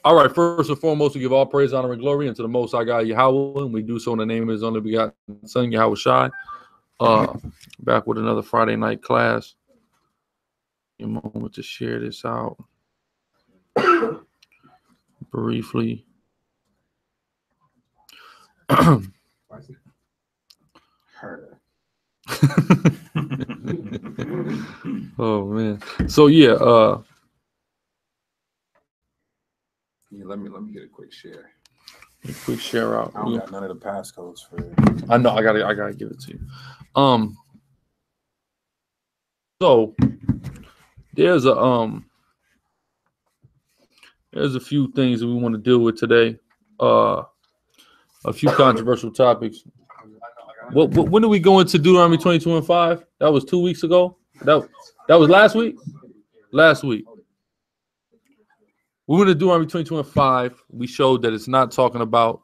All right, first and foremost, we give all praise, honor, and glory unto the Most High God, Yahweh, and we do so in the name of His only begotten Son, Yahweh Shai. Back with another Friday night class. A moment to share this out briefly. Oh man. So yeah, let me get a quick share. A quick share out. I don't got none of the passcodes for it. I know, I gotta give it to you. So there's a few things that we want to deal with today. A few controversial topics. When did we go into Deuteronomy 22 and 5? That was 2 weeks ago. That was last week. Last week. We went to Deuteronomy 22 and 5. We showed that it's not talking about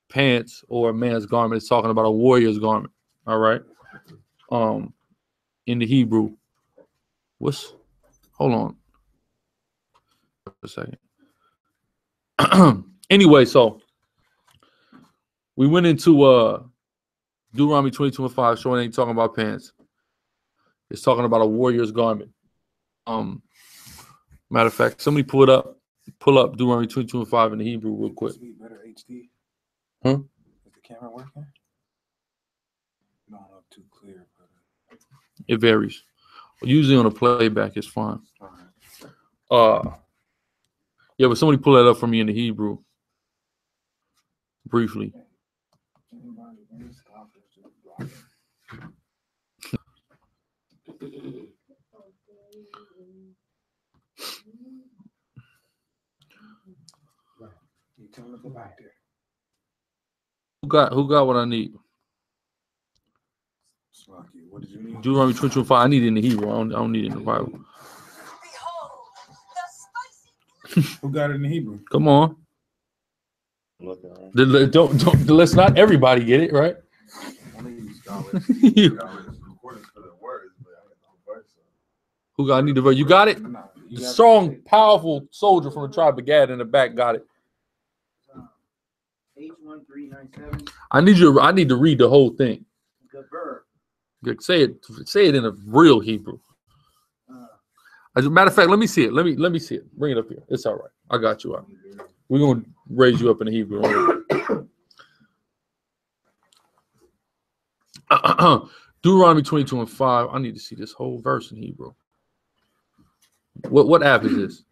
pants or a man's garment. It's talking about a warrior's garment. All right. In the Hebrew. Hold on a second. Anyway, so we went into Deuteronomy 22 and 5, showing it ain't talking about pants. It's talking about a warrior's garment. Matter of fact, somebody pull up Deuteronomy 22 and 5 in the Hebrew real quick. Better HD. Huh? Is the camera working? No, not too clear. But... It varies. Usually on a playback, it's fine. All right. Yeah, but somebody pull that up for me in the Hebrew briefly. Who got what I need? What did you need? Deuteronomy 22 and 5. I need it in the Hebrew. I don't need it in the Bible. Who got it in the Hebrew? Come on. Let's not everybody get it, right? Who got? I need the verse. You got it? The strong, powerful soldier from the tribe of Gad in the back got it. H1397. I need to read the whole thing. Say it in a real Hebrew. As a matter of fact, let me see it. Let me see it. Bring it up here. It's all right. I got you out. We're gonna raise you up in the Hebrew. Deuteronomy 22 and 5. I need to see this whole verse in Hebrew. What app is this?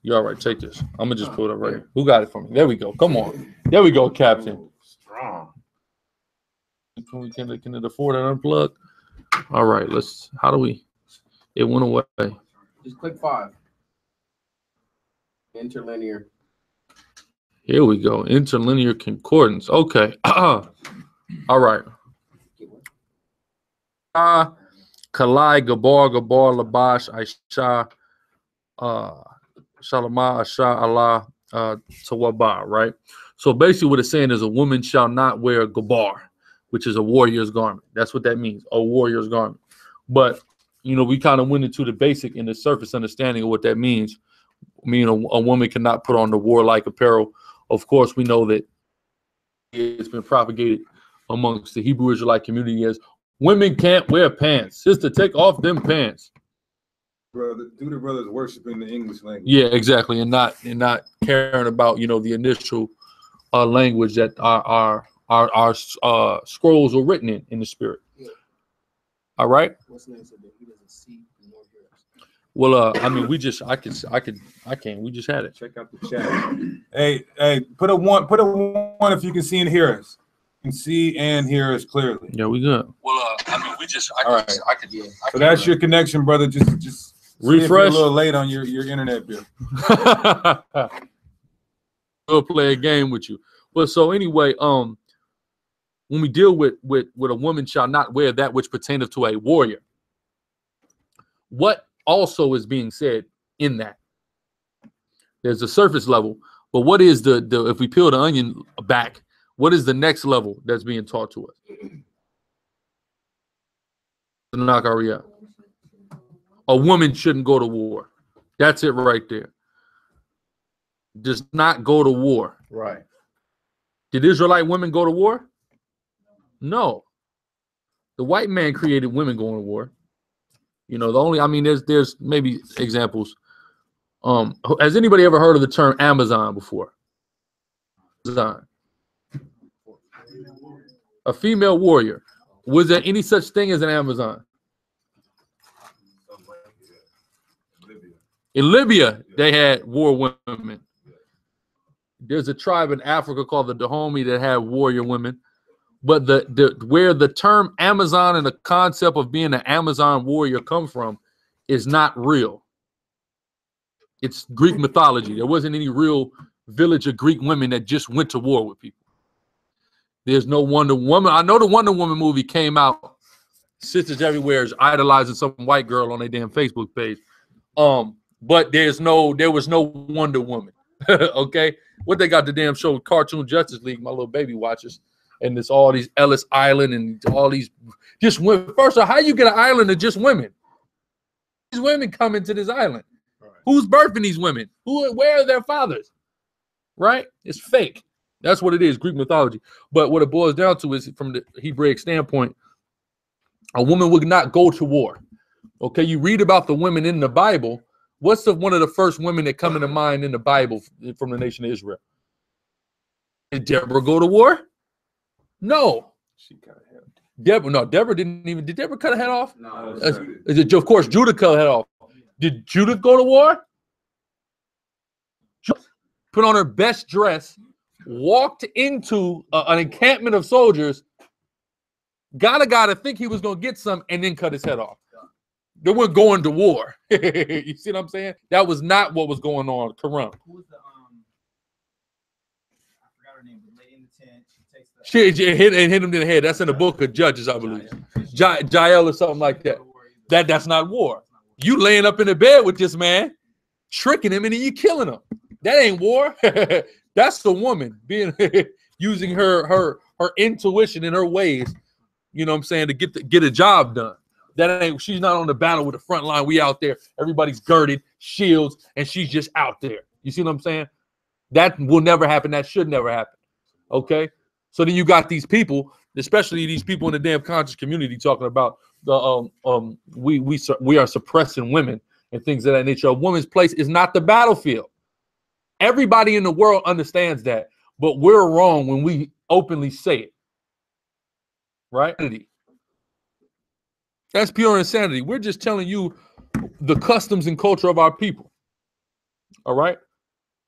You all right? Take this. I'm gonna just pull it up right here. Who got it for me? There we go. Come on. There we go, Captain. Strong. Can it afford an unplug? All right. How do we? It went away. Just click 5. Interlinear. Here we go. Interlinear concordance. Okay. All right. Kalai, Gabar, Labash, Aisha, Shalama, Asha, Allah, Tawabah, right? So basically what it's saying is a woman shall not wear gabar, which is a warrior's garment. That's what that means, a warrior's garment. But, we kind of went into the basic and the surface understanding of what that means. I mean, a woman cannot put on the warlike apparel. Of course, we know that it's been propagated amongst the Hebrew Israelite community as women can't wear pants. Sister, take off them pants. Brother, do the brothers worship in the English language? Yeah, exactly, and not caring about the initial language that our scrolls were written in the spirit. Yeah. All right. What's next? He doesn't see nor hear us. Well, I mean, we just had it. Check out the chat. Hey, put a one if you can see and hear us. You can see and hear us clearly. Yeah, we good. Well, I mean, so that's your connection, brother. Just refresh. A little late on your internet bill. We'll play a game with you. But so anyway, when we deal with a woman shall not wear that which pertaineth to a warrior, what also is being said in that? There's a surface level, but what is the if we peel the onion back, what is the next level that's being taught to us? A woman shouldn't go to war. That's it right there. Does not go to war. Right. Did Israelite women go to war? No. The white man created women going to war. You know, the only, I mean, there's maybe examples. Has anybody ever heard of the term Amazon before? Amazon. A female warrior. Was there any such thing as an Amazon? In Libya, they had war women. There's a tribe in Africa called the Dahomey that had warrior women. But where the term Amazon and the concept of being an Amazon warrior come from is not real. It's Greek mythology. There wasn't any real village of Greek women that just went to war with people. There's no Wonder Woman. I know the Wonder Woman movie came out. Sisters everywhere is idolizing some white girl on their damn Facebook page. But there was no Wonder Woman. Okay, what they got the damn show Cartoon Justice League, my little baby watches, and it's all these Ellis Island and all these just women. First of all, how you get an island of just women? These women come into this island. Right. Who's birthing these women? Where are their fathers? Right? It's fake. That's what it is, Greek mythology. But what it boils down to is, from the Hebraic standpoint, a woman would not go to war. Okay, you read about the women in the Bible. What's one of the first women that come into mind in the Bible from the nation of Israel? Did Deborah go to war? No. She cut her head. Deborah didn't even. Did Deborah cut her head off? No. Of course, Judah cut her head off. Did Judith go to war? Put on her best dress, walked into an encampment of soldiers, got a guy to think he was going to get some, and then cut his head off. They weren't going to war. You see what I'm saying? That was not what was going on. Quran. Who was the I forgot her name, the lady in the tent. She takes the She hit him in the head. That's in the book of Judges, I believe. Jael or something like that. That's not war. You laying up in the bed with this man, tricking him, and then you killing him. That ain't war. That's the woman being using her intuition and her ways, you know what I'm saying, to get a job done. That ain't, she's not on the battle with the front line. We out there, everybody's girded, shields, and she's just out there. You see what I'm saying? That will never happen. That should never happen. Okay? So then you got these people, especially these people in the damn conscious community, talking about the we are suppressing women and things of that nature. A woman's place is not the battlefield. Everybody in the world understands that, but we're wrong when we openly say it. Right? That's pure insanity. We're just telling you the customs and culture of our people. All right.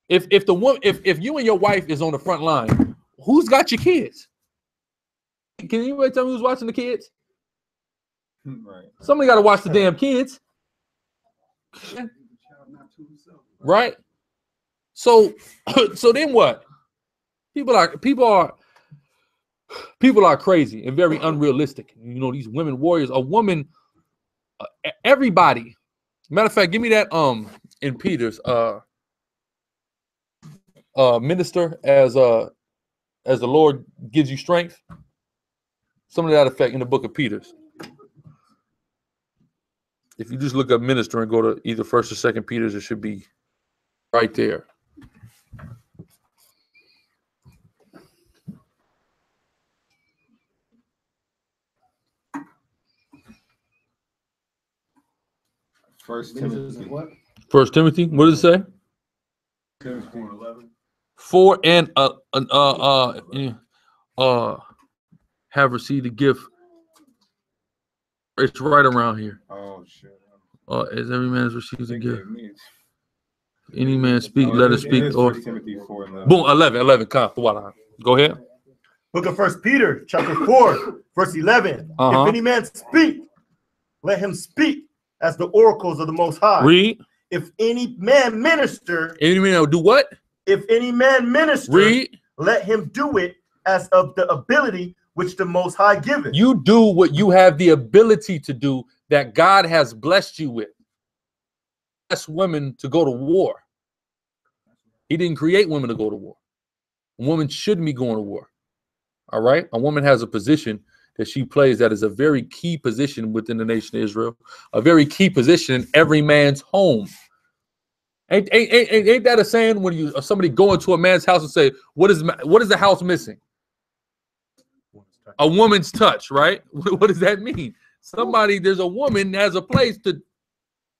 If you and your wife is on the front line, who's got your kids? Can anybody tell me who's watching the kids? Right. Somebody got to watch the damn kids. Right. So then what? People are crazy and very unrealistic. You know, these women warriors, a woman, everybody. Matter of fact, give me that in Peter's minister as the Lord gives you strength. Some of that effect in the book of Peter's. If you just look up minister and go to either 1st or 2nd Peter's, it should be right there. First Timothy. What? 1 Timothy, what does it say? 4 and have received a gift. It's right around here. Oh shit. As every man has received a gift. Any man speak, let us speak. Or boom, 11. Go ahead. Book of 1 Peter, chapter 4, verse 11. If any man speak, let him speak as the oracles of the Most High. Read. If any man minister, any man do what? If any man minister, read. Let him do it as of the ability which the Most High giveth. You do what you have the ability to do that God has blessed you with. Bless women to go to war. He didn't create women to go to war. A woman shouldn't be going to war. All right? A woman has a position that she plays that is a very key position within the nation of Israel, a very key position in every man's home. Ain't that a saying when you somebody go into a man's house and say, what is the house missing? A woman's touch, right? What does that mean? There's a woman that has a place to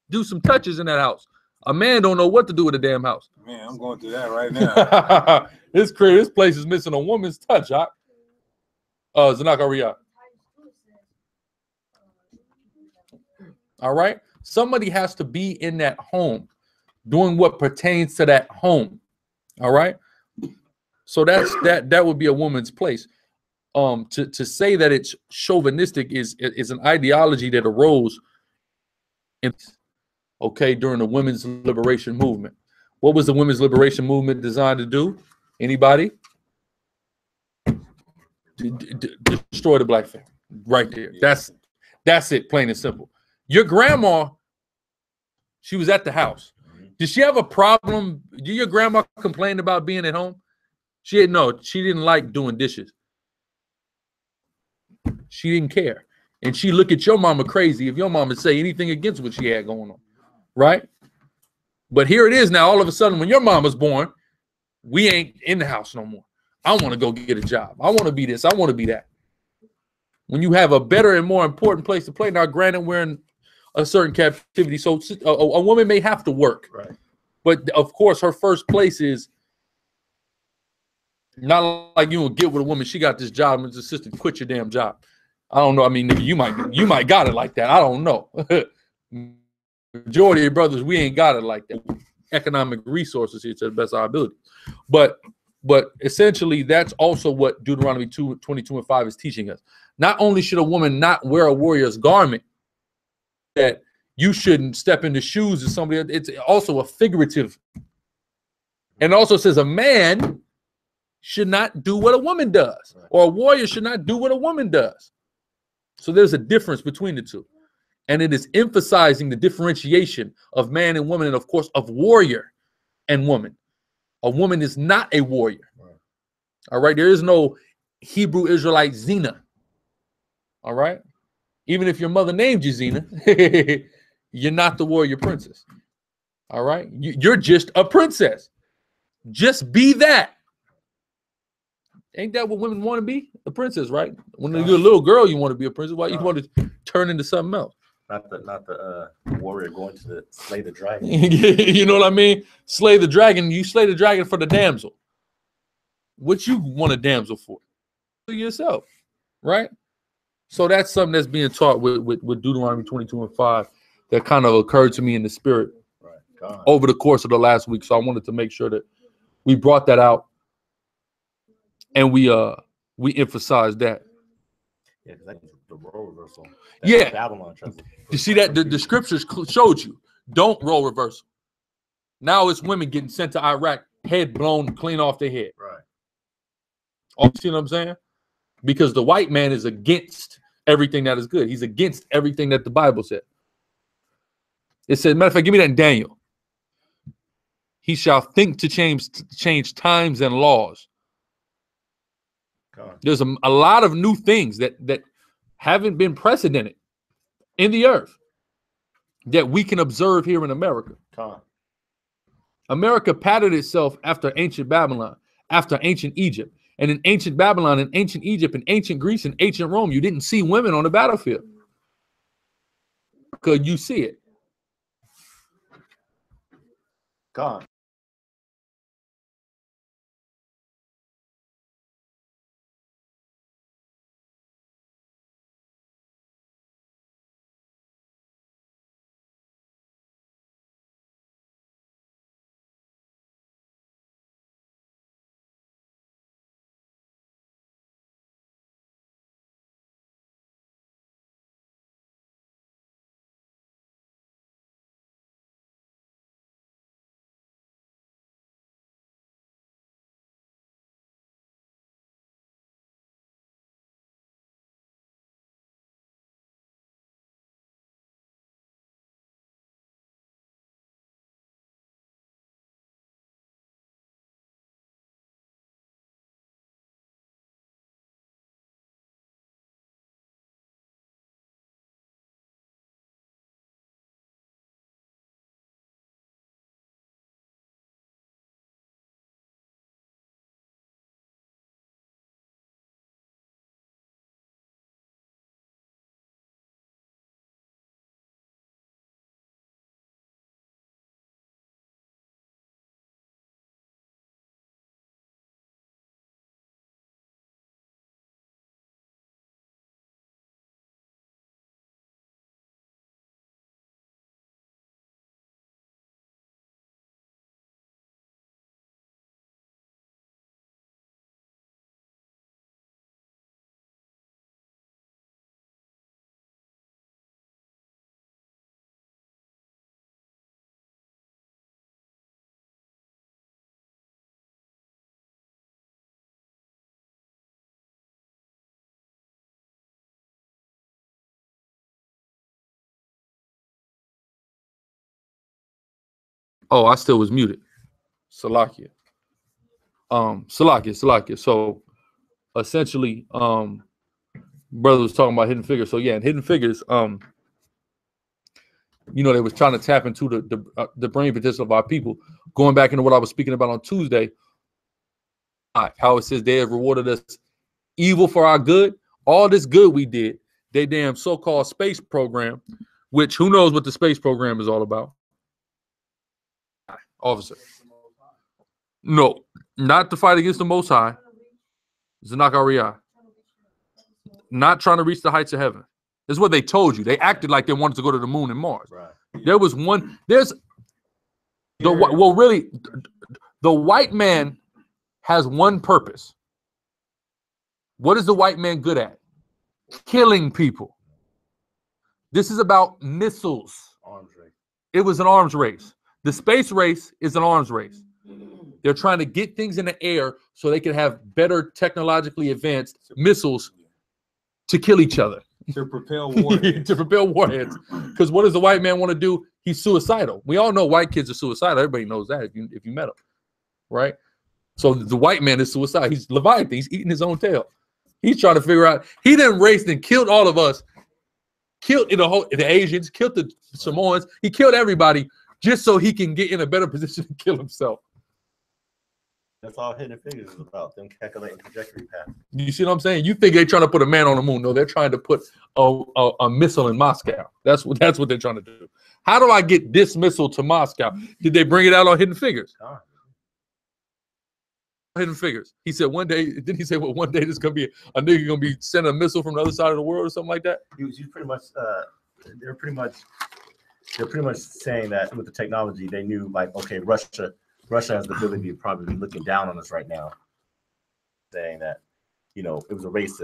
do some touches in that house. A man don't know what to do with a damn house. Man, I'm going through that right now. This place is missing a woman's touch. Zanakaria. All right. Somebody has to be in that home, doing what pertains to that home. All right. So that would be a woman's place. To say that it's chauvinistic is an ideology that arose during the women's liberation movement. What was the women's liberation movement designed to do? Anybody? Destroy the black family. Right there. That's it, plain and simple. Your grandma, she was at the house. Did she have a problem? Did your grandma complain about being at home? She didn't like doing dishes. She didn't care. And she look at your mama crazy if your mama say anything against what she had going on. Right? But here it is now, all of a sudden, when your mama's born, we ain't in the house no more. I want to go get a job. I want to be this. I want to be that. When you have a better and more important place to play, now granted, we're in a certain captivity, so a woman may have to work. Right. But of course, her first place is not like you will get with a woman. She got this job and it's assistant. Quit your damn job. I don't know. I mean, you might got it like that. I don't know. Majority of brothers, we ain't got it like that. Economic resources here to the best of our ability. But essentially, that's also what Deuteronomy 2:22-5 is teaching us. Not only should a woman not wear a warrior's garment, that you shouldn't step in the shoes of somebody. It's also a figurative. And also says a man should not do what a woman does, or a warrior should not do what a woman does. So there's a difference between the two. And it is emphasizing the differentiation of man and woman, and of course, of warrior and woman. A woman is not a warrior. Right. All right. There is no Hebrew Israelite Zena. All right. Even if your mother named you Zena, you're not the warrior princess. All right. You're just a princess. Just be that. Ain't that what women want to be? A princess, right? When you're a little girl, you want to be a princess. Why you want to turn into something else? Not the warrior going to slay the dragon. You know what I mean? Slay the dragon. You slay the dragon for the damsel. What you want a damsel for? Yourself, right? So that's something that's being taught with Deuteronomy 22:5 that kind of occurred to me in the spirit over the course of the last week. So I wanted to make sure that we brought that out and we emphasized that. Yeah, that's the role reversal. Yeah. Babylon. You see that the scriptures showed you. Don't role reversal. Now it's women getting sent to Iraq, head blown clean off their head. Right. You see what I'm saying? Because the white man is against everything that is good. He's against everything that the Bible said. It says, matter of fact, give me that in Daniel. He shall think to change times and laws. God. There's a lot of new things that haven't been precedented in the earth that we can observe here in America. God. America patterned itself after ancient Babylon, after ancient Egypt. And in ancient Babylon, and ancient Egypt, and ancient Greece, and ancient Rome, you didn't see women on the battlefield. Because you see it. God. Oh, I still was muted. Salakia. Salakia. So essentially, brother was talking about hidden figures. So yeah, in hidden figures, you know, they was trying to tap into the brain potential of our people. Going back into what I was speaking about on Tuesday, how it says they have rewarded us evil for our good. All this good we did, they damn so-called space program, which who knows what the space program is all about. Officer. No, not to fight against the Most High. Zanakariah. Not trying to reach the heights of heaven. This is what they told you. They acted like they wanted to go to the moon and Mars. Right. There was one. There's the well, really, the white man has one purpose. What is the white man good at? Killing people. This is about missiles. Arms race. It was an arms race. The space race is an arms race. They're trying to get things in the air so they can have better technologically advanced missiles to kill each other. To propel warheads. To propel warheads. Because what does the white man want to do? He's suicidal. We all know white kids are suicidal. Everybody knows that if you met them, right? So the white man is suicidal. He's Leviathan. He's eating his own tail. He's trying to figure out. He done raced and killed all of us. Killed the Asians. Killed the Samoans. He killed everybody just so he can get in a better position to kill himself. That's all Hidden Figures is about, them calculating trajectory path. You see what I'm saying? You think they're trying to put a man on the moon. No, they're trying to put a missile in Moscow. That's what they're trying to do. How do I get this missile to Moscow? Did they bring it out on Hidden Figures? Hidden Figures. He said one day, didn't he say, well, one day there's gonna be a nigga gonna be sending a missile from the other side of the world or something like that? He's pretty much they're pretty much saying that with the technology, they knew, like, okay, Russia has the ability to probably be looking down on us right now, saying that, you know, it was a race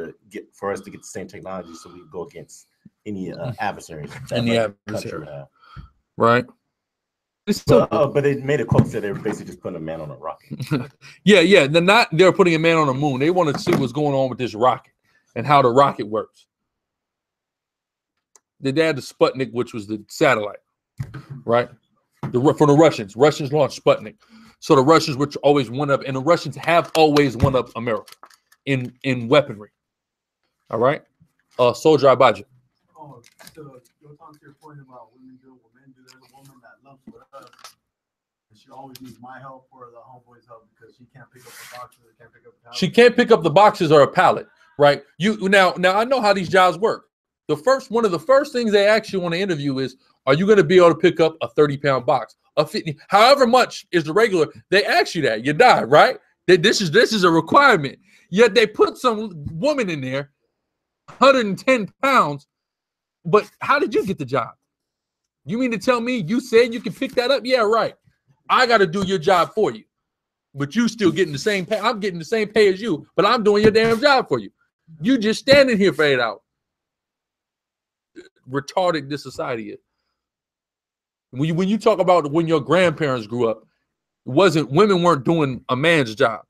for us to get the same technology so we could go against any adversaries. Right. But they made a quote that they were basically just putting a man on a rocket. yeah. They're putting a man on the moon. They want to see what's going on with this rocket and how the rocket works. They had the Sputnik, which was the satellite, right? For the Russians launched Sputnik. So the Russians, which always won up, and the Russians have always won up America in weaponry. All right, Soldier Abaja. Oh, so you're talking to your point about women do what men do. There's a woman that loves with us, and she always needs my help or the homeboy's help because she can't pick up the boxes, or can't pick up the pallet. She can't pick up the boxes or a pallet, right? Now I know how these jobs work. One of the first things they ask you on the interview is, are you going to be able to pick up a 30-pound box? A 50, however much is the regular, they ask you that. You die, right? This is a requirement. Yet they put some woman in there, 110 pounds. But how did you get the job? You mean to tell me you said you can pick that up? Yeah, right. I got to do your job for you. But you still getting the same pay. I'm getting the same pay as you, but I'm doing your damn job for you. You just standing here for 8 hours. Retarded this society is. When you talk about when your grandparents grew up, women weren't doing a man's job.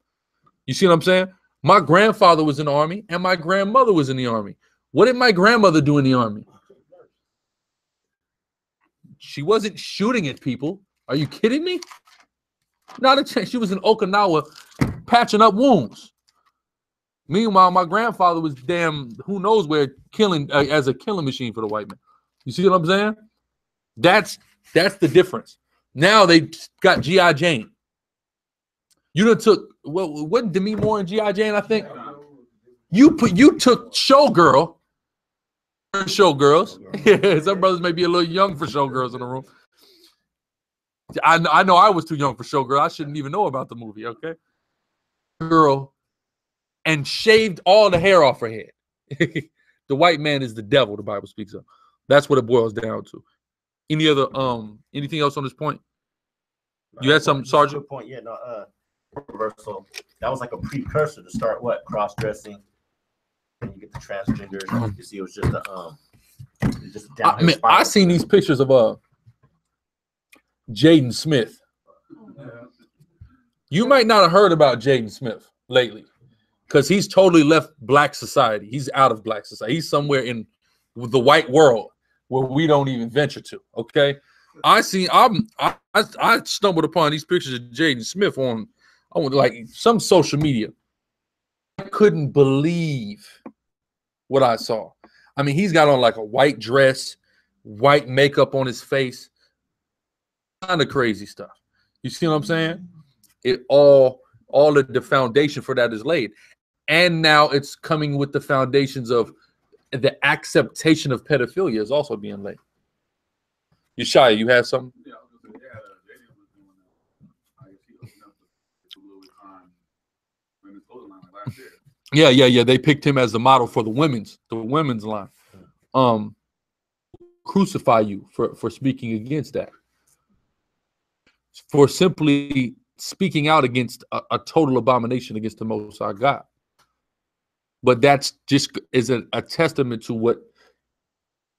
You see what I'm saying? My grandfather was in the army and my grandmother was in the army. What did my grandmother do in the army? She wasn't shooting at people. Are you kidding me? Not a chance. She was in Okinawa patching up wounds. Meanwhile, my grandfather was damn who knows where killing as a killing machine for the white man. You see what I'm saying? That's the difference. Now they got G.I. Jane. You done took wasn't Demi Moore and G.I. Jane, I think? You took Showgirls. Yeah, some brothers may be a little young for Showgirls in the room. I know I was too young for Showgirl. I shouldn't even know about the movie, okay? Girl, and shaved all the hair off her head. The white man is the devil, the Bible speaks of. That's what it boils down to. Any other anything else on this point? You had some, Sergeant? Point, yeah, no, reversal. That was like a precursor to start what? Cross-dressing. And you get the transgenders. You see, it was just a I seen these pictures of Jaden Smith. You might not have heard about Jaden Smith lately because he's totally left black society. He's out of black society. He's somewhere in the white world where we don't even venture to, okay? I stumbled upon these pictures of Jaden Smith on like some social media. I couldn't believe what I saw. I mean, he's got on like a white dress, white makeup on his face, kind of crazy stuff. You see what I'm saying? It all of the foundation for that is laid. And now it's coming with the foundations of the acceptation of pedophilia is also being laid. Yeshaya, you have something? Yeah, I was gonna say, JD was doing that. I guess he opened up the Louis Vuitton women's clothing line like last year. Yeah. They picked him as the model for the women's line. Crucify you for speaking against that. For simply speaking out against a total abomination against the Most High God. But that's just is a testament to what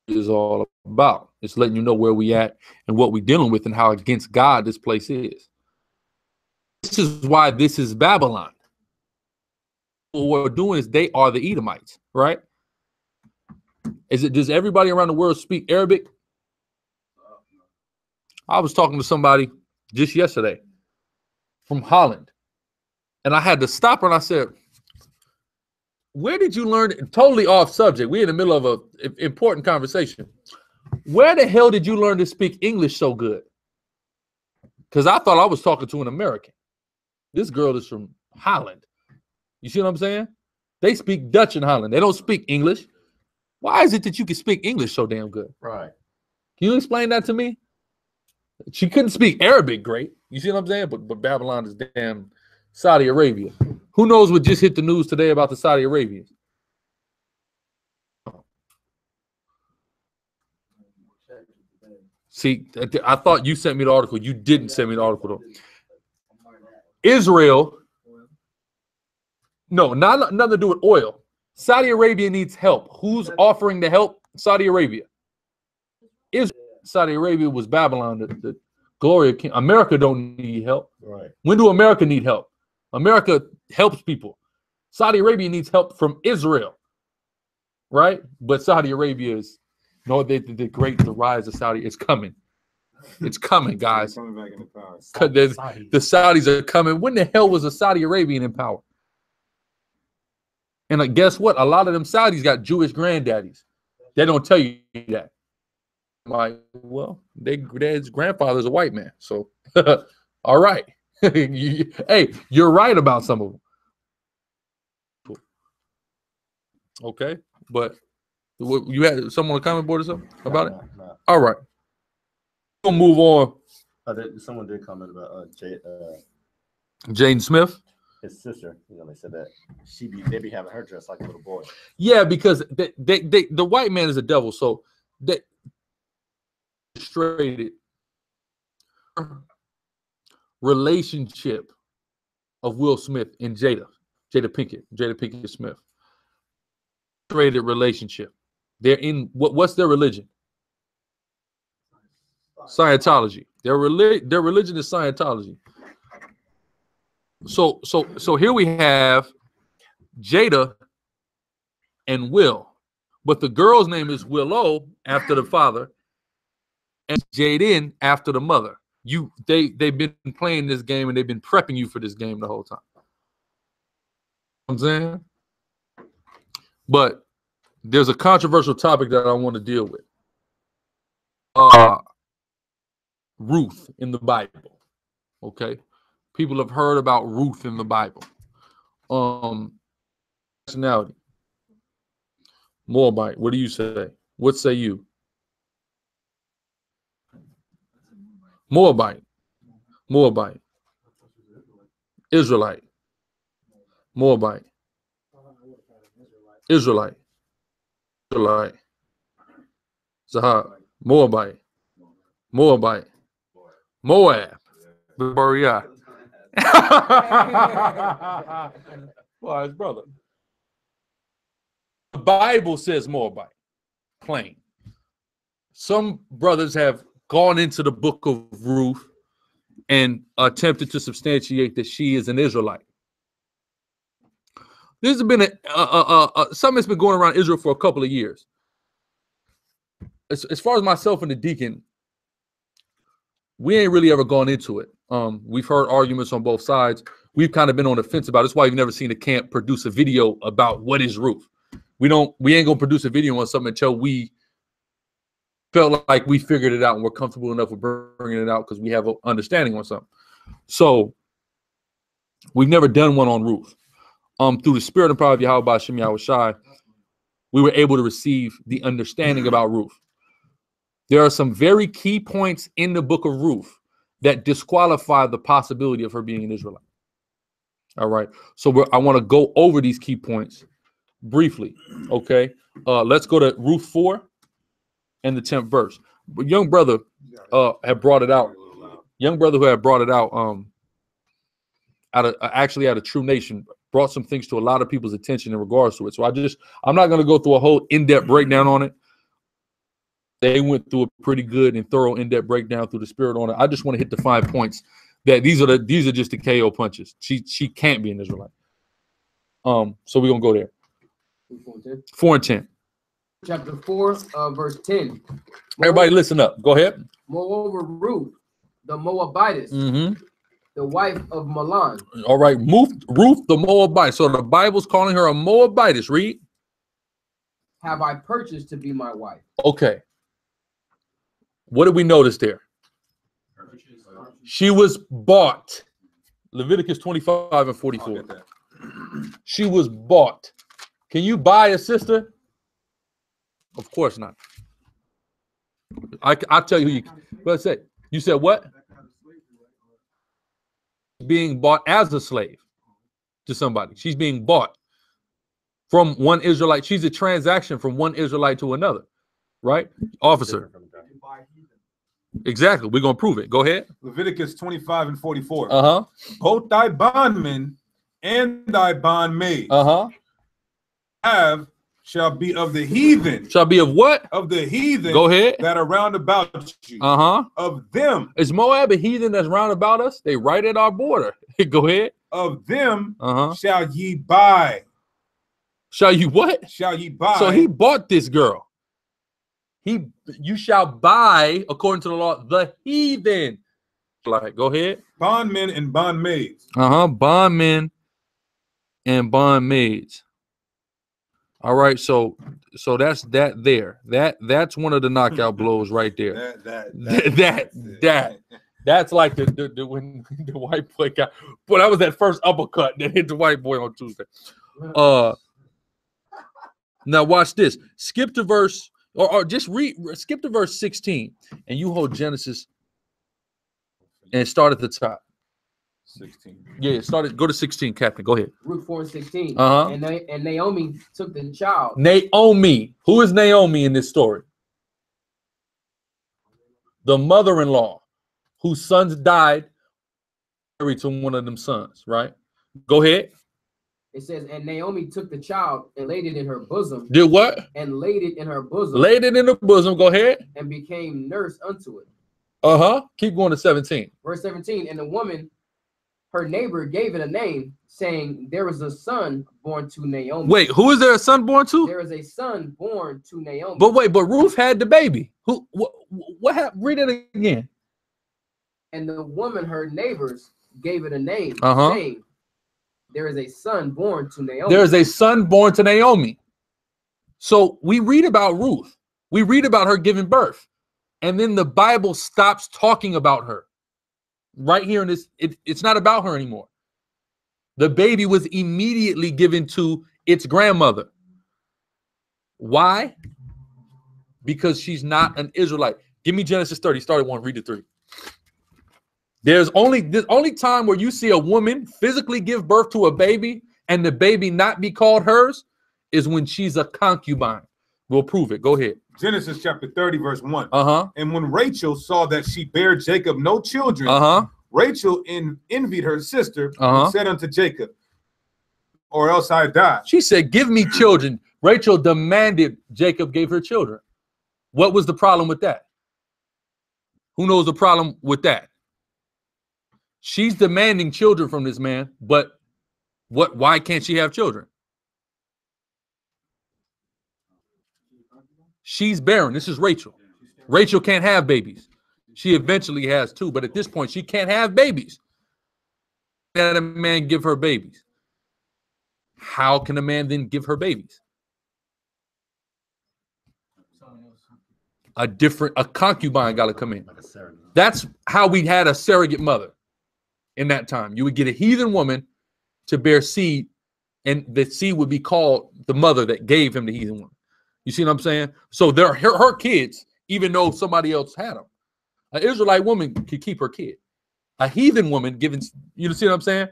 it is all about. It's letting you know where we at and what we're dealing with and how against God this place is. This is why this is Babylon. What we're doing is they are the Edomites, right? Does everybody around the world speak Arabic? I was talking to somebody just yesterday from Holland, and I had to stop her and I said, where did you learn? Totally off subject. We're in the middle of an important conversation. Where the hell did you learn to speak English so good? Because I thought I was talking to an American. This girl is from Holland. You see what I'm saying? They speak Dutch in Holland. They don't speak English. Why is it that you can speak English so damn good? Right. Can you explain that to me? She couldn't speak Arabic great. You see what I'm saying? But Babylon is damn Saudi Arabia. Who knows what just hit the news today about the Saudi Arabians? See, I thought you sent me the article. You didn't send me the article, though. Israel, no, nothing to do with oil. Saudi Arabia needs help. Who's offering the help? Saudi Arabia. Israel, Saudi Arabia was Babylon, the glory of King. America don't need help. Right. When do America need help? America helps people. Saudi Arabia needs help from Israel, right? But Saudi Arabia is, the rise of Saudi. It's coming. It's coming, guys. Coming back into power. The Saudis are coming. When the hell was a Saudi Arabian in power? And guess what? A lot of them Saudis got Jewish granddaddies. They don't tell you that. Like, well, their grandfather's a white man. So, all right. Hey, you're right about some of them. Okay, but you had someone on the comment board or something about it? No. All right. We'll move on. Someone did comment about Jaden Smith. his sister. They said that they be having her dressed like a little boy. Yeah, because the white man is a devil, so they illustrated relationship of Will Smith and Jada Pinkett Smith. Illustrated relationship. They're in what's their religion? Scientology. Their religion is Scientology. So here we have Jada and Will, but the girl's name is Willow after the father, and Jaden after the mother. They've been playing this game and they've been prepping you for this game the whole time. You know what I'm saying? But there's a controversial topic that I want to deal with. Ruth in the Bible. Okay. People have heard about Ruth in the Bible. Nationality. Moabite. What do you say? What say you? Moabite. Israelite. Moabite. Israelite. Zahab. Moabite. Moab. Boreal. Well, his brother. The Bible says Moabite. Plain. Some brothers have gone into the book of Ruth and attempted to substantiate that she is an Israelite. This has been something that's been going around Israel for a couple of years. As far as myself and the deacon, we ain't really ever gone into it. We've heard arguments on both sides. We've kind of been on the fence about it. That's why you've never seen a camp produce a video about what is Ruth. We ain't gonna produce a video on something until we felt like we figured it out and we're comfortable enough with bringing it out because we have an understanding on something. So we've never done one on Ruth. Through the spirit and power of Yahweh Shem Yahushai, we were able to receive the understanding about Ruth. There are some very key points in the book of Ruth that disqualify the possibility of her being an Israelite. All right. So I want to go over these key points briefly. Okay. Let's go to Ruth 4 and the 10th verse. But young brother had brought it out. Young brother who had brought it out actually out of True Nation brought some things to a lot of people's attention in regards to it. So I'm not going to go through a whole in-depth breakdown on it. They went through a pretty good and thorough in-depth breakdown through the spirit on it. I just want to hit the 5 points that these are just the KO punches. She can't be an Israelite. So we're gonna go there. 4 and 10. Chapter 4, verse 10. Everybody listen up. Go ahead. Moreover, Ruth, the Moabitess, the wife of Mahlon. All right, Ruth the Moabite. So the Bible's calling her a Moabitess. Read. Have I purchased to be my wife? Okay. What did we notice there? She was bought. Leviticus 25 and 44. She was bought. Can you buy a sister? Of course not. I'll tell you who you. Let's say you said what? Being bought as a slave to somebody. She's being bought from one Israelite. She's a transaction from one Israelite to another, right? Officer. Exactly. We're gonna prove it. Go ahead. Leviticus 25 and 44. Both thy bondmen and thy bondmaids shall be of the heathen. Shall be of what? Of the heathen. Go ahead. That are round about you. Of them. Is Moab a heathen that's round about us? They right at our border. Go ahead. Of them shall ye buy. Shall you what? Shall ye buy. So he bought this girl. You shall buy, according to the law, the heathen. Like, go ahead. Bondmen and bondmaids. Bondmen and bondmaids. All right, so that's that there. That's one of the knockout blows right there. That's like the when the white boy got. Boy, that was that first uppercut that hit the white boy on Tuesday. Now watch this. Skip to verse. Or just skip to verse 16 and you hold Genesis and start at the top. 16. Yeah, go to 16, Captain. Go ahead. Ruth 4 and 16. And Naomi took the child. Naomi. Who is Naomi in this story? The mother-in-law whose sons died, married to one of them sons, right? Go ahead. It says, and Naomi took the child and laid it in her bosom. Did what? And laid it in her bosom. Laid it in her bosom. Go ahead. And became nurse unto it. Keep going to 17. Verse 17. And the woman, her neighbor, gave it a name, saying, there is a son born to Naomi. Wait, who is there a son born to? There is a son born to Naomi. But Ruth had the baby. What happened? Read it again. And the woman, her neighbors, gave it a name, saying, there is a son born to Naomi. There is a son born to Naomi. So we read about Ruth. We read about her giving birth. And then the Bible stops talking about her. Right here in this, it's not about her anymore. The baby was immediately given to its grandmother. Why? Because she's not an Israelite. Give me Genesis 30. Start at 1, read to 3. There's only time where you see a woman physically give birth to a baby and the baby not be called hers is when she's a concubine. We'll prove it. Go ahead. Genesis chapter 30, verse 1. And when Rachel saw that she bare Jacob no children, Rachel envied her sister and said unto Jacob, or else I die. She said, give me children. Rachel demanded Jacob gave her children. What was the problem with that? Who knows the problem with that? She's demanding children from this man, but why can't she have children? She's barren. This is Rachel. Rachel can't have babies. She eventually has two, but at this point, she can't have babies. Can a man give her babies? How can a man then give her babies? A concubine got to come in. That's how we had a surrogate mother in that time. You would get a heathen woman to bear seed, and the seed would be called the mother that gave him the heathen woman. You see what I'm saying? So they're her kids, even though somebody else had them. An Israelite woman could keep her kid. A heathen woman given, you see what I'm saying?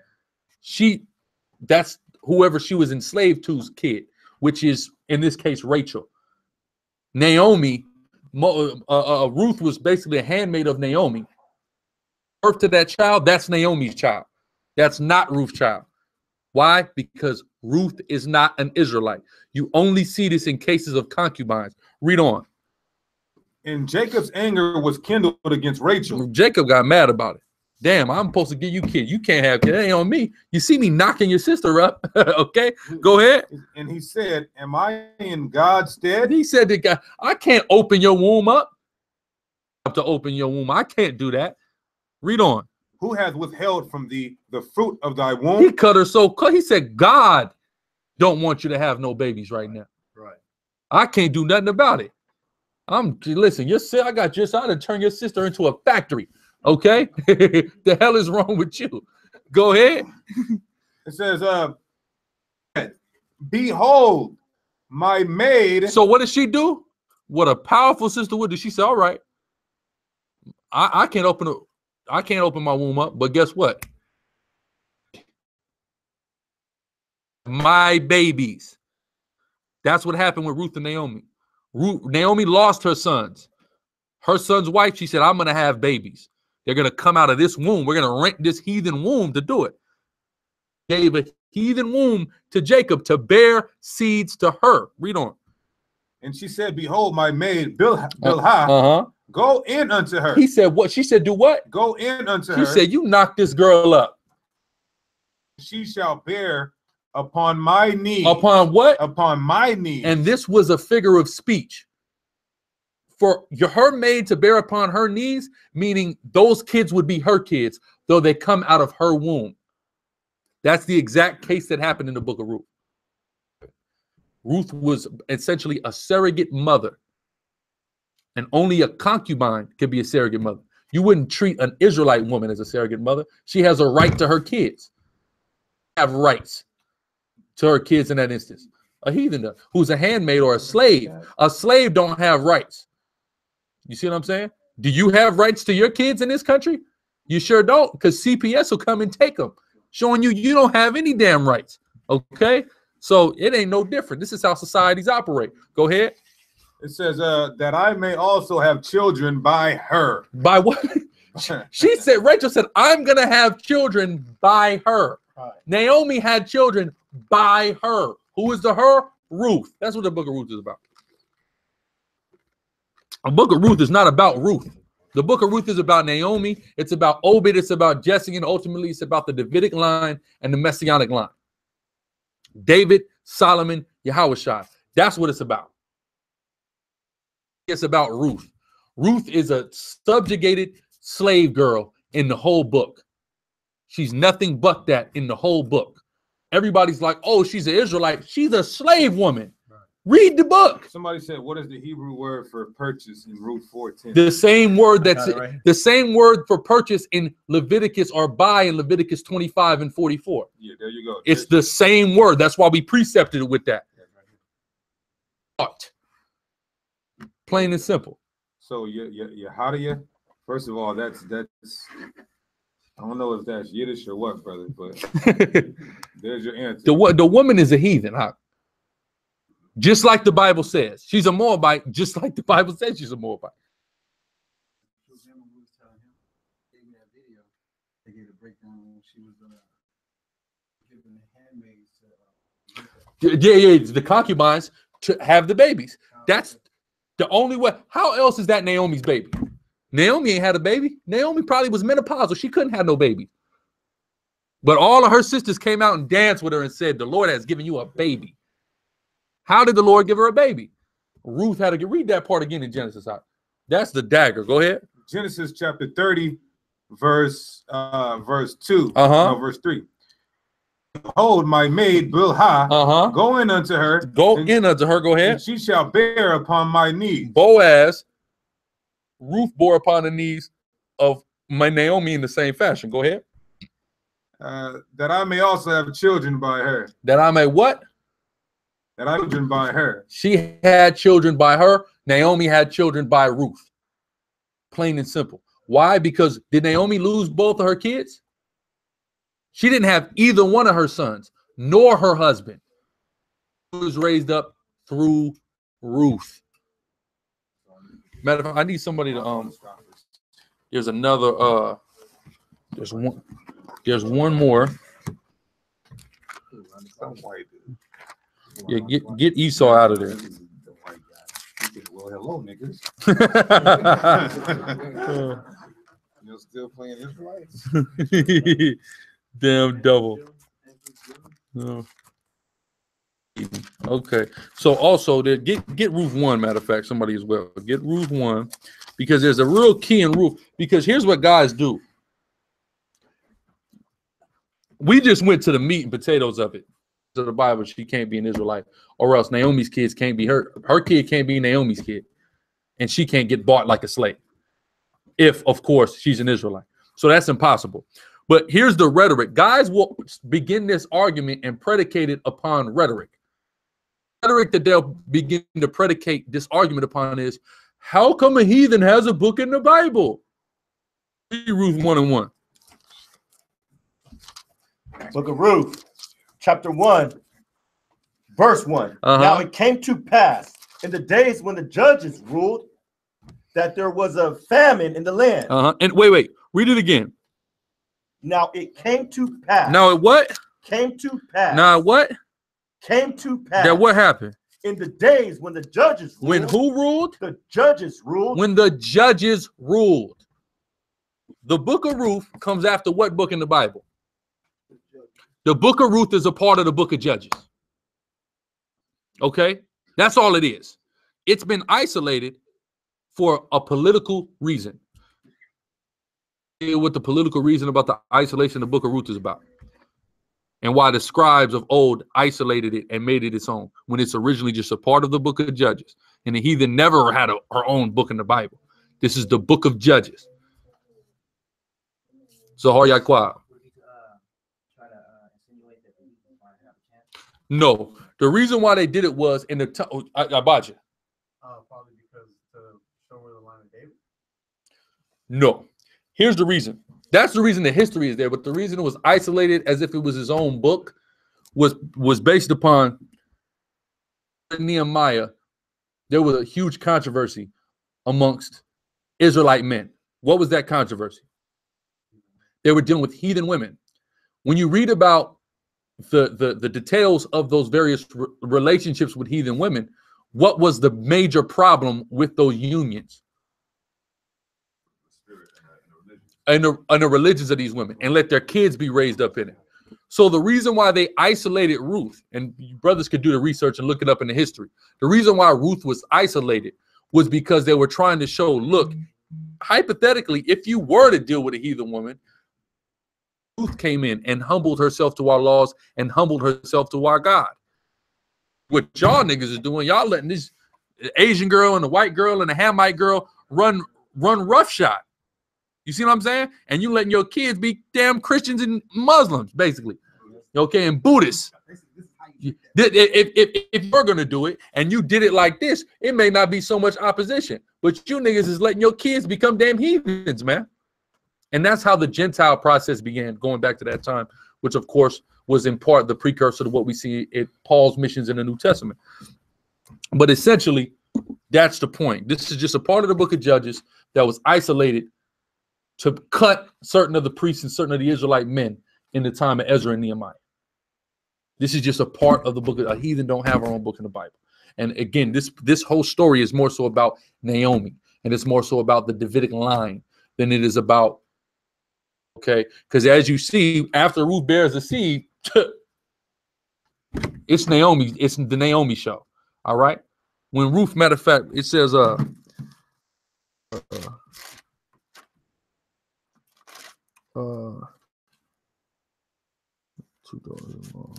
That's whoever she was enslaved to's kid, which is in this case Rachel. Naomi, Ruth was basically a handmaid of Naomi. Birth to that child, that's Naomi's child. That's not Ruth's child. Why? Because Ruth is not an Israelite. You only see this in cases of concubines. Read on. And Jacob's anger was kindled against Rachel. Jacob got mad about it. Damn, I'm supposed to give you kids. You can't have kids. It ain't on me. You see me knocking your sister up. Okay, go ahead. And he said, am I in God's stead? He said to God, I can't open your womb up. To open your womb. I can't do that. Read on. Who has withheld from thee the fruit of thy womb? He cut her so close. He said, God don't want you to have no babies right now. Right. I can't do nothing about it. Listen, I got just out to turn your sister into a factory. Okay? The hell is wrong with you? Go ahead. It says, behold, my maid. So what does she do? What a powerful sister would do. She said, all right, I can't open my womb up, but guess what? My babies. That's what happened with Ruth and Naomi. Naomi lost her sons. Her son's wife, she said, I'm going to have babies. They're going to come out of this womb. We're going to rent this heathen womb to do it. Gave a heathen womb to Jacob to bear seeds to her. Read on. And she said, behold, my maid Bilhah, go in unto her. He said, what? She said, do what? Go in unto her. She said, you knock this girl up. She shall bear upon my knee. Upon what? Upon my knee. And this was a figure of speech. For her maid to bear upon her knees, meaning those kids would be her kids, though they come out of her womb. That's the exact case that happened in the book of Ruth. Ruth was essentially a surrogate mother. And only a concubine could be a surrogate mother. You wouldn't treat an Israelite woman as a surrogate mother. She has a right to her kids. Have rights to her kids in that instance. A heathen does, who's a handmaid or a slave. A slave don't have rights. You see what I'm saying? Do you have rights to your kids in this country? You sure don't, because CPS will come and take them, showing you don't have any damn rights. Okay? So it ain't no different. This is how societies operate. Go ahead. It says that I may also have children by her. By what? She said, Rachel said, I'm going to have children by her. Right. Naomi had children by her. Who is the her? Ruth. That's what the book of Ruth is about. The book of Ruth is not about Ruth. The book of Ruth is about Naomi. It's about Obed. It's about Jesse. And ultimately, it's about the Davidic line and the Messianic line. David, Solomon, Yahushua. That's what it's about. It's about Ruth. Ruth is a subjugated slave girl in the whole book. She's nothing but that in the whole book. Everybody's like, oh, she's an Israelite. She's a slave woman. Right. Read the book. Somebody said, what is the Hebrew word for purchase in Ruth 4:10? The same word the same word for purchase in Leviticus or buy in Leviticus 25 and 44. Yeah, there you go. It's the same word. That's why we precepted it with that. Plain and simple. So how do you? First of all, that's I don't know if that's Yiddish or what, brother, but there's your answer. The woman is a heathen, huh? Just like the Bible says. She's a Moabite, just like the Bible says she's a Moabite. They gave a breakdown when she was giving the handmaids. Yeah, the concubines to have the babies. That's the only way. How else is that Naomi's baby? Naomi ain't had a baby. Naomi probably was menopausal. She couldn't have no baby. But all of her sisters came out and danced with her and said, the Lord has given you a baby. How did the Lord give her a baby? Ruth had to read that part again in Genesis. That's the dagger. Go ahead. Genesis chapter 30, verse 2. No, verse 3. Behold, my maid Bilhah, go in unto her. Go in unto her. Go ahead. And she shall bear upon my knees. Boaz, Ruth bore upon the knees of my Naomi in the same fashion. Go ahead. That I may also have children by her. That I may what? That I have children by her. She had children by her. Naomi had children by Ruth. Plain and simple. Why? Because did Naomi lose both of her kids? She didn't have either one of her sons, nor her husband. He was raised up through Ruth. Matter of fact, I need somebody to there's another there's one more. Yeah, get Esau out of there. Well, hello, niggas. You're still playing Israelites? Damn double. Okay. So also get Ruth 1, matter of fact, somebody as well. Get Ruth 1, because there's a real key in Ruth. Because here's what guys do. We just went to the meat and potatoes of it. To the Bible, she can't be an Israelite, or else Naomi's kids can't be her kid can't be Naomi's kid, and she can't get bought like a slave. If, of course, she's an Israelite. So that's impossible. But here's the rhetoric. Guys will begin this argument and predicate it upon rhetoric. Rhetoric that they'll begin to predicate this argument upon is, how come a heathen has a book in the Bible? Read Ruth 1:1. Book of Ruth, chapter 1, verse 1. Now it came to pass in the days when the judges ruled that there was a famine in the land. And wait, read it again. Now it came to pass. Now it what? Came to pass. Now what? Came to pass. That what happened? In the days when the judges ruled. When who ruled? The judges ruled. When the judges ruled. The book of Ruth comes after what book in the Bible? The book of Ruth is a part of the book of Judges. Okay? That's all it is. It's been isolated for a political reason. What the political reason about the isolation of the book of Ruth is about, and why the scribes of old isolated it and made it its own, when it's originally just a part of the book of Judges, and the heathen never had her own book in the Bible. This is the book of Judges. Zahar Yaquab. No, the reason why they did it was in the Abaja. Probably because to show where the line of David. No. Here's the reason. That's the reason the history is there, but the reason it was isolated as if it was his own book was based upon Nehemiah. There was a huge controversy amongst Israelite men. What was that controversy? They were dealing with heathen women. When you read about the details of those various relationships with heathen women, what was the major problem with those unions? And the religions of these women, and let their kids be raised up in it. So the reason why they isolated Ruth, and you brothers could do the research and look it up in the history. The reason why Ruth was isolated was because they were trying to show, look, hypothetically, if you were to deal with a heathen woman, Ruth came in and humbled herself to our laws and humbled herself to our God. What y'all niggas is doing, y'all letting this Asian girl and the white girl and the Hamite girl run roughshod. You see what I'm saying? And you letting your kids be damn Christians and Muslims, basically. Okay, and Buddhists. If you're going to do it and you did it like this, it may not be so much opposition. But you niggas is letting your kids become damn heathens, man. And that's how the Gentile process began, going back to that time, which, of course, was in part the precursor to what we see in Paul's missions in the New Testament. But essentially, that's the point. This is just a part of the book of Judges that was isolated to cut certain of the priests and certain of the Israelite men in the time of Ezra and Nehemiah. This is just a part of the book. A heathen don't have her own book in the Bible. And again, this whole story is more so about Naomi, and it's more so about the Davidic line than it is about, okay? Because as you see, after Ruth bears the seed, it's Naomi. It's the Naomi show. All right. When Ruth, matter of fact, it says 2 daughters-in-law.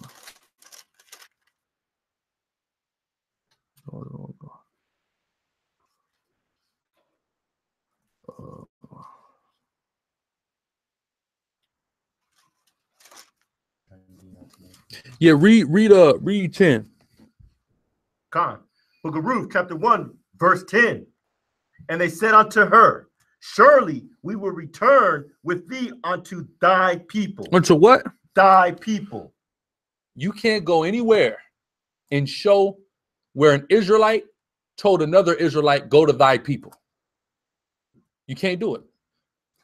Yeah, read 10. Book of Ruth, chapter 1, verse 10. And they said unto her, surely we will return with thee unto thy people. Unto what? Thy people. You can't go anywhere and show where an Israelite told another Israelite, go to thy people. You can't do it.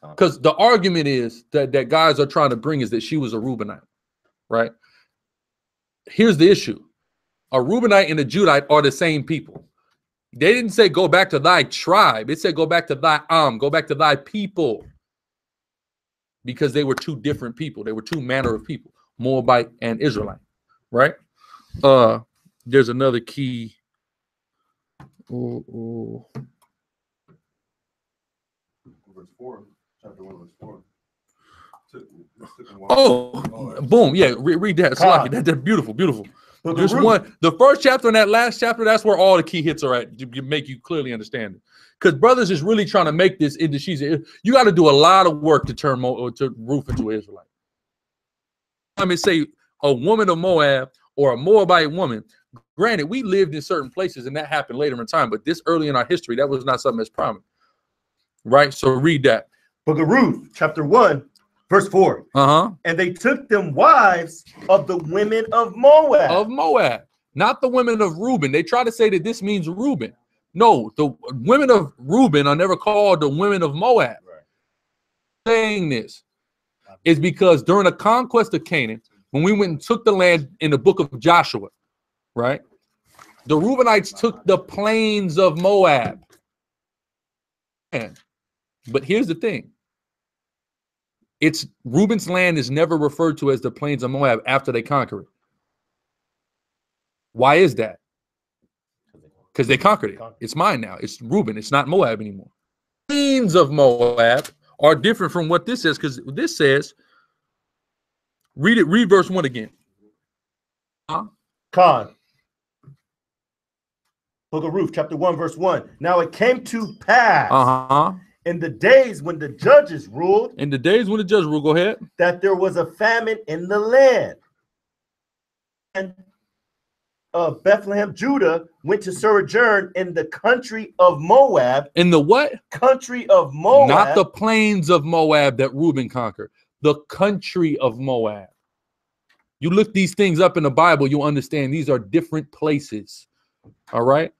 Because the argument is that guys are trying to bring is that she was a Reubenite, right? Here's the issue. A Reubenite and a Judite are the same people. They didn't say go back to thy tribe. It said go back to thy go back to thy people. Because they were two different people. They were two manner of people, Moabite and Israelite, right? There's another key. Verse 4, chapter 1, verse 4. Boom. Yeah, read that. It's like that's beautiful, beautiful. There's one, the first chapter and that last chapter, that's where all the key hits are at to make you clearly understand it. Because brothers is really trying to make this into you got to do a lot of work to turn Ruth into an Israelite. I mean, say a woman of Moab or a Moabite woman. Granted, we lived in certain places and that happened later in time, but this early in our history, that was not something that's prominent. Right? So read that. Book of Ruth, chapter 1, verse 4. And they took them wives of the women of Moab. Of Moab, not the women of Reuben. They try to say that this means Reuben. No, the women of Reuben are never called the women of Moab. Right. Saying this is because during the conquest of Canaan, when we went and took the land in the book of Joshua, right? The Reubenites took the plains of Moab. But here's the thing. It's Reuben's land is never referred to as the plains of Moab after they conquer it. Why is that? Because they conquered it. It's mine now. It's Reuben. It's not Moab anymore. Plains of Moab are different from what this says, because this says, read verse 1 again. Book of Ruth, chapter 1, verse 1. Now it came to pass in the days when the judges ruled. In the days when the judges ruled, go ahead. That there was a famine in the land. And Bethlehem, Judah, went to sojourn in the country of Moab. In the what? Country of Moab. Not the plains of Moab that Reuben conquered. The country of Moab. You look these things up in the Bible, you'll understand these are different places. All right?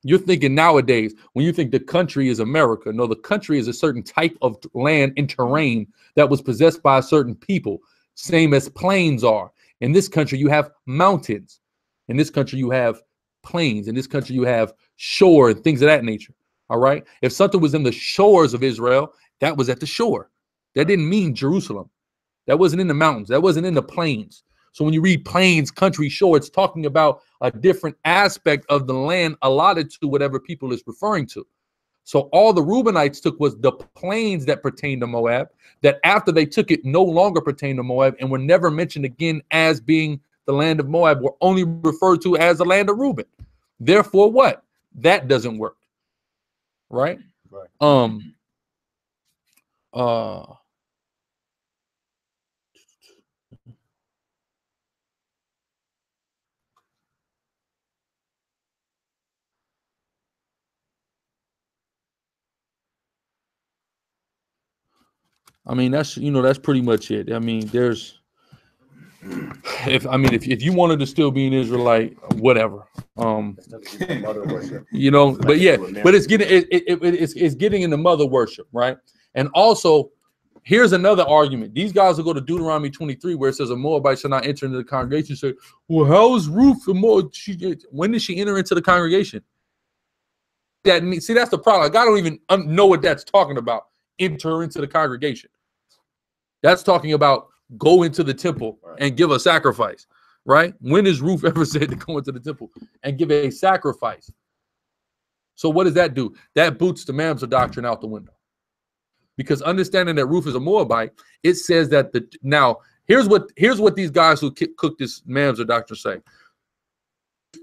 You're thinking nowadays, when you think the country is America, no, the country is a certain type of land and terrain that was possessed by a certain people, same as plains are. In this country, you have mountains. In this country, you have plains. In this country, you have shore and things of that nature. All right? If something was in the shores of Israel, that was at the shore. That didn't mean Jerusalem. That wasn't in the mountains. That wasn't in the plains. So when you read plains, country, shore, it's talking about a different aspect of the land allotted to whatever people is referring to. So all the Reubenites took was the plains that pertained to Moab, that after they took it no longer pertained to Moab and were never mentioned again as being the land of Moab, were only referred to as the land of Reuben. Therefore, what? That doesn't work. Right? Right. I mean, that's pretty much it. I mean, there's if you wanted to still be an Israelite, whatever. You know, but yeah, but it's getting into mother worship, right? And also, here's another argument. These guys will go to Deuteronomy 23, where it says a Moabite shall not enter into the congregation. Say, well, how is Ruth a Moab? When did she enter into the congregation? See, that's the problem. Like, I don't even know what that's talking about. Enter into the congregation. That's talking about go into the temple and give a sacrifice, right? When has Ruth ever said to go into the temple and give a sacrifice? So what does that do? That boots the Mamzer doctrine out the window. because understanding that Ruth is a Moabite, it says that now here's what these guys who cook this Mamzer doctrine say.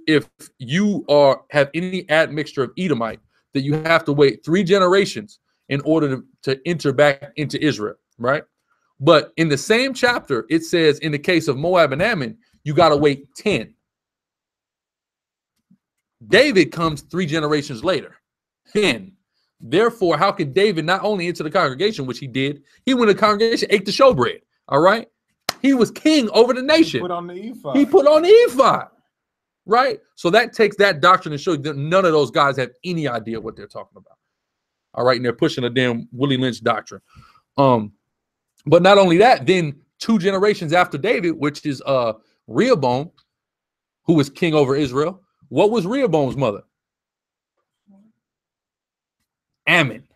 If you have any admixture of Edomite, that you have to wait 3 generations in order to enter back into Israel, right? But in the same chapter, it says in the case of Moab and Ammon, you got to wait 10. David comes 3 generations later. 10. Therefore, how could David not only enter the congregation, which he did, he went to the congregation, ate the showbread, all right? He was king over the nation. He put on the ephod. He put on the ephod, right? So that takes that doctrine and shows that none of those guys have any idea what they're talking about. All right, and they're pushing a damn Willie Lynch doctrine. But not only that, then 2 generations after David, which is Rehoboam, who was king over Israel. What was Rehoboam's mother? Ammon.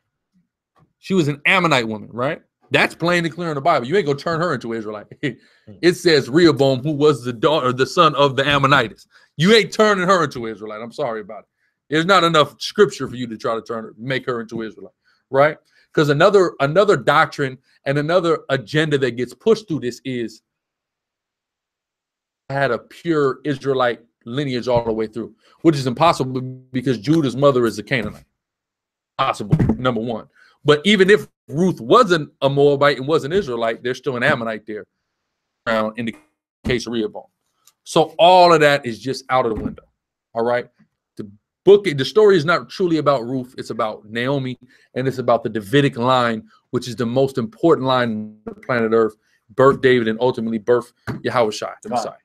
She was an Ammonite woman, right? That's plain and clear in the Bible. You ain't gonna turn her into an Israelite. It says Rehoboam, who was the son of the Ammonites. You ain't turning her into an Israelite. I'm sorry about it. There's not enough scripture for you to try to make her into Israelite, right? Because another doctrine and another agenda that gets pushed through this is had a pure Israelite lineage all the way through, which is impossible because Judah's mother is a Canaanite. Possible, number one. But even if Ruth wasn't a Moabite and wasn't Israelite, there's still an Ammonite there in the case of Rehoboam. So all of that is just out of the window. All right. The story is not truly about Ruth. It's about Naomi, and it's about the Davidic line, which is the most important line on the planet Earth. Birth David and ultimately birth Yahushua, the Messiah.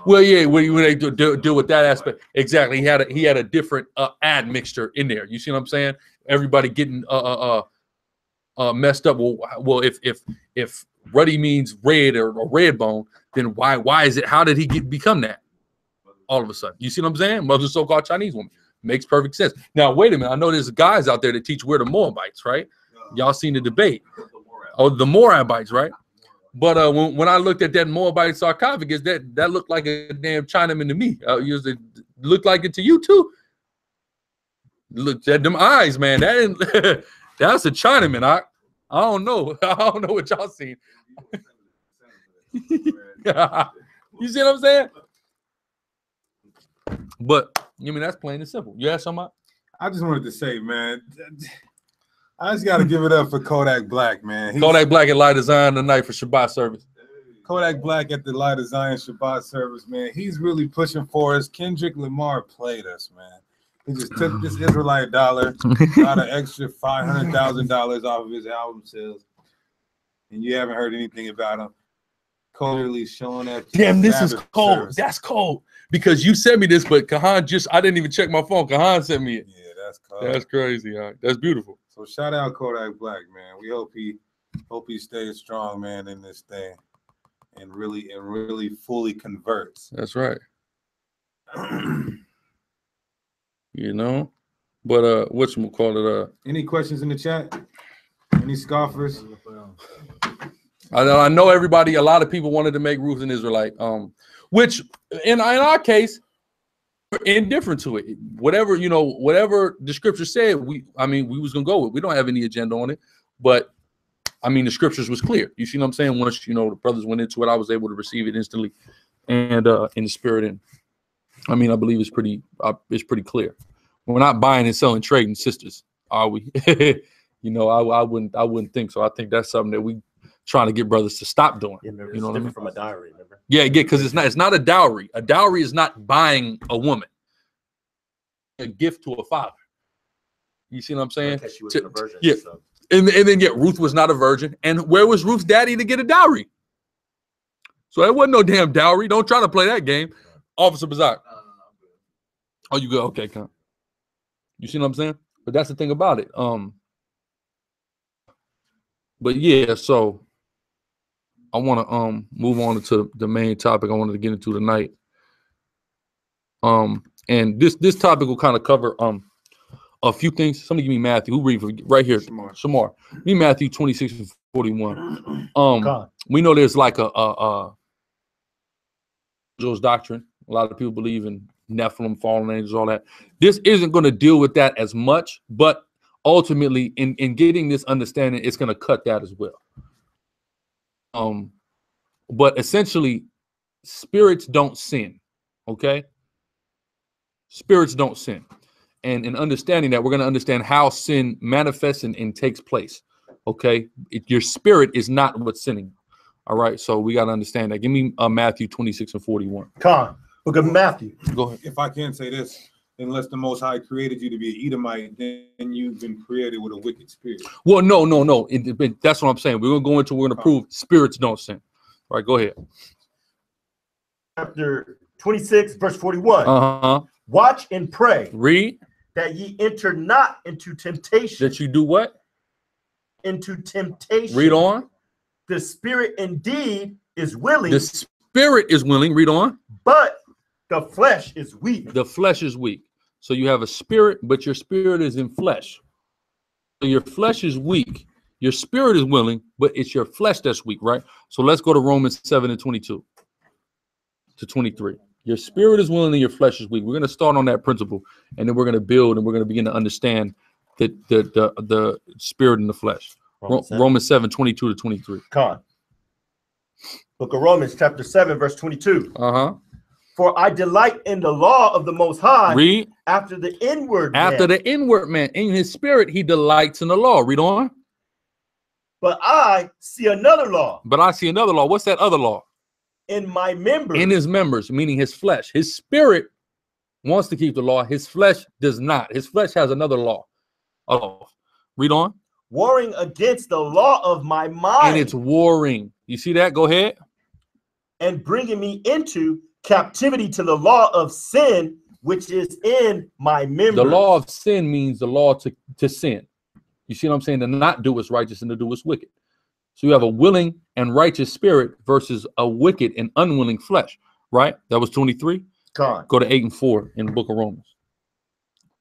Well, yeah, when they deal with that aspect, exactly. He had a different admixture in there. You see what I'm saying? Everybody getting messed up. Well, if ruddy means red or red bone, then why is it? How did he become that? All of a sudden, you see what I'm saying? Mother, so-called Chinese woman, makes perfect sense. Now, wait a minute. I know there's guys out there that teach we're the Moabites, right? Y'all seen the debate? Oh, the Moabites, right? But when I looked at that Moabite sarcophagus, that looked like a damn Chinaman to me. It looked like it to you too. Look at them eyes, man. That's a Chinaman. I don't know. I don't know what y'all seen. You see what I'm saying? But I mean, that's plain and simple. You ask somebody? I just wanted to say, man, I just got to give it up for Kodak Black, man. Kodak Black at Light of Zion tonight for Shabbat service. Kodak Black at the Light of Zion Shabbat service, man. He's really pushing for us. Kendrick Lamar played us, man. He just took this Israelite dollar, got an extra $500,000 off of his album sales, and you haven't heard anything about him. Clearly showing that. Damn, this is cold. Service. That's cold. Because you sent me this, but Kahan I didn't even check my phone. Kahan sent me it. Yeah, that's cold. That's crazy. Right? That's beautiful. So shout out Kodak Black, man. We hope he stays strong, man, in this thing, and really fully converts. That's right. You know, but whatchamacallit, any questions in the chat? Any scoffers? I know everybody, a lot of people wanted to make Ruth an Israelite, which in our case, we're indifferent to it. Whatever the scripture said, we was gonna go with. We don't have any agenda on it, but I mean the scriptures was clear. You see what I'm saying? Once the brothers went into it, I was able to receive it instantly, and in the spirit. And I mean, I believe it's pretty clear. We're not buying and selling, trading sisters, are we? I wouldn't think so. I think that's something that we trying to get brothers to stop doing. Yeah, you know what I mean? From a dowry, remember? Yeah, because it's not a dowry. A dowry is not buying a woman. A gift to a father. You see what I'm saying? Because she was a virgin. Yeah. So. And then Ruth was not a virgin. And where was Ruth's daddy to get a dowry? So there wasn't no damn dowry. Don't try to play that game. Officer Bazak. Oh, you good? Okay, come. You see what I'm saying? But that's the thing about it. But yeah, so I want to move on to the main topic I wanted to get into tonight. And this topic will kind of cover a few things. Somebody give me Matthew. Who read right here? Shamar. Give me Matthew 26:41. We know there's like a Joe's doctrine. A lot of people believe in Nephilim, fallen angels, all that. This isn't going to deal with that as much, but ultimately in getting this understanding, it's going to cut that as well. But essentially, spirits don't sin. Okay, spirits don't sin. And in understanding that, we're going to understand how sin manifests and takes place. Okay, your spirit is not what's sinning. All right, so we got to understand that. Give me Matthew 26 and 41. Con, book of Matthew. Go ahead. If I can say this, unless the Most High created you to be an Edomite, then you've been created with a wicked spirit. Well, no. That's what I'm saying. We're going to prove spirits don't sin. All right, go ahead. Chapter 26, verse 41. Watch and pray. Read. That ye enter not into temptation. That you do what? Into temptation. Read on. The spirit indeed is willing. The spirit is willing. Read on. But the flesh is weak. The flesh is weak. So you have a spirit, but your spirit is in flesh. So your flesh is weak. Your spirit is willing, but it's your flesh that's weak, right? So let's go to Romans 7 and 22 to 23. Your spirit is willing and your flesh is weak. We're going to start on that principle, and then we're going to build, and we're going to begin to understand the spirit and the flesh. Romans 7, 22 to 23. Con. Book of Romans, chapter 7, verse 22. For I delight in the law of the Most High. Read. After the inward After the inward man. In his spirit, he delights in the law. Read on. But I see another law. But I see another law. What's that other law? In my members. In his members, meaning his flesh. His spirit wants to keep the law. His flesh does not. His flesh has another law. Oh, read on. Warring against the law of my mind. And it's warring. You see that? Go ahead. And bringing me into captivity to the law of sin, which is in my members. The law of sin means the law to sin. You see what I'm saying? To not do what's righteous and to do what's wicked. So you have a willing and righteous spirit versus a wicked and unwilling flesh, right? That was 23. Con. Go to 8 and 4 in the book of Romans.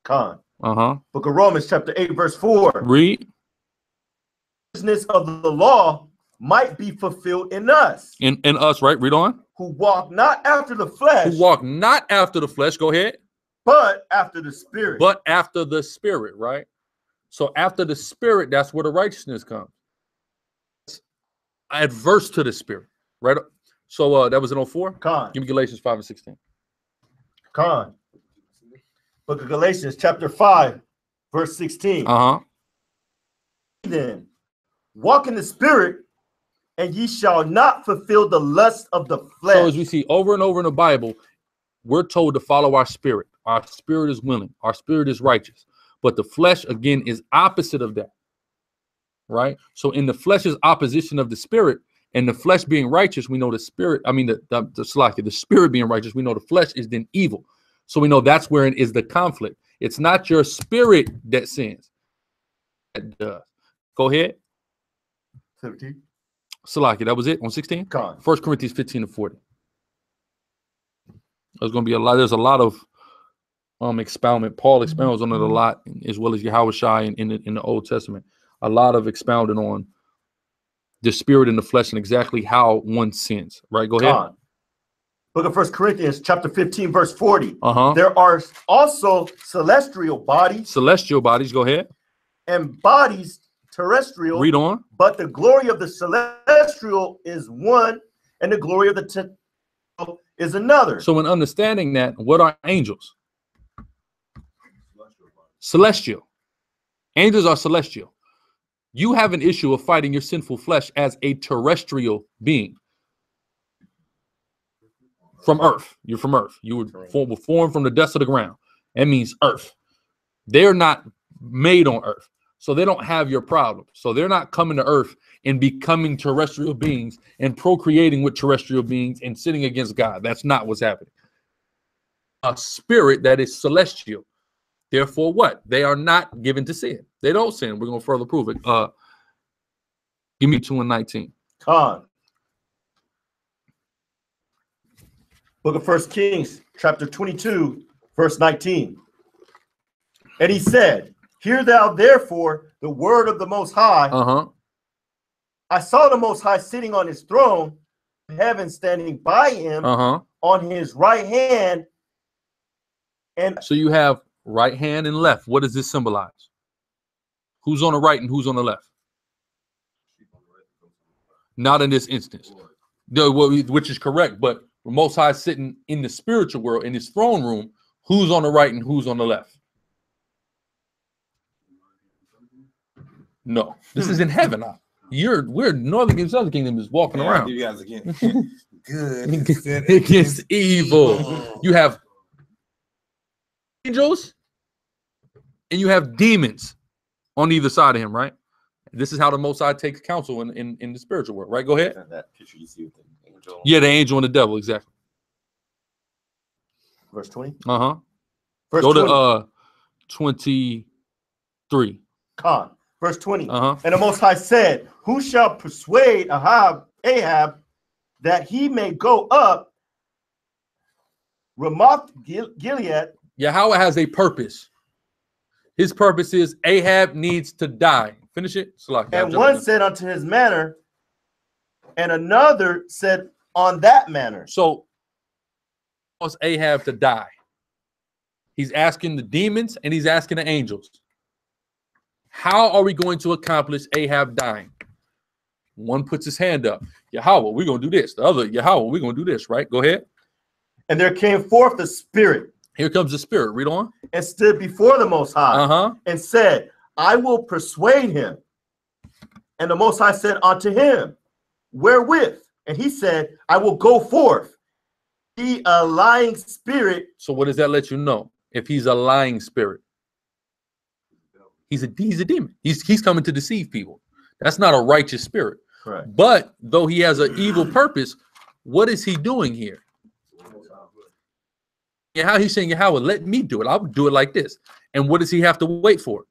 Con. Book of Romans, chapter 8, verse 4. Read. Business of the law might be fulfilled in us. In us, right? Read on. Who walk not after the flesh. Who walk not after the flesh. Go ahead. But after the spirit. But after the spirit, right? So after the spirit, that's where the righteousness comes. It's adverse to the spirit, right? So that was in 04? Con. Give me Galatians 5 and 16. Con. Book of Galatians, chapter 5, verse 16. Then walk in the spirit, and ye shall not fulfill the lust of the flesh. So as we see over and over in the Bible, we're told to follow our spirit. Our spirit is willing. Our spirit is righteous. But the flesh, again, is opposite of that, right? So in the flesh's opposition of the spirit, and the flesh being righteous, we know the spirit, the spirit being righteous, we know the flesh is then evil. So we know that's where it is the conflict. It's not your spirit that sins. Go ahead. 17. Salaki, that was it on 16? 1 Corinthians 15 and 40. There's going to be a lot. There's a lot of expoundment. Paul expounds on it a lot, as well as Yahushua in the Old Testament. A lot of expounding on the spirit and the flesh and exactly how one sins. Right? Go ahead. Book of 1 Corinthians, chapter 15, verse 40. There are also celestial bodies. Celestial bodies. Go ahead. And bodies terrestrial. Read on. But the glory of the celestial is one, and the glory of the terrestrial is another. So in understanding that, what are angels? Celestial. Angels are celestial. You have an issue of fighting your sinful flesh as a terrestrial being. From earth. You're from earth. You were formed from the dust of the ground. That means earth. They're not made on earth. So they don't have your problem. So they're not coming to earth and becoming terrestrial beings and procreating with terrestrial beings and sitting against God. That's not what's happening. A spirit that is celestial. Therefore, what? They are not given to sin. They don't sin. We're going to further prove it. Give me 2 and 19. Con. Book of 1 Kings, chapter 22, verse 19. And he said, hear thou therefore the word of the Most High. I saw the Most High sitting on his throne, heaven standing by him on his right hand. And so you have right hand and left. What does this symbolize? Who's on the right and who's on the left? Not in this instance. Which is correct, but the Most High sitting in the spiritual world, in his throne room, who's on the right and who's on the left? No, this is in heaven. We're Northern Kingdom, Southern Kingdom is walking around. You guys again. Good against evil. You have angels and you have demons on either side of him, right? This is how the Most High takes counsel in the spiritual world, right? Go ahead. That picture you see with the angel. Yeah, the angel and the devil, exactly. Verse 20. Uh-huh. Verse Go 20. to 23. Con. Verse 20. Uh-huh. And the Most High said, who shall persuade Ahab that he may go up Ramoth Gilead? Yahweh has a purpose. His purpose is Ahab needs to die. Finish it. And one said unto his manner, and another said on that manner. So, wants Ahab to die. He's asking the demons and he's asking the angels. How are we going to accomplish Ahab dying? One puts his hand up. Yahweh, we're going to do this. The other, Yahweh, we're going to do this, right? Go ahead. And there came forth the spirit. Here comes the spirit. Read on. And stood before the Most High and said, I will persuade him. And the Most High said unto him, wherewith? And he said, I will go forth. Be a lying spirit. So what does that let you know? If he's a lying spirit, he's a demon. He's coming to deceive people. That's not a righteous spirit. Right. But though he has an evil purpose, what is he doing here? Yeah, how he's saying, Yahweh, let me do it. I'll do it like this. And what does he have to wait for?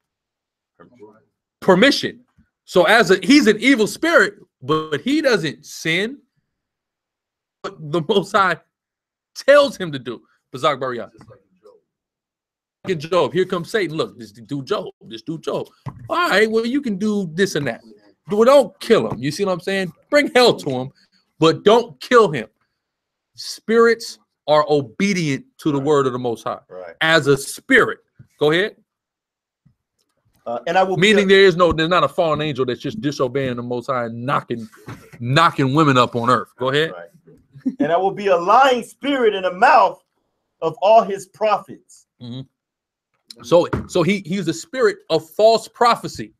Permission. So he's an evil spirit, but he doesn't sin. But the Most High tells him to do. Bazak Bariyah. In Job, here comes Satan. Look, this dude Job. This dude Job. All right, well, you can do this and that. Don't kill him. You see what I'm saying? Bring hell to him, but don't kill him. Spirits are obedient to the word of the Most High. Right. As a spirit. Go ahead. And I will meaning there's not a fallen angel that's just disobeying the Most High and knocking women up on earth. Go ahead. Right. And I will be a lying spirit in the mouth of all his prophets. Mm-hmm. So he's a spirit of false prophecy.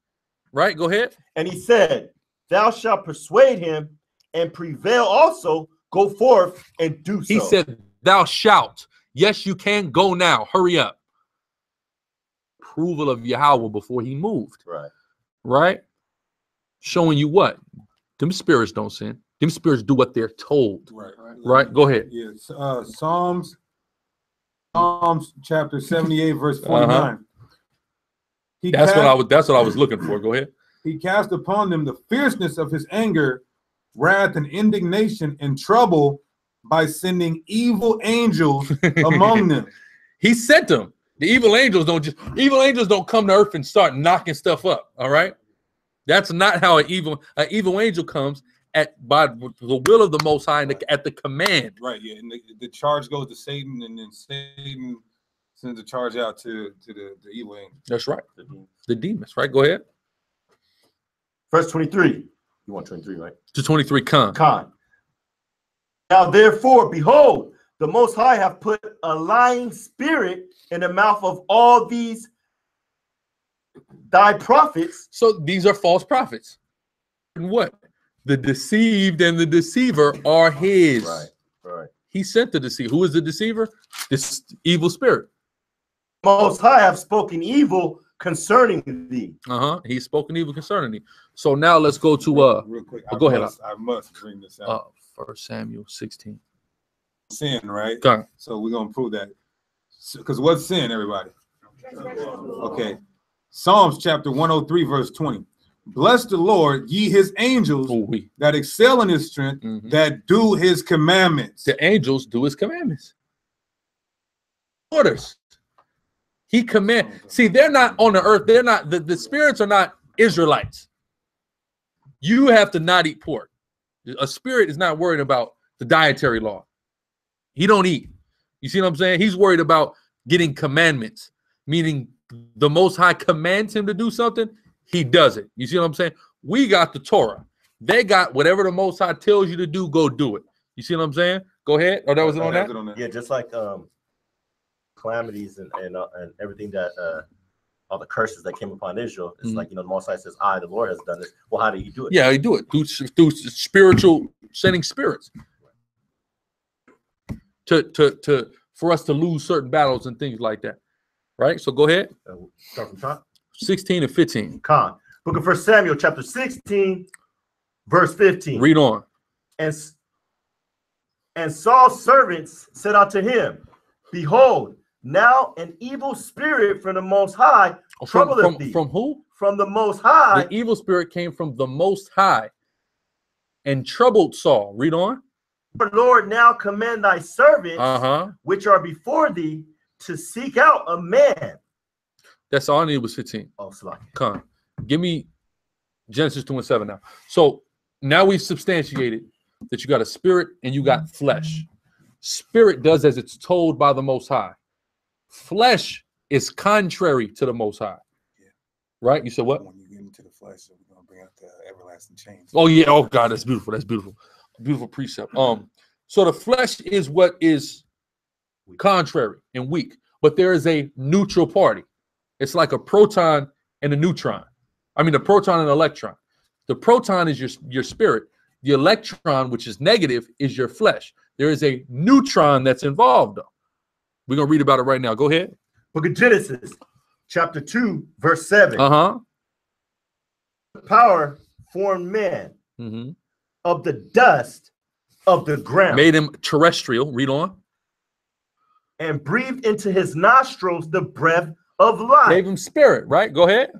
Right? Go ahead. And he said, thou shalt persuade him and prevail also, go forth and do so. He said, thou shalt. Yes, you can go now. Hurry up. Approval of Yahweh before he moved. Right. Right? Showing you what? Them spirits don't sin. Them spirits do what they're told. Right. Right? Go ahead. Yes. Psalms chapter 78, verse 49. That's what I was looking for. Go ahead. He cast upon them the fierceness of his anger, wrath, and indignation and trouble by sending evil angels among them. He sent them. The evil angels don't come to earth and start knocking stuff up. All right. That's not how an evil angel comes by the will of the Most High and at the command. Right. Yeah. And the charge goes to Satan, and then Satan sends a charge out to the evil angel. That's right. The demons. Right. Go ahead. Verse 23. You want 23, right? To 23. Con. Now therefore, behold, the Most High have put a lying spirit in the mouth of all these thy prophets. So these are false prophets. And what? The deceived and the deceiver are his. Right. He sent the deceiver. Who is the deceiver? This evil spirit. Most High have spoken evil concerning thee. He's spoken evil concerning thee. So now let's go to real quick. Go ahead. I must bring this out. 1 Samuel 16. Sin, right? Okay. So we're gonna prove that. Because what's sin, everybody? Okay. Psalms chapter 103, verse 20. Bless the Lord, ye his angels that excel in his strength, that do his commandments. The angels do his commandments. Orders. He command. See, they're not on the earth. They're not, the spirits are not Israelites. You have to not eat pork. A spirit is not worried about the dietary law. He don't eat. You see what I'm saying? He's worried about getting commandments, meaning the Most High commands him to do something. he does it. You see what I'm saying? We got the Torah. They got whatever the Most High tells you to do, go do it. You see what I'm saying? Go ahead. Or that was it on that? Yeah, just like calamities and everything that all the curses that came upon Israel. It's like, you know, the Most High says, I, the Lord, has done this. Well, how do you do it? Yeah, he do it through spiritual, sending spirits for us to lose certain battles and things like that. Right? So go ahead. Start from top. 16 and 15. Book of 1 Samuel, chapter 16, verse 15. Read on. And Saul's servants said unto him, Behold, now an evil spirit from the Most High troubleth thee. From who? From the Most High. The evil spirit came from the Most High and troubled Saul. Read on. Lord, now command thy servants, which are before thee, to seek out a man. That's all I needed was 15. Oh, sorry. Come on. Give me Genesis 2 and 7 now. So now we've substantiated that you got a spirit and you got flesh. Spirit does as it's told by the Most High. Flesh is contrary to the Most High. Yeah. Right? You said what? When you get into the flesh, so we're going to bring out the everlasting change. Oh, yeah. Oh, God, that's beautiful. That's beautiful. Beautiful precept. So the flesh is what is contrary and weak, but there is a neutral party. It's like a proton and a neutron. I mean, a proton and an electron. The proton is your spirit. The electron, which is negative, is your flesh. There is a neutron that's involved, though. We're going to read about it right now. Go ahead. Book of Genesis, chapter 2, verse 7. Power formed man of the dust of the ground. Made him terrestrial. Read on. And breathed into his nostrils the breath of life. Gave him spirit, right? Go ahead.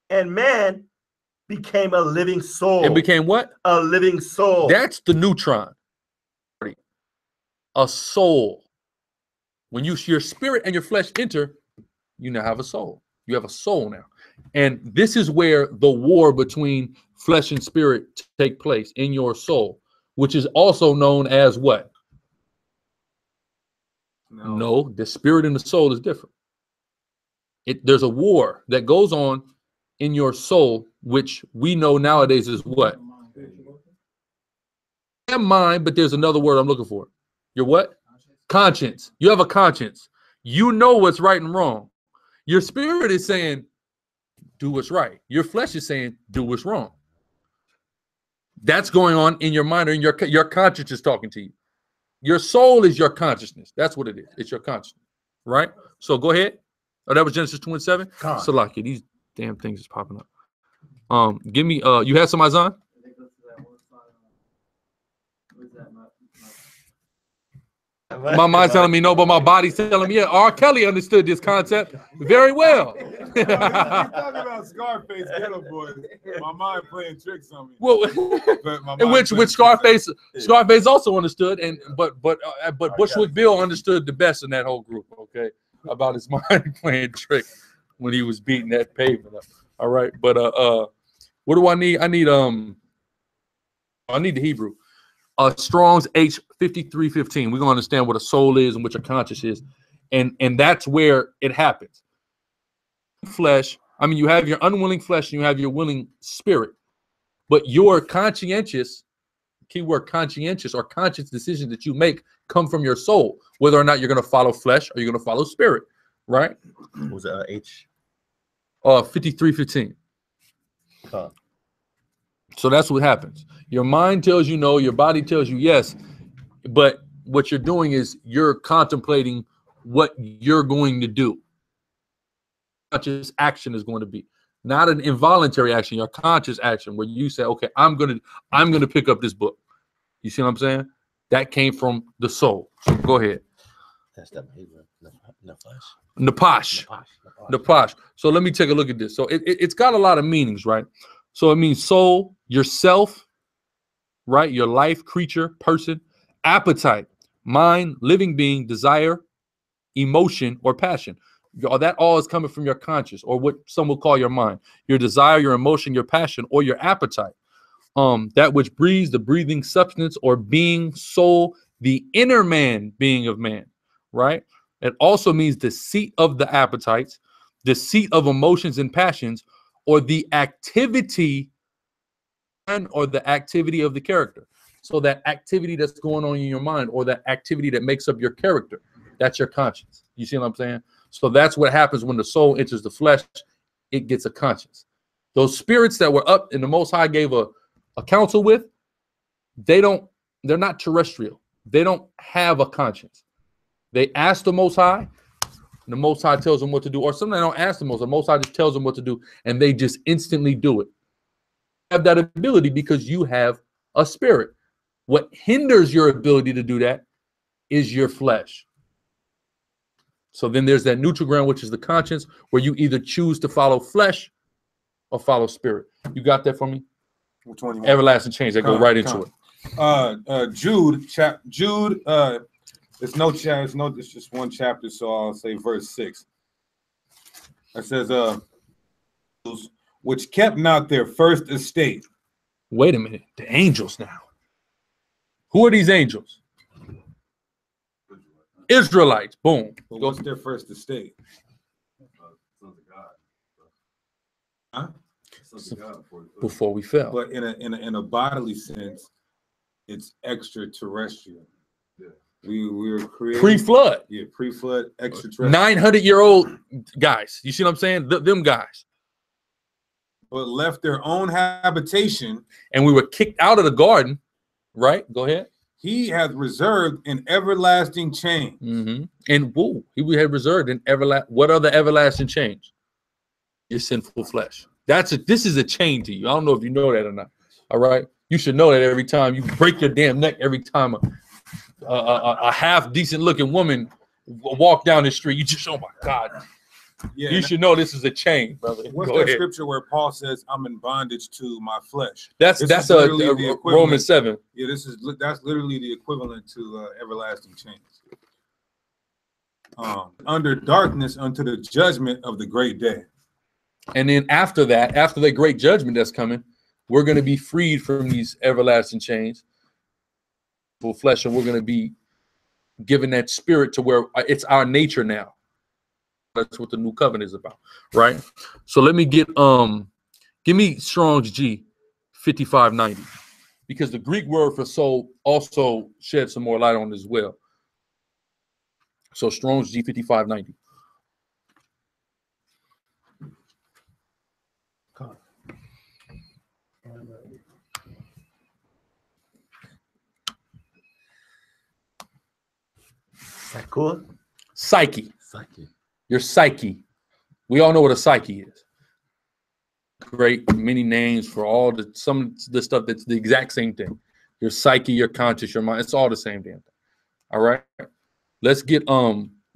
And man became a living soul. And became what? A living soul. That's the neutron. A soul. When your spirit and your flesh enter, you now have a soul. You have a soul now. And this is where the war between flesh and spirit take place in your soul, which is also known as what? No, the spirit and the soul is different. There's a war that goes on in your soul, which we know nowadays is what? And mind, but there's another word I'm looking for. Your what? Conscience. You have a conscience. You know what's right and wrong. Your spirit is saying, do what's right. Your flesh is saying, do what's wrong. That's going on in your mind, or in your conscience is talking to you. Your soul is your consciousness. That's what it is. It's your consciousness, right? So go ahead. Oh, that was Genesis 27. Salaki, these damn things is popping up. Give me. You had some Azan? My mind's telling me no, but my body's telling me, yeah, R. Kelly understood this concept very well. Talking about Scarface, Ghetto Boy. My mind playing tricks on me. Well, in which Scarface also understood, but Bushwick Bill understood the best in that whole group. Okay, about his mind playing tricks when he was beating that pavement up. All right, but what do I need? I need the Hebrew. Strong's H5315. We're gonna understand what a soul is and what your conscience is, and that's where it happens. Flesh. I mean, you have your unwilling flesh and you have your willing spirit, but your conscientious, keyword conscientious, or conscious decisions that you make come from your soul, whether or not you're gonna follow flesh or you're gonna follow spirit, right? What was it? H. 5315. So that's what happens. Your mind tells you no, your body tells you yes, but what you're doing is you're contemplating what you're going to do. Conscious action is going to be not an involuntary action, your conscious action where you say, okay, I'm gonna pick up this book. You see what I'm saying? That came from the soul. So go ahead. That's that Napash. So let me take a look at this. So it's got a lot of meanings, right? So it means soul, yourself, right? Your life, creature, person, appetite, mind, living being, desire, emotion, or passion. That all is coming from your conscious, or what some will call your mind. Your desire, your emotion, your passion, or your appetite. That which breathes, the breathing substance or being, soul, the inner man being of man, right? It also means the seat of the appetites, the seat of emotions and passions, or the activity or the activity of the character. So that activity that's going on in your mind or that activity that makes up your character, that's your conscience. You see what I'm saying? So that's what happens when the soul enters the flesh. It gets a conscience. Those spirits that were up and the Most High gave a counsel with, they're not terrestrial. They don't have a conscience. They ask the Most High, and the Most High tells them what to do. Or sometimes they don't ask the Most High just tells them what to do, and they just instantly do it. You have that ability because you have a spirit. What hinders your ability to do that is your flesh. So then there's that neutral ground, which is the conscience, where you either choose to follow flesh or follow spirit. You got that for me? Which one? Everlasting change. That go right into it. Jude. It's no chapter. It's just one chapter. So I'll say verse 6. It says, which kept not their first estate. Wait a minute. The angels now. Who are these angels? Israelites. Boom. But what's their first estate? Sons of God. Huh? Sons of God before we fell. But in a bodily sense, it's extraterrestrial. Yeah. We were created pre-flood. Yeah, pre-flood, extraterrestrial. 900-year-old guys. You see what I'm saying? Them guys. But left their own habitation. And we were kicked out of the garden. Right? Go ahead. He hath reserved an everlasting change. And whoa, he had reserved an everlasting. What other everlasting change? Your sinful flesh. This is a chain to you. I don't know if you know that or not. All right. You should know that every time you break your damn neck, every time a half decent looking woman walk down the street, you just, oh my God. Yeah, you should know this is a chain, brother. What's that scripture where Paul says, "I'm in bondage to my flesh"? That's a Romans 7. Yeah, that's literally the equivalent to everlasting change. Under darkness unto the judgment of the great day. And then after that, after the great judgment that's coming, we're going to be freed from these everlasting chains, full flesh, and we're going to be given that spirit to where it's our nature now. That's what the new covenant is about, right? So let me get give me Strong's G 5590, because the Greek word for soul also shed some more light on it as well. So Strong's G 5590. Psyche. Your psyche. We all know what a psyche is. Great many names for all some of the stuff that's the exact same thing. Your psyche, your conscious, your mind. It's all the same damn thing. All right. Let's get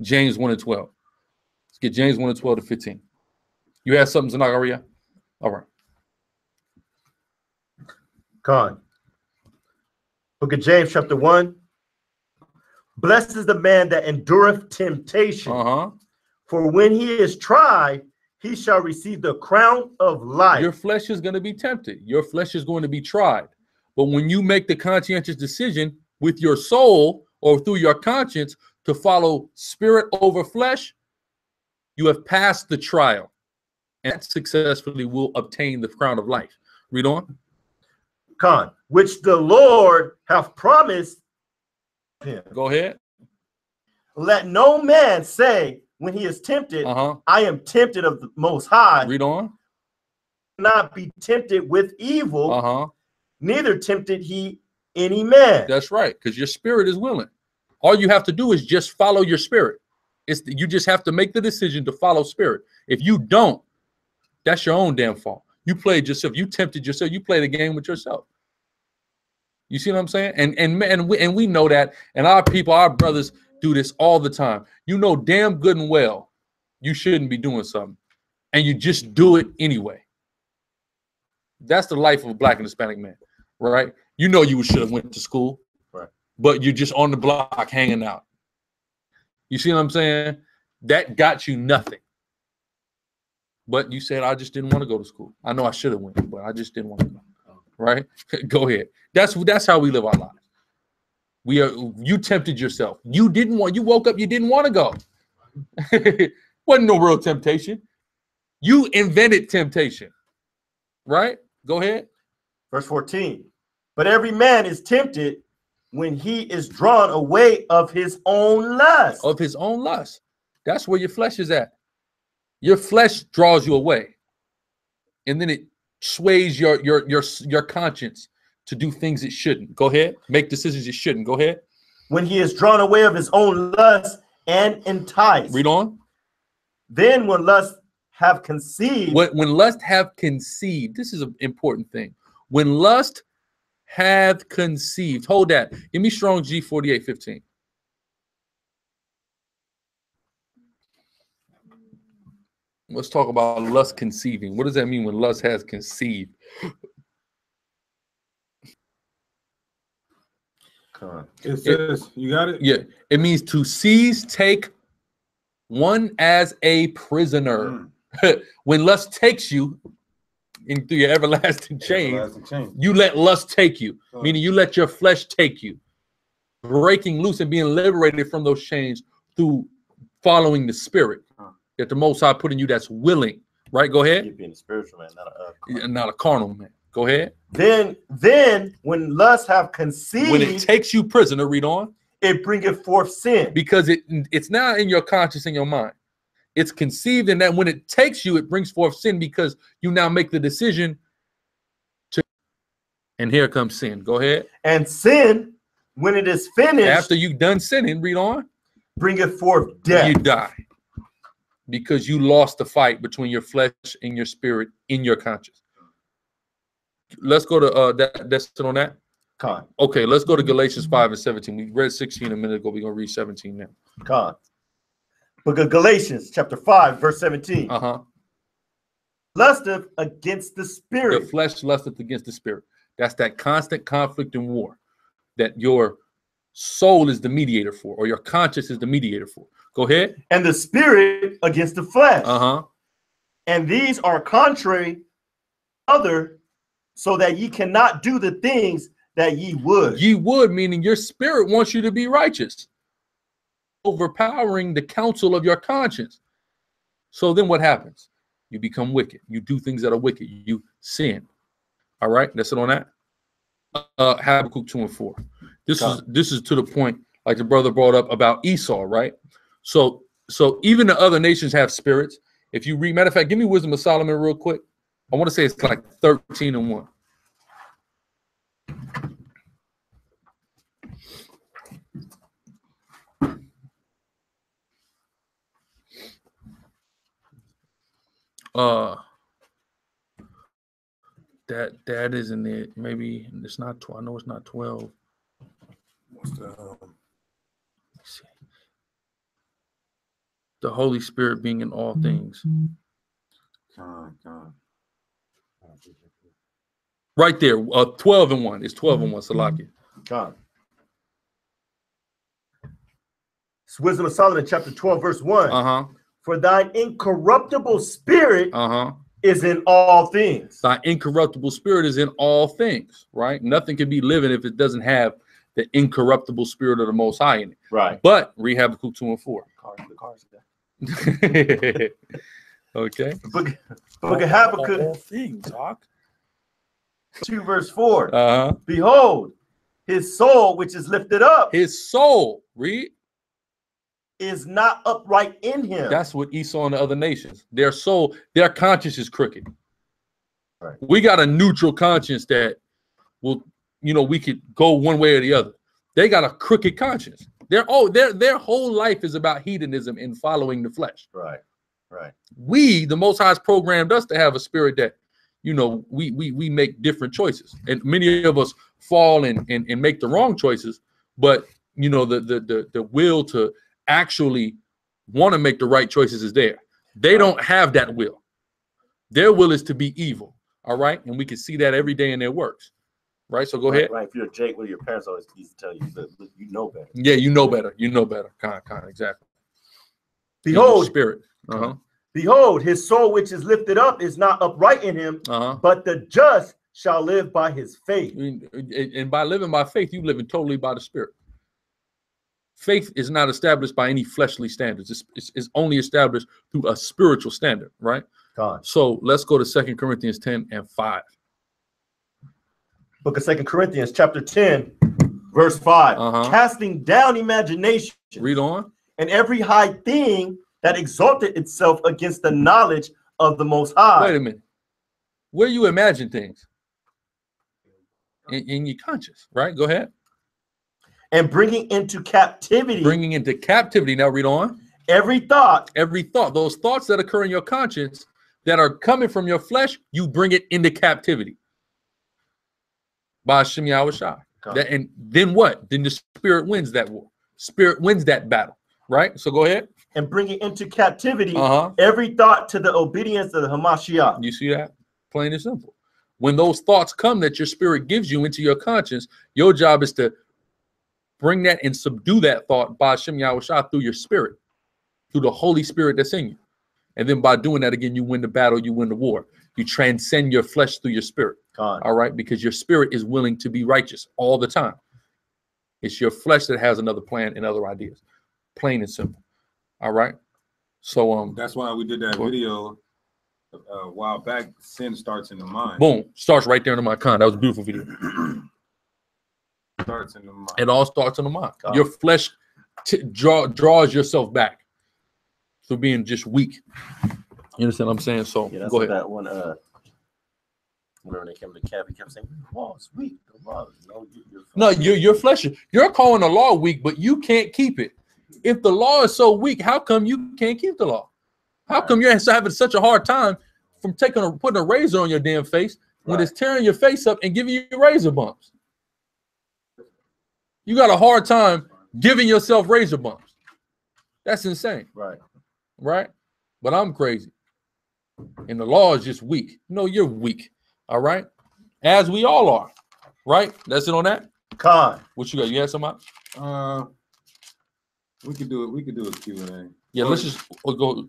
James 1 and 12. Let's get James 1 and 12 to 15. You have something, Zanagaria? All right. Con. Book of James, chapter 1. Blessed is the man that endureth temptation. For when he is tried, he shall receive the crown of life. Your flesh is going to be tempted. Your flesh is going to be tried. But when you make the conscientious decision with your soul or through your conscience to follow spirit over flesh, you have passed the trial and successfully will obtain the crown of life. Read on. Con, which the Lord hath promised him. Go ahead. Let no man say when he is tempted, I am tempted of the Most High. Read on. Not be tempted with evil, neither tempted he any man. That's right, because your spirit is willing. All you have to do is just follow your spirit. You just have to make the decision to follow spirit. If you don't, that's your own damn fault. You played yourself. You tempted yourself. You played a game with yourself. You see what I'm saying? And we know that. And our people, our brothers, do this all the time. You know damn good and well you shouldn't be doing something, and you just do it anyway. That's the life of a Black and Hispanic man, right? You know you should have went to school, right? But you're just on the block hanging out. You see what I'm saying? That got you nothing. But you said, I just didn't want to go to school. I know I should have went, but I just didn't want to go. Right? Go ahead. That's how we live our lives. You tempted yourself. You woke up, you didn't want to go. Wasn't no real temptation. You invented temptation. right? Go ahead. Verse 14. But every man is tempted when he is drawn away of his own lust. Of his own lust. That's where your flesh is at. Your flesh draws you away. And then it sways your conscience to do things it shouldn't. Go ahead. Make decisions it shouldn't. Go ahead. When he is drawn away of his own lust and enticed. Read on. Then when lust have conceived. When lust have conceived. This is an important thing. When lust have conceived. Hold that. Give me strong G 48:15. Let's talk about lust conceiving. What does that mean when lust has conceived? It says, you got it? Yeah. It means to seize, take one as a prisoner. When lust takes you into your everlasting chain, you let lust take you, meaning you let your flesh take you, breaking loose and being liberated from those chains through following the spirit that the Most High put in you that's willing, right? Go ahead. You're being a spiritual man, not a carnal man. Go ahead. Then when lust have conceived, when it takes you prisoner, read on. It bringeth forth sin. Because it's now in your conscience, in your mind. It's conceived, and that when it takes you, it brings forth sin because you now make the decision to. And here comes sin. Go ahead. And sin, when it is finished, after you've done sinning, read on. Bringeth forth death. You die because you lost the fight between your flesh and your spirit in your conscience. Let's go to that's it on that. Con. Okay, let's go to Galatians 5:17. We read 16 a minute ago. We're gonna read 17 now. Con. Book of Galatians, chapter 5, verse 17. Lusteth against the spirit. The flesh lusteth against the spirit. That's that constant conflict and war that your soul is the mediator for, or your conscience is the mediator for. Go ahead. And the spirit against the flesh. And these are contrary other, so that ye cannot do the things that ye would. Ye would, meaning your spirit wants you to be righteous, overpowering the counsel of your conscience. So then what happens? You become wicked. You do things that are wicked. You sin. All right, that's it on that. Habakkuk 2 and 4. This is to the point, like the brother brought up about Esau, right? So even the other nations have spirits. If you read, matter of fact, give me Wisdom of Solomon real quick. I want to say it's like 13 and 1. That isn't it. Maybe it's not 12. I know it's not 12. What's the the Holy Spirit being in all things. Right there, 12 and 1. It's 12 and 1, Salaki. God. It's Wisdom of Solomon, chapter 12, verse 1. For thine incorruptible spirit is in all things. Thy incorruptible spirit is in all things, right? Nothing can be living if it doesn't have the incorruptible spirit of the Most High in it. Right. But read Habakkuk 2 and 4. Okay. Book of Habakkuk. All things, Doc. 2 verse 4. Behold, his soul which is lifted up. His soul, read. Is not upright in him. That's what Esau and the other nations. Their soul, their conscience is crooked. Right. We got a neutral conscience that will, we could go one way or the other. They got a crooked conscience. Their whole life is about hedonism and following the flesh. Right. Right. We, the Most High, has programmed us to have a spirit that, we make different choices, and many of us fall and make the wrong choices. But the will to actually want to make the right choices is there. They don't have that will. Their will is to be evil. All right, and we can see that every day in their works. Right. So go ahead. Right. If you're a Jake, what do your parents always used to tell you? That you know better. Yeah, you know better. You know better. Kind exactly. Behold, spirit. Behold, his soul which is lifted up is not upright in him, but the just shall live by his faith. And by living by faith, you living totally by the Spirit. Faith is not established by any fleshly standards. It's only established through a spiritual standard, right? God. So let's go to 2 Corinthians 10 and 5. Book of 2 Corinthians, chapter 10, verse 5. Casting down imagination. Read on. And every high thing that exalted itself against the knowledge of the Most High. Wait a minute. Where you imagine things? In your conscious, right? Go ahead. And bringing into captivity. Bringing into captivity. Now read on. Every thought. Every thought. Those thoughts that occur in your conscience that are coming from your flesh, you bring it into captivity. By Hashem Yahushua. And then what? Then the spirit wins that war. Spirit wins that battle. Right? So go ahead. And bringing into captivity every thought to the obedience of the Hamashiach. You see that? Plain and simple. When those thoughts come that your spirit gives you into your conscience, your job is to bring that and subdue that thought by Hashem Yahushua through your spirit, through the Holy Spirit that's in you. And then by doing that again, you win the battle, you win the war. You transcend your flesh through your spirit. All right? Because your spirit is willing to be righteous all the time. It's your flesh that has another plan and other ideas. Plain and simple. All right? So that's why we did that video a while back. Sin starts in the mind. Boom. Starts right there in the mind. That was a beautiful video. Starts in the mind. It all starts in the mind. Your flesh draws yourself back through being just weak. You understand what I'm saying? So yeah, that's go ahead. That one, whenever they came to camp, he kept saying, "The law is weak. The law is no, your flesh. You're calling the law weak, but you can't keep it. If the law is so weak, how come you can't keep the law? How come you're having such a hard time from putting a razor on your damn face when it's tearing your face up and giving you razor bumps? You got a hard time giving yourself razor bumps. That's insane. Right? But I'm crazy. And the law is just weak. No, you're weak. All right? As we all are. Right? That's it on that? What you got? You have somebody? We could do it. We could do a Q&A. Yeah, let's just go.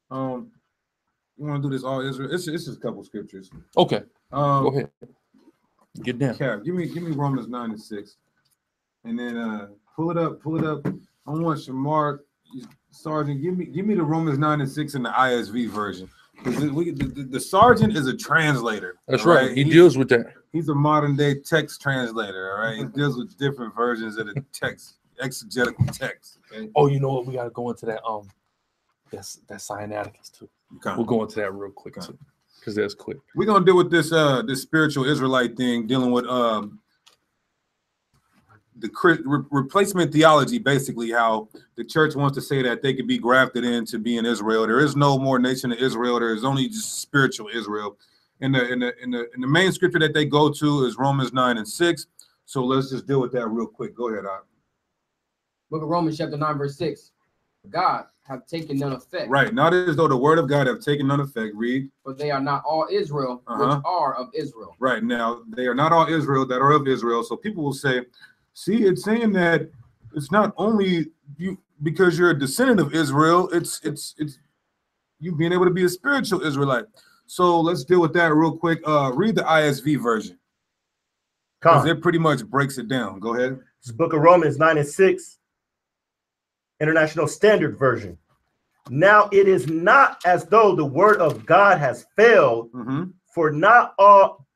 You want to do this all Israel? It's just a couple scriptures. Okay. Go ahead. Get down. Cap, give me Romans 9 and 6. And then pull it up. I want Shamar, Sergeant, give me the Romans 9 and 6 in the ISV version. The sergeant is a translator. That's right. He deals with that. He's a modern day text translator. All right. He deals with different versions of the text, exegetical text. Okay? Oh, you know what? We got to go into that. That's Sinaiticus too. We'll go into that real quick too, because that's quick. We're gonna deal with this this spiritual Israelite thing, dealing with the replacement theology, basically how the church wants to say that they could be grafted into being Israel. There is no more nation of Israel. There is only just spiritual Israel. And the main scripture that they go to is Romans 9 and 6. So let's just deal with that real quick. Go ahead, Art. Book of Romans chapter 9 verse 6. God have taken none effect. Right. Not as though the word of God have taken none effect. Read. For they are not all Israel, which are of Israel. Right. Now, they are not all Israel that are of Israel. So people will say, see, it's saying that it's not only you because you're a descendant of Israel, it's you being able to be a spiritual Israelite. So let's deal with that real quick. Read the ISV version. Because it pretty much breaks it down. Go ahead. It's the book of Romans 9 and 6, International Standard Version. Now it is not as though the word of God has failed, for not all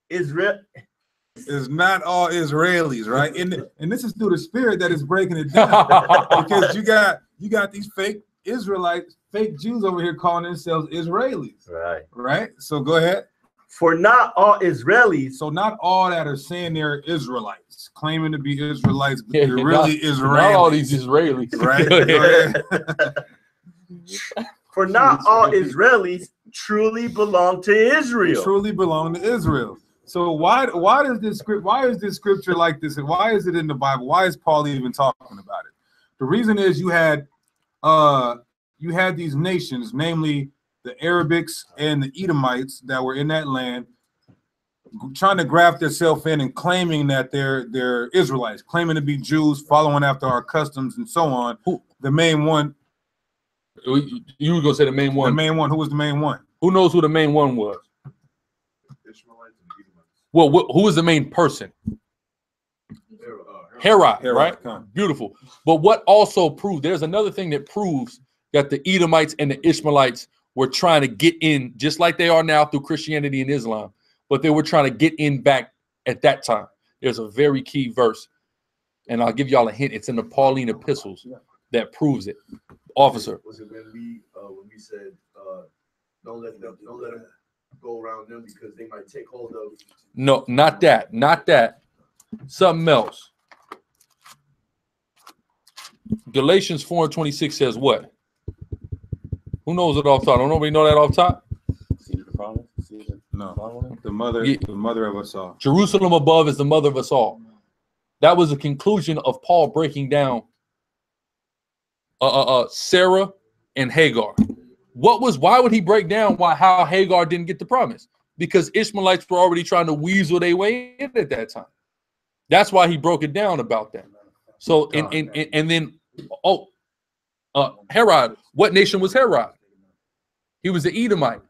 Israel. It's not all Israelis, right? And this is through the spirit that is breaking it down. Because you got these fake Israelites, fake Jews over here calling themselves Israelis. Right? So go ahead. For not all Israelis. So not all that are saying they're Israelites, claiming to be Israelites, but they're really Israelis. Not all these Israelis. Right? For not all Israelis truly belong to Israel. Truly belong to Israel. So why is this scripture like this, and why is it in the Bible? Why is Paul even talking about it? The reason is you had these nations, namely the Arabics and the Edomites that were in that land, trying to graft themselves in and claiming that they're Israelites, claiming to be Jews, following after our customs and so on. The main one. You were gonna say the main one. The main one. Who was the main one? Who knows who the main one was? Well, who was the main person? Herod, right? Beautiful. But what also proved, there's another thing that proves that the Edomites and the Ishmaelites were trying to get in, just like they are now through Christianity and Islam, but they were trying to get in back at that time. There's a very key verse, and I'll give y'all a hint. It's in the Pauline epistles that proves it. Officer. Was it when we said don't let them go around them because they might take hold of? No, not that. Not that. Something else. Galatians 4:26 says what? Who knows it off top? Don't nobody know that off top? No, the mother of us all. Jerusalem above is the mother of us all. That was the conclusion of Paul breaking down Sarah and Hagar. Why would he break down how Hagar didn't get the promise? Because Ishmaelites were already trying to weasel their way in at that time. That's why he broke it down about that. So and then Herod, what nation was Herod? He was the Edomite.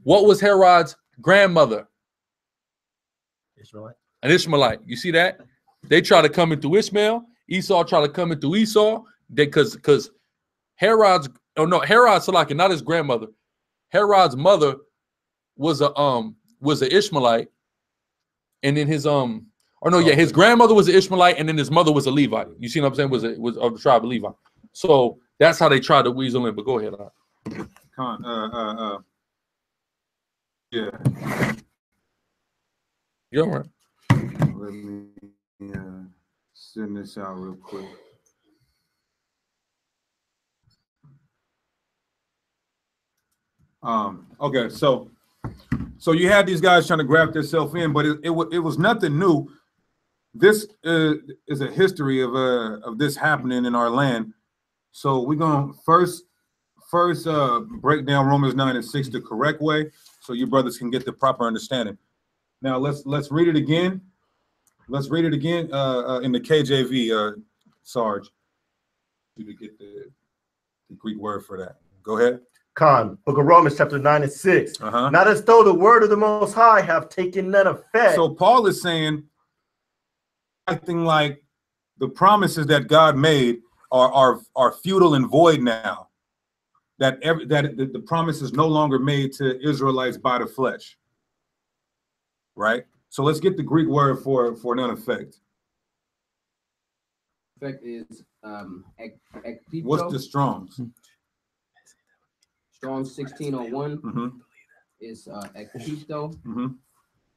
What was Herod's grandmother? Ishmaelite. An Ishmaelite. You see that? They try to come in through Ishmael. Esau tried to come in through Esau. Because Herod's Salaki, not his grandmother. Herod's mother was a Ishmaelite, and then his his grandmother was an Ishmaelite, and then his mother was a Levite. You see what I'm saying? Was of the tribe of Levi. So that's how they tried to weasel in. But go ahead. Yeah. You're all right. Let me send this out real quick. Okay, so you had these guys trying to grab themselves in, but it was nothing new. This is a history of this happening in our land. So we're gonna first break down Romans 9:6 the correct way, so you brothers can get the proper understanding. Now let's read it again. Let's read it again in the KJV, Sarge. To get the Greek word for that. Go ahead. Book of Romans chapter 9:6. Not as though the word of the Most High have taken none effect. So Paul is saying, acting like the promises that God made are futile and void now. That the promise is no longer made to Israelites by the flesh. Right. So let's get the Greek word for none effect. Effect is ekpito. What's the Strong's? Strong's 1601 is ekpito,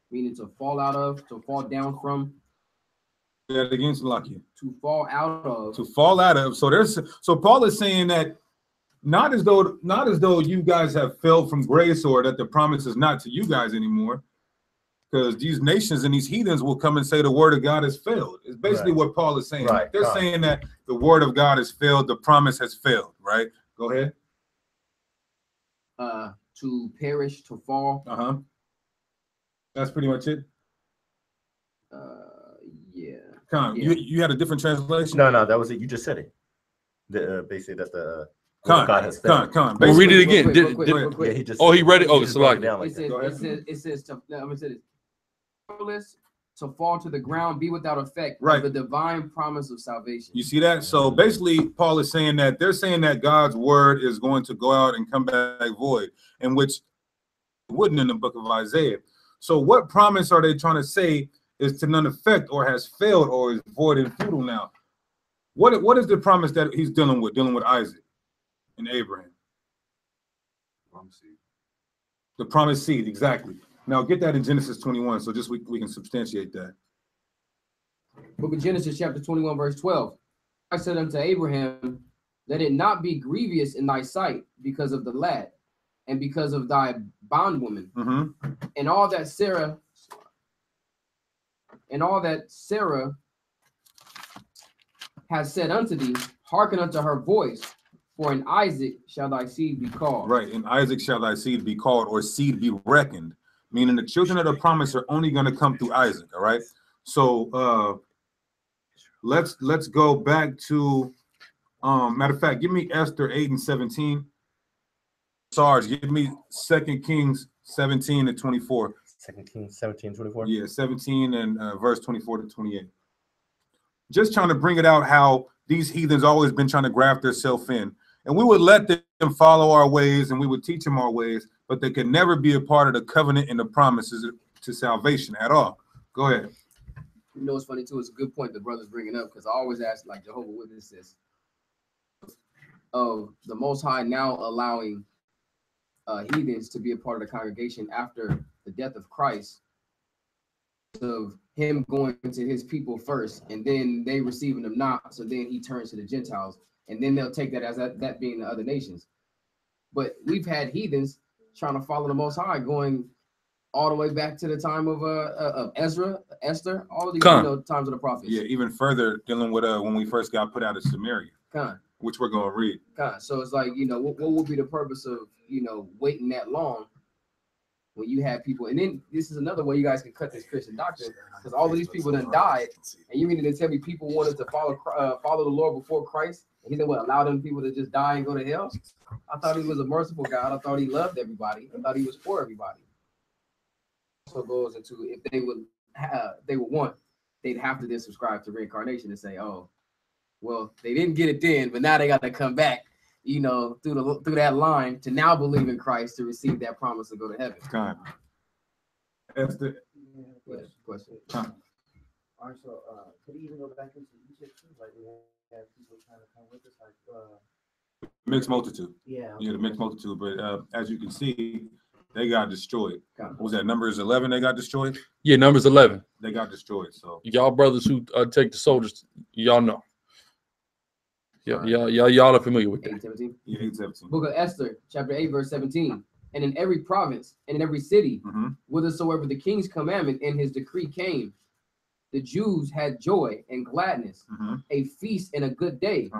meaning to fall out of, to fall down from. Yeah, against lucky. To fall out of. To fall out of. So Paul is saying that not as though you guys have failed from grace or that the promise is not to you guys anymore, because these nations and these heathens will come and say the word of God has failed. It's basically what Paul is saying. Right. They're saying that the word of God has failed, the promise has failed, right? Go ahead. To perish, to fall. That's pretty much it. Yeah. Con, yeah. You had a different translation? No, that was it. You just said it. Basically, that's the God has failed. We'll read it again. Yeah, he just. Oh, he read it. Oh, it's like it says to, I'm gonna say this. To fall to the ground, be without effect. Right. The divine promise of salvation. You see that? So basically, Paul is saying that they're saying that God's word is going to go out and come back void, in which it wouldn't in the book of Isaiah. So what promise are they trying to say is to none effect or has failed or is void and futile now? What is the promise that he's dealing with Isaac and Abraham? The promised seed, exactly. Now get that in Genesis 21, so just we can substantiate that. Book of Genesis chapter 21, verse 12. I said unto Abraham, let it not be grievous in thy sight because of the lad, and because of thy bondwoman, and all that Sarah has said unto thee, hearken unto her voice, for in Isaac shall thy seed be called. Right, in Isaac shall thy seed be called, or seed be reckoned, meaning the children of the promise are only going to come through Isaac. All right. So let's go back to matter of fact, give me Esther 8:17. Sarge, give me 2 Kings 17:24. 2 Kings 17:24. Yeah, 17 and verse 24 to 28. Just trying to bring it out how these heathens always been trying to graft themselves in. And we would let them follow our ways, and we would teach them our ways, but they could never be a part of the covenant and the promises to salvation at all. Go ahead. You know, it's funny too. It's a good point the brother's bringing up, because I always ask, like, Jehovah's Witnesses of the Most High now allowing heathens to be a part of the congregation after the death of Christ, of him going to his people first, and then they receiving him not, so then he turns to the Gentiles, and then they'll take that as that being the other nations. But we've had heathens trying to follow the Most High, going all the way back to the time of Ezra, Esther, all of these times of the prophets. Yeah, even further, dealing with when we first got put out of Samaria, which we're going to read. So it's like, what would be the purpose of, waiting that long when you have people? And then this is another way you guys can cut this Christian doctrine, because all of these people done died, and you mean to tell me people wanted to follow the Lord before Christ, and he didn't allow them people to just die and go to hell? I thought he was a merciful God. I thought he loved everybody. I thought he was for everybody. So goes into, if they would want, they'd have to then subscribe to reincarnation and say, oh, well, they didn't get it then, but now they got to come back, through that line to now believe in Christ to receive that promise to go to heaven. That's the question. All right, so could he even go back into Egypt too? Like we have people trying to come with us, like mixed multitude. Yeah, the mixed multitude. But as you can see, they got destroyed. What was that? Numbers 11. They got destroyed. Yeah, Numbers 11. They got destroyed. So y'all brothers who take the soldiers, y'all know. Yeah, y'all are familiar with that. 8:17. Yeah, 8:17. Book of Esther, chapter 8, verse 17. And in every province and in every city, whithersoever the king's commandment and his decree came, the Jews had joy and gladness, a feast and a good day.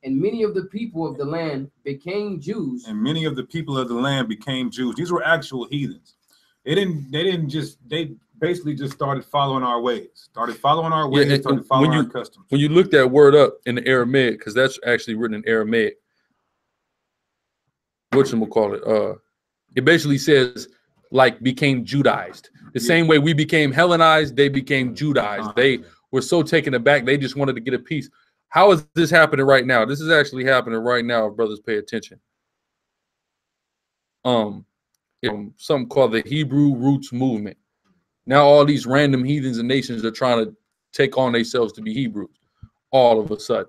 And many of the people of the land became Jews. And many of the people of the land became Jews. These were actual heathens. They basically just started following our ways. Started following our customs. When you look that word up in the Aramaic, because that's actually written in Aramaic, whatchamacallit, it basically says, like, became Judaized. The same way we became Hellenized, they became Judaized. They were so taken aback, they just wanted to get a piece. How is this happening right now? This is actually happening right now, if brothers pay attention. Something called the Hebrew Roots Movement. Now all these random heathens and nations are trying to take on themselves to be Hebrews. All of a sudden,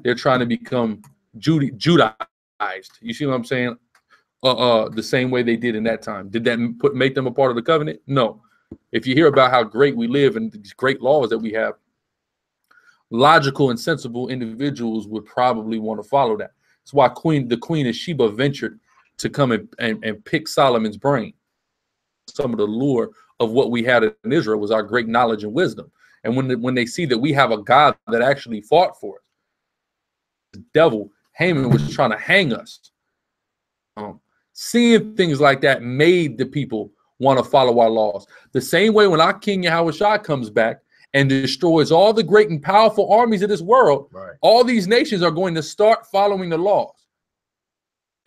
they're trying to become Judaized. You see what I'm saying? The same way they did in that time. Did that make them a part of the covenant? No. If you hear about how great we live and these great laws that we have, logical and sensible individuals would probably want to follow that. That's why the Queen of Sheba ventured to come and pick Solomon's brain. Some of the lure of what we had in Israel was our great knowledge and wisdom. And when they see that we have a God that actually fought for us, the devil, Haman, was trying to hang us. Seeing things like that made the people want to follow our laws. The same way when our King Yahushua comes back and destroys all the great and powerful armies of this world, all these nations are going to start following the laws.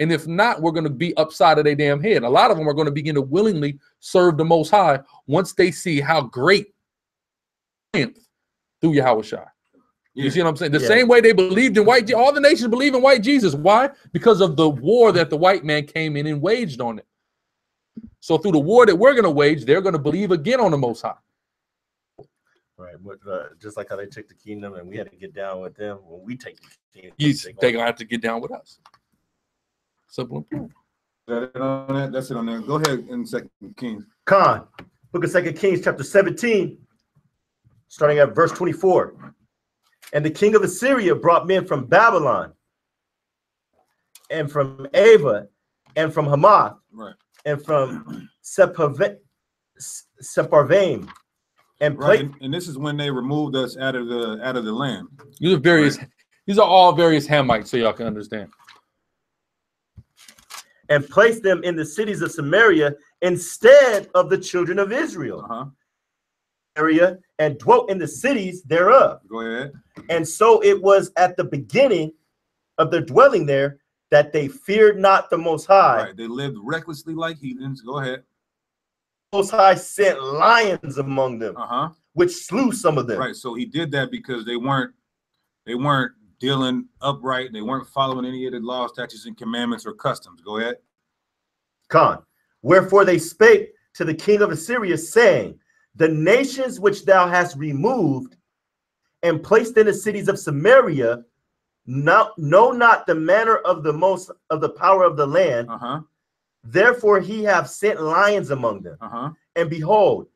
And if not, we're going to be upside of their damn head. A lot of them are going to begin to willingly serve the Most High once they see how great triumph through Yahushua. You see what I'm saying? The same way they believed in white, all the nations believe in white Jesus. Why? Because of the war that the white man came in and waged on it. So through the war that we're going to wage, they're going to believe again on the Most High. Right, but just like how they took the kingdom and we had to get down with them, when we take the kingdom, they're going to have to get down with us. Simple and plain. That's it on there. Go ahead in 2 Kings. Book of 2 Kings, chapter 17, starting at verse 24. And the king of Assyria brought men from Babylon, and from Ava, and from Hamath, and from Sepharvaim, and this is when they removed us out of the land. These are all various Hamites, so y'all can understand. And placed them in the cities of Samaria instead of the children of Israel. Area and dwelt in the cities thereof. Go ahead. And so it was at the beginning of their dwelling there that they feared not the Most High. They lived recklessly like heathens. Go ahead. Most High sent lions among them, which slew some of them. So he did that because they weren't dealing upright. They weren't following any of the laws, statutes, and commandments or customs. Go ahead. Con. Wherefore they spake to the king of Assyria, saying, the nations which thou hast removed and placed in the cities of Samaria know not the manner of the power of the land. Therefore he hath sent lions among them. And behold,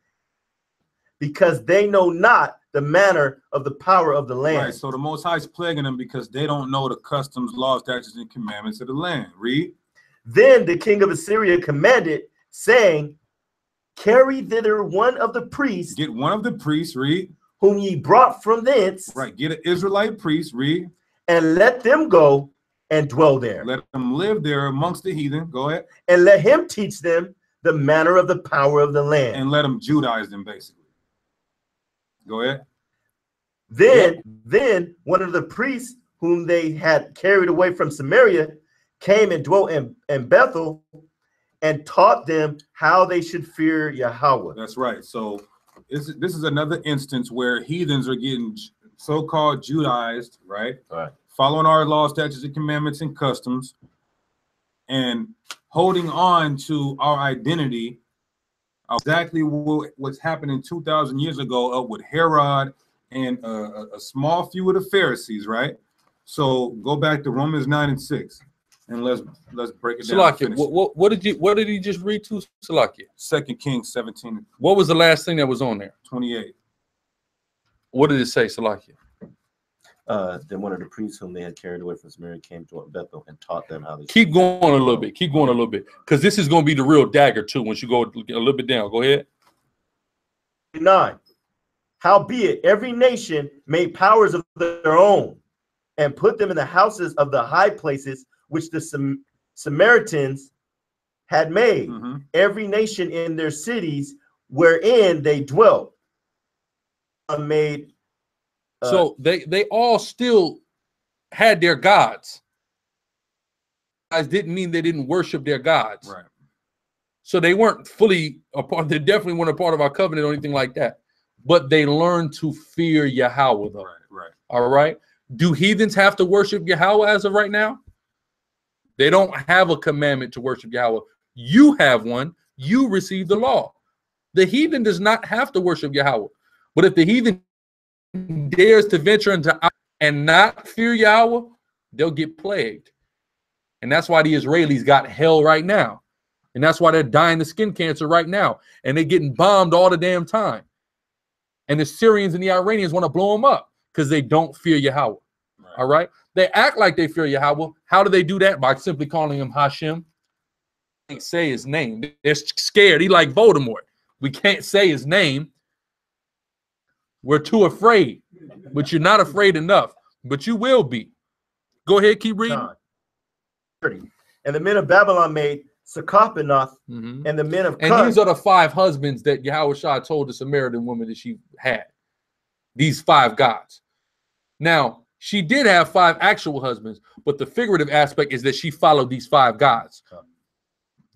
because they know not the manner of the power of the land. Right. So the Most High is plaguing them because they don't know the customs, laws, statutes, and commandments of the land. Read. Then the king of Assyria commanded, saying, carry thither one of the priests. Get one of the priests, read. Whom ye brought from thence. Right. Get an Israelite priest, read. And let them go and dwell there. Let them live there amongst the heathen. Go ahead. And let him teach them the manner of the power of the land. And let them Judaize them, basically. Go ahead. Then one of the priests whom they had carried away from Samaria came and dwelt in Bethel and taught them how they should fear Yahweh. That's right. So this is another instance where heathens are getting so-called Judaized, right? Right. Following our laws, statutes, and commandments and customs, and holding on to our identity. Exactly what's happening 2,000 years ago with Herod and a small few of the Pharisees, right? So go back to Romans 9 and 6, and let's break it down. Salakia, what did he just read to, Salakia? 2 Kings 17. What was the last thing that was on there? 28. What did it say, Salakia? Then one of the priests whom they had carried away from Samaria came to Bethel and taught them how they keep going a little bit. Keep going a little bit, because this is going to be the real dagger too. Once you go a little bit down, go ahead. 9. Howbeit every nation made powers of their own, and put them in the houses of the high places which the Samaritans had made. Every nation in their cities wherein they dwelt made. So they all still had their gods. Guys didn't mean they didn't worship their gods. Right. So they weren't fully a part. They definitely weren't a part of our covenant or anything like that. But they learned to fear Yahweh, though. Right. All right. Do heathens have to worship Yahweh as of right now? They don't have a commandment to worship Yahweh. You have one. You received the law. The heathen does not have to worship Yahweh. But if the heathen dares to venture into and not fear Yahweh, they'll get plagued. And that's why the Israelis got hell right now. And that's why they're dying of skin cancer right now. And they're getting bombed all the damn time. And the Syrians and the Iranians want to blow them up because they don't fear Yahweh. Right. All right. They act like they fear Yahweh. How do they do that? By simply calling him Hashem. They can't say his name. They're scared. He like Voldemort. We can't say his name. We're too afraid. But you're not afraid enough. But you will be. Go ahead, keep reading. 30. And the men of Babylon made Sakopanoth, and the men of and these are the 5 husbands that Yahweh Shah told the Samaritan woman that she had. These 5 gods. Now, she did have 5 actual husbands, but the figurative aspect is that she followed these 5 gods.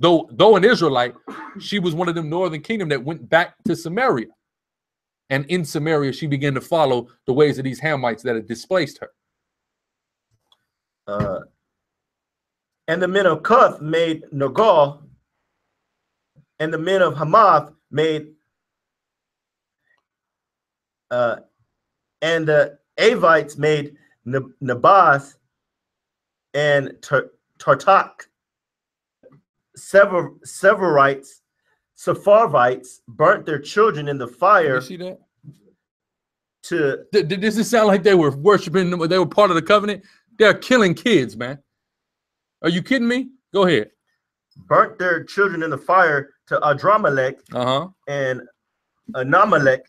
Though an Israelite, she was one of them northern kingdom that went back to Samaria. And in Samaria, she began to follow the ways of these Hamites that had displaced her. And the men of Cuth made Nagal, and the men of Hamath made, and the Avites made Nabath and Tartak. Severites, Sepharvites burnt their children in the fire. You see that? Does it sound like they were worshiping them? They were part of the covenant. They're killing kids, man. Are you kidding me? Go ahead. Burnt their children in the fire to Adramelech and Anamelech,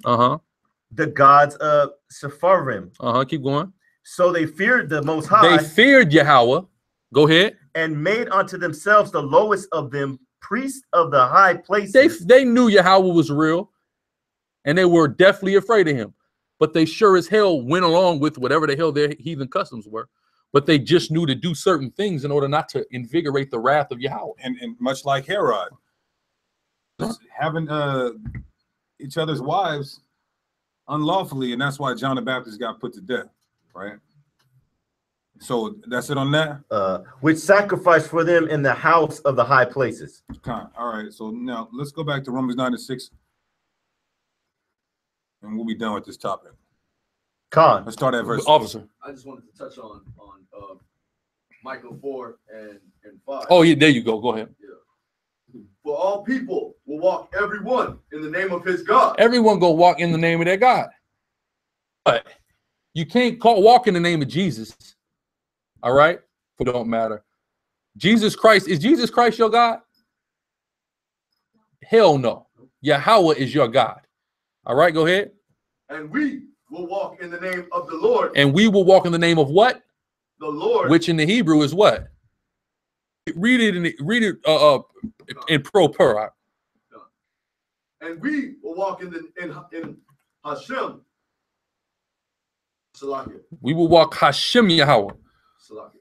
the gods of Sepharim. Keep going. So they feared the Most High. They feared Yahweh. Go ahead. And made unto themselves the lowest of them priests of the high places. They knew Yahweh was real, and they were definitely afraid of him. But they sure as hell went along with whatever the hell their heathen customs were. But they just knew to do certain things in order not to invigorate the wrath of Yahweh. And much like Herod, having each other's wives unlawfully, and that's why John the Baptist got put to death, right? So that's it on that. Which sacrificed for them in the house of the high places. All right. So now let's go back to Romans 9:6, and we'll be done with this topic. Let's start at verse. Officer. I just wanted to touch on Michael 4 and 5. Oh yeah, there you go. Go ahead. Yeah. For all people will walk everyone in the name of his God. Everyone go walk in the name of their God. But you can't walk in the name of Jesus. All right? It don't matter. Jesus Christ, is Jesus Christ your God? Hell no. Yahweh is your God. All right, go ahead. And we will walk in the name of the Lord. And we will walk in the name of what? The Lord. Which in the Hebrew is what? Read it in proper. And we will walk in Hashem. Salakia. We will walk Hashem Yahweh.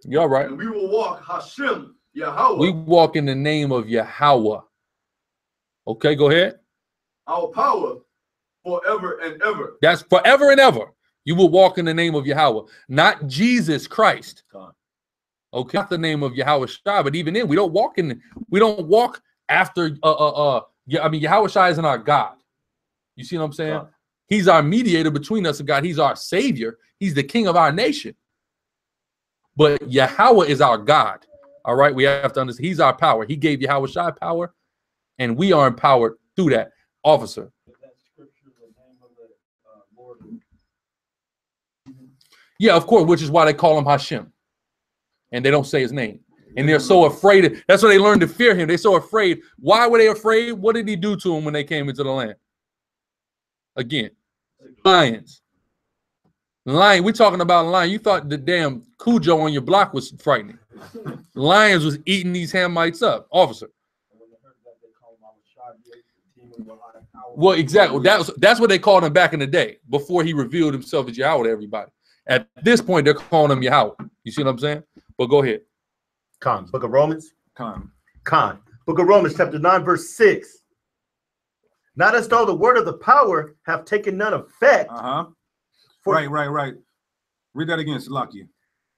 You all right? And we will walk Hashem Yahweh. We walk in the name of Yahweh. Okay, go ahead. Our power forever and ever. That's forever and ever. You will walk in the name of Yahweh, not Jesus Christ. Okay, not the name of Yahweh Shai, but even then, we don't walk after I mean, Yahweh Shai isn't our God. You see what I'm saying? He's our mediator between us and God. He's our savior. He's the king of our nation. But Yahweh is our God. All right, we have to understand he's our power. He gave Yahweh Shai power, and we are empowered through that. Officer. Yeah, of course, which is why they call him Hashem. And they don't say his name. And they're so afraid. That's why they learned to fear him. They're so afraid. Why were they afraid? What did he do to them when they came into the land? Again, lions. Lion, we're talking about a lion. You thought the damn Cujo on your block was frightening. Lions was eating these Hamites up. Officer. Well, exactly. That's what they called him back in the day, before he revealed himself as Yahweh to everybody. At this point, they're calling him Yahweh. You see what I'm saying? But go ahead. Book of Romans. Book of Romans, chapter 9, verse 6. Not as though the word of the power have taken none effect. Right. Read that again, Salakia.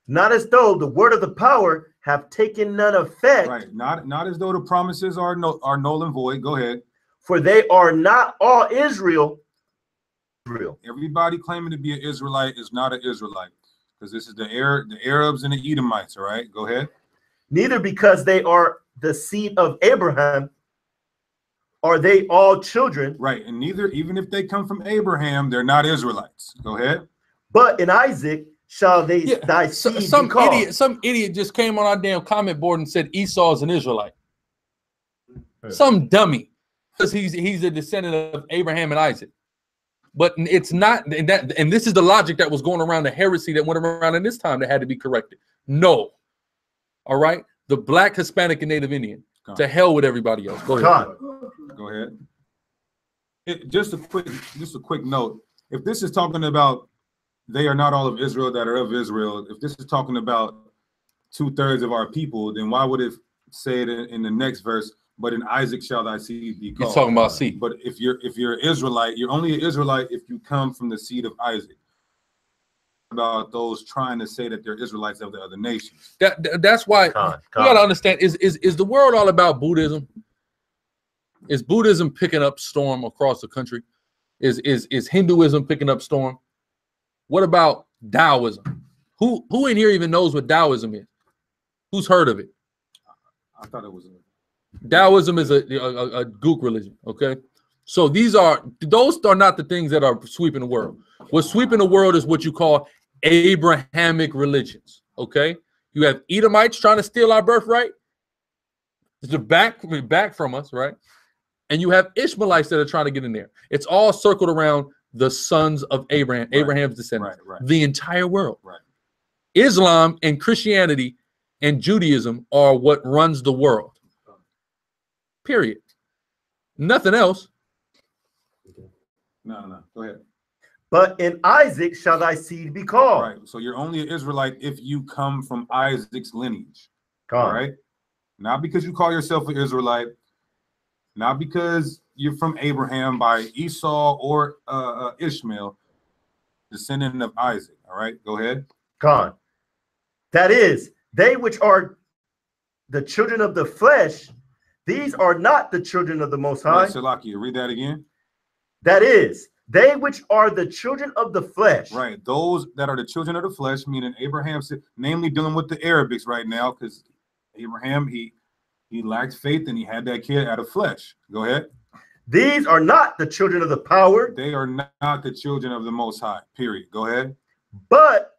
Not as though the word of the power have taken none effect. Right. Not as though the promises are null and void. Go ahead. For they are not all Israel. Everybody claiming to be an Israelite is not an Israelite, because this is the Arabs and the Edomites. All right, go ahead. Neither because they are the seed of Abraham are they all children. Right, and neither, even if they come from Abraham, they're not Israelites. Go ahead. But in Isaac shall they thy seed be called. Some idiot just came on our damn comment board and said Esau is an Israelite. Some dummy, because he's a descendant of Abraham and Isaac. But it's not that, and this is the logic that was going around, the heresy that went around in this time that had to be corrected. No. All right. The black, Hispanic, and Native Indian. To hell with everybody else. Go ahead. Go ahead. Just a quick note. If this is talking about they are not all of Israel that are of Israel, if this is talking about 2/3 of our people, then why would it say it in the next verse? But in Isaac shall thy seed be called. He's talking about seed. But if you're Israelite, you're only an Israelite if you come from the seed of Isaac. About those trying to say that they're Israelites of the other nations. That's why you gotta understand. Is the world all about Buddhism? Is Buddhism picking up storm across the country? Is Hinduism picking up storm? What about Taoism? Who in here even knows what Taoism is? Who's heard of it? I thought it was Taoism is a gook religion. Okay, so those are not the things that are sweeping the world. What's sweeping the world is what you call Abrahamic religions. Okay, you have Edomites trying to steal our birthright. It's back from us, right? And you have Ishmaelites that are trying to get in there. It's all circled around the sons of Abraham, Abraham's descendants, the entire world. Right. Islam and Christianity and Judaism are what runs the world. Period. Nothing else. No. Go ahead. But in Isaac shall thy seed be called. Right. So you're only an Israelite if you come from Isaac's lineage. All right. Not because you call yourself an Israelite. Not because you're from Abraham by Esau or Ishmael, descendant of Isaac. All right. Go ahead. That is, they which are the children of the flesh, these are not the children of the Most High. Salaki, read that again. That is, they which are the children of the flesh. Right. Those that are the children of the flesh, meaning Abraham, namely dealing with the Arabics right now, because Abraham, he lacked faith and he had that kid out of flesh. Go ahead. These are not the children of the power. They are not the children of the Most High, period. Go ahead. But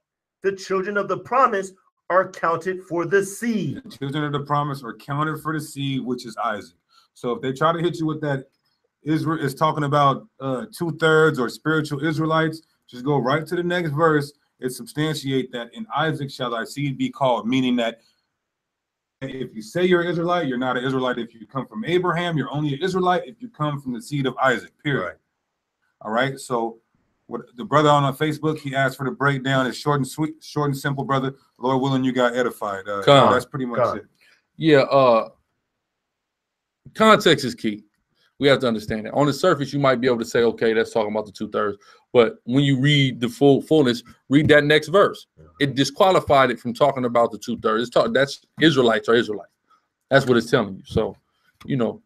the children of the promise are counted for the seed. The children of the promise are counted for the seed, which is Isaac. So if they try to hit you with that, Israel is talking about 2/3 or spiritual Israelites, just go right to the next verse. It substantiate that in Isaac shall thy seed be called, meaning that if you say you're an Israelite, you're not an Israelite. If you come from Abraham, you're only an Israelite if you come from the seed of Isaac, period. Right. All right. So what the brother on Facebook, he asked for the breakdown. It's short and sweet, short and simple, brother. Lord willing, you got edified. That's pretty much it. Yeah. Context is key. We have to understand that. On the surface, you might be able to say, okay, that's talking about the 2/3. But when you read the fullness, read that next verse. It disqualified it from talking about the 2/3. That's Israelites are Israelites. That's what it's telling you. So, you know,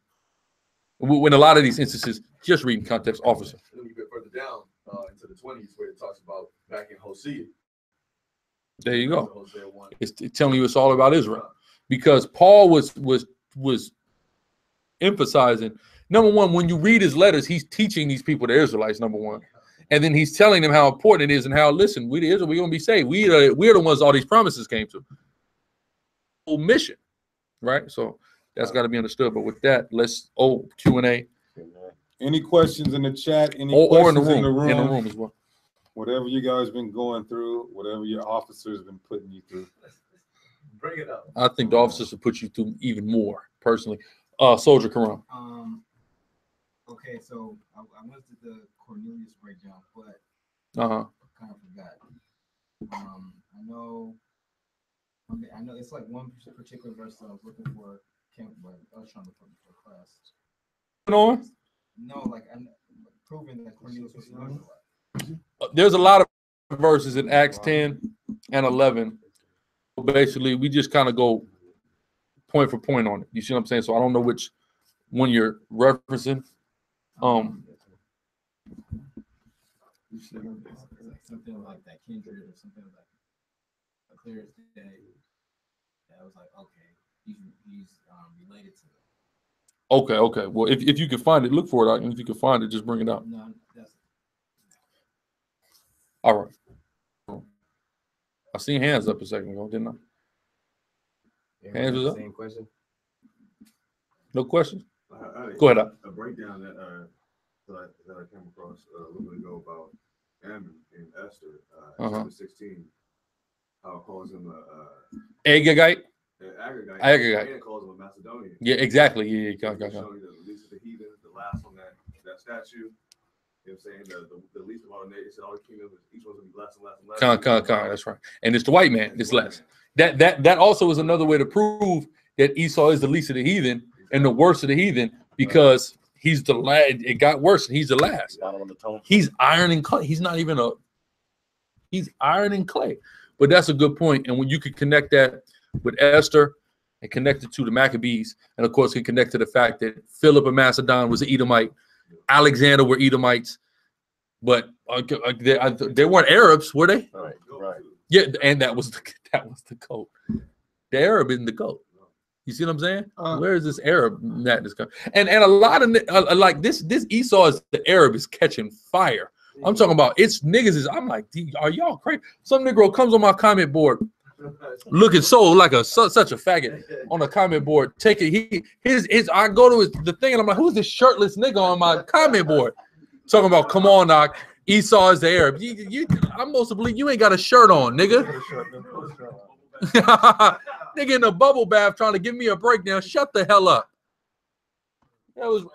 when a lot of these instances, just reading context, officer. A little bit further down into the 20s, where it talks about back in Hosea. There you go. It's telling you it's all about Israel, because Paul was emphasizing. Number one, when you read his letters, he's teaching these people, the Israelites, number one. And then he's telling them how important it is and how, listen, we the Israel, we're going to be saved. We're the ones all these promises came to. Whole mission, right? So that's got to be understood. But with that, let's, Q&A. Any questions in the chat? Any or in the questions room. In the room as well. Whatever you guys been going through, whatever your officers been putting you through. Bring it up. I think the officers will put you through even more, personally. Soldier Karam. Okay, so I went to the Cornelius breakdown, but I kind of forgot. I know it's like one particular verse that I was looking for. I was trying to put for class. On? No, like I'm proving that Cornelius was an Israelite. There's a lot of verses in Acts 10 and 11. Basically, we just kind of go point for point on it. You see what I'm saying? So I don't know which one you're referencing. Something like that, kindred or something like a clear as day. I was like, okay, he's related to it. Okay. Well, if you can find it, look for it. And if you can find it, just bring it out. No, that's all right. I seen hands up a second ago, didn't I? Hands was up. Same question. No questions. Go ahead. A breakdown that I came across a little bit ago about Ammon and Esther, chapter 16. How it calls him Agagite. Agagite. And calls him a Macedonian. Yeah, exactly. Yeah. Showing the least of the heathen, the last on that statue. You know what I'm saying? The least of all the nations, all the kingdoms, each one's gonna be less and less and less. That's right. And it's the white man. It's less. That also is another way to prove that Esau is the least of the heathen and the worst of the heathen, because he's the last. It got worse, and he's the last. He's ironing clay. He's not even he's ironing clay. But that's a good point. And when you could connect that with Esther and connect it to the Maccabees, and of course can connect to the fact that Philip of Macedon was an Edomite, Alexander were Edomites, but they weren't Arabs, were they? Right. Yeah, and that was the goat. The Arab isn't the goat. You see what I'm saying? Where is this Arab that is coming? And a lot of like this Esau is the Arab is catching fire. I'm talking about it's niggas. I'm like, are y'all crazy? Some Negro comes on my comment board looking so like such a faggot on a comment board. Take it. I go to the thing and I'm like, who's this shirtless nigga on my comment board? Talking about, come on, Doc. Esau is the Arab. I'm supposed to believe you ain't got a shirt on, nigga. Nigga in a bubble bath trying to give me a breakdown. Shut the hell up. That was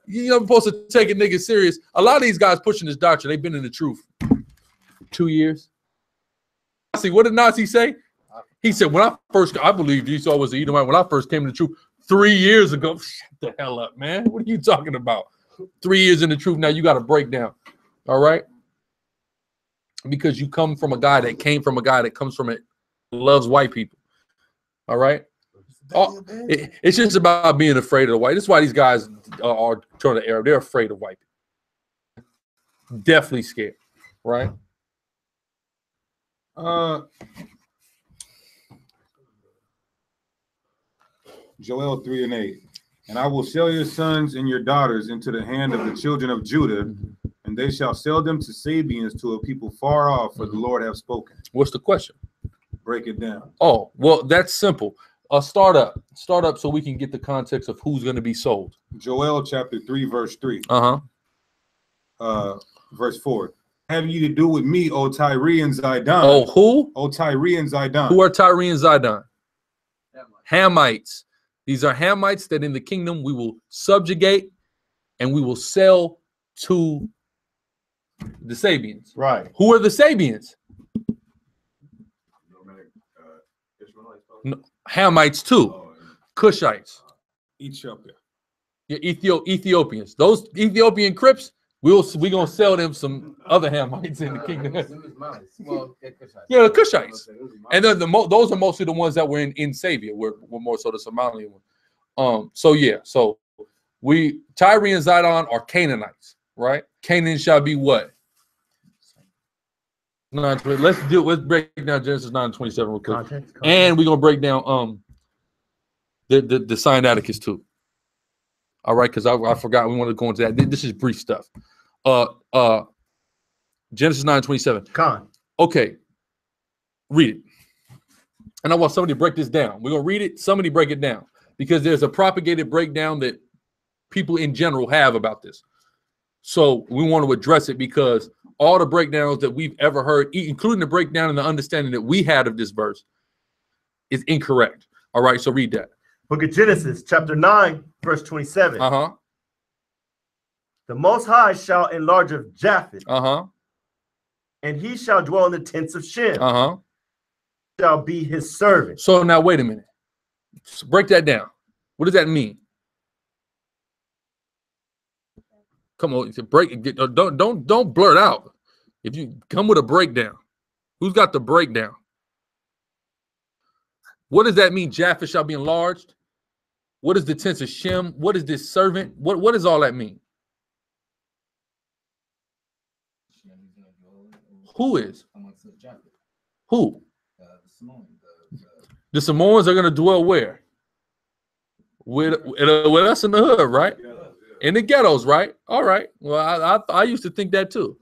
you're supposed to take a nigga serious. A lot of these guys pushing this doctrine, they've been in the truth 2 years. See, what did Nazi say? He said, I believed Esau was the Edomite when I first came to the truth 3 years ago. Shut the hell up, man. What are you talking about? 3 years in the truth, now you got a breakdown. All right? Because you come from a guy that came from a guy that comes from it. loves white people. All right. It's just about being afraid of the white. This is why these guys are turning Arab. They're afraid of white people. Definitely scared, right? Joel 3:8. And I will sell your sons and your daughters into the hand of the children of Judah, and they shall sell them to Sabians, to a people far off, for the Lord have spoken. What's the question? Break it down. Oh, well, that's simple. Start up so we can get the context of who's going to be sold. Joel chapter 3, verse 3. Verse 4. Have you to do with me, O Tyre and Zidon? Oh, who? O Tyre and Zidon. Who are Tyre and Zidon? Hamites. These are Hamites that in the kingdom we will subjugate and we will sell to the Sabians. Right. Who are the Sabians? No, Hamites too. Cushites. Ethiopia. Yeah, Ethiopians. Those Ethiopian Crips, we're gonna sell them some other Hamites in the kingdom. Yeah, the Cushites. And then those are mostly the ones that were in Savior. We're more so the Somalian one. So yeah, so Tyre and Zidon are Canaanites, right? Canaan shall be what? Let's break down Genesis 9:27 real quick. Context. And we're gonna break down the Sinaiticus too. All right, because I forgot we wanted to go into that. This is brief stuff. Genesis 9:27. Okay, read it. And I want somebody to break this down. We're gonna read it. Somebody break it down, because there's a propagated breakdown that people in general have about this. So we want to address it, because all the breakdowns that we've ever heard, including the breakdown and the understanding that we had of this verse, is incorrect. All right, so read that. Book of Genesis, chapter 9, verse 27. The Most High shall enlarge of Japheth. And he shall dwell in the tents of Shem. Shall be his servant. So now wait a minute. Break that down. What does that mean? Come on, break it. Don't blurt out. If you come with a breakdown, who's got the breakdown? What does that mean? Japheth shall be enlarged. What is the tense of Shem? What is this servant? What does all that mean? Who is? Who? The Samoans are going to dwell where? With us in the hood, right? In the ghettos, right? All right. Well, I used to think that too,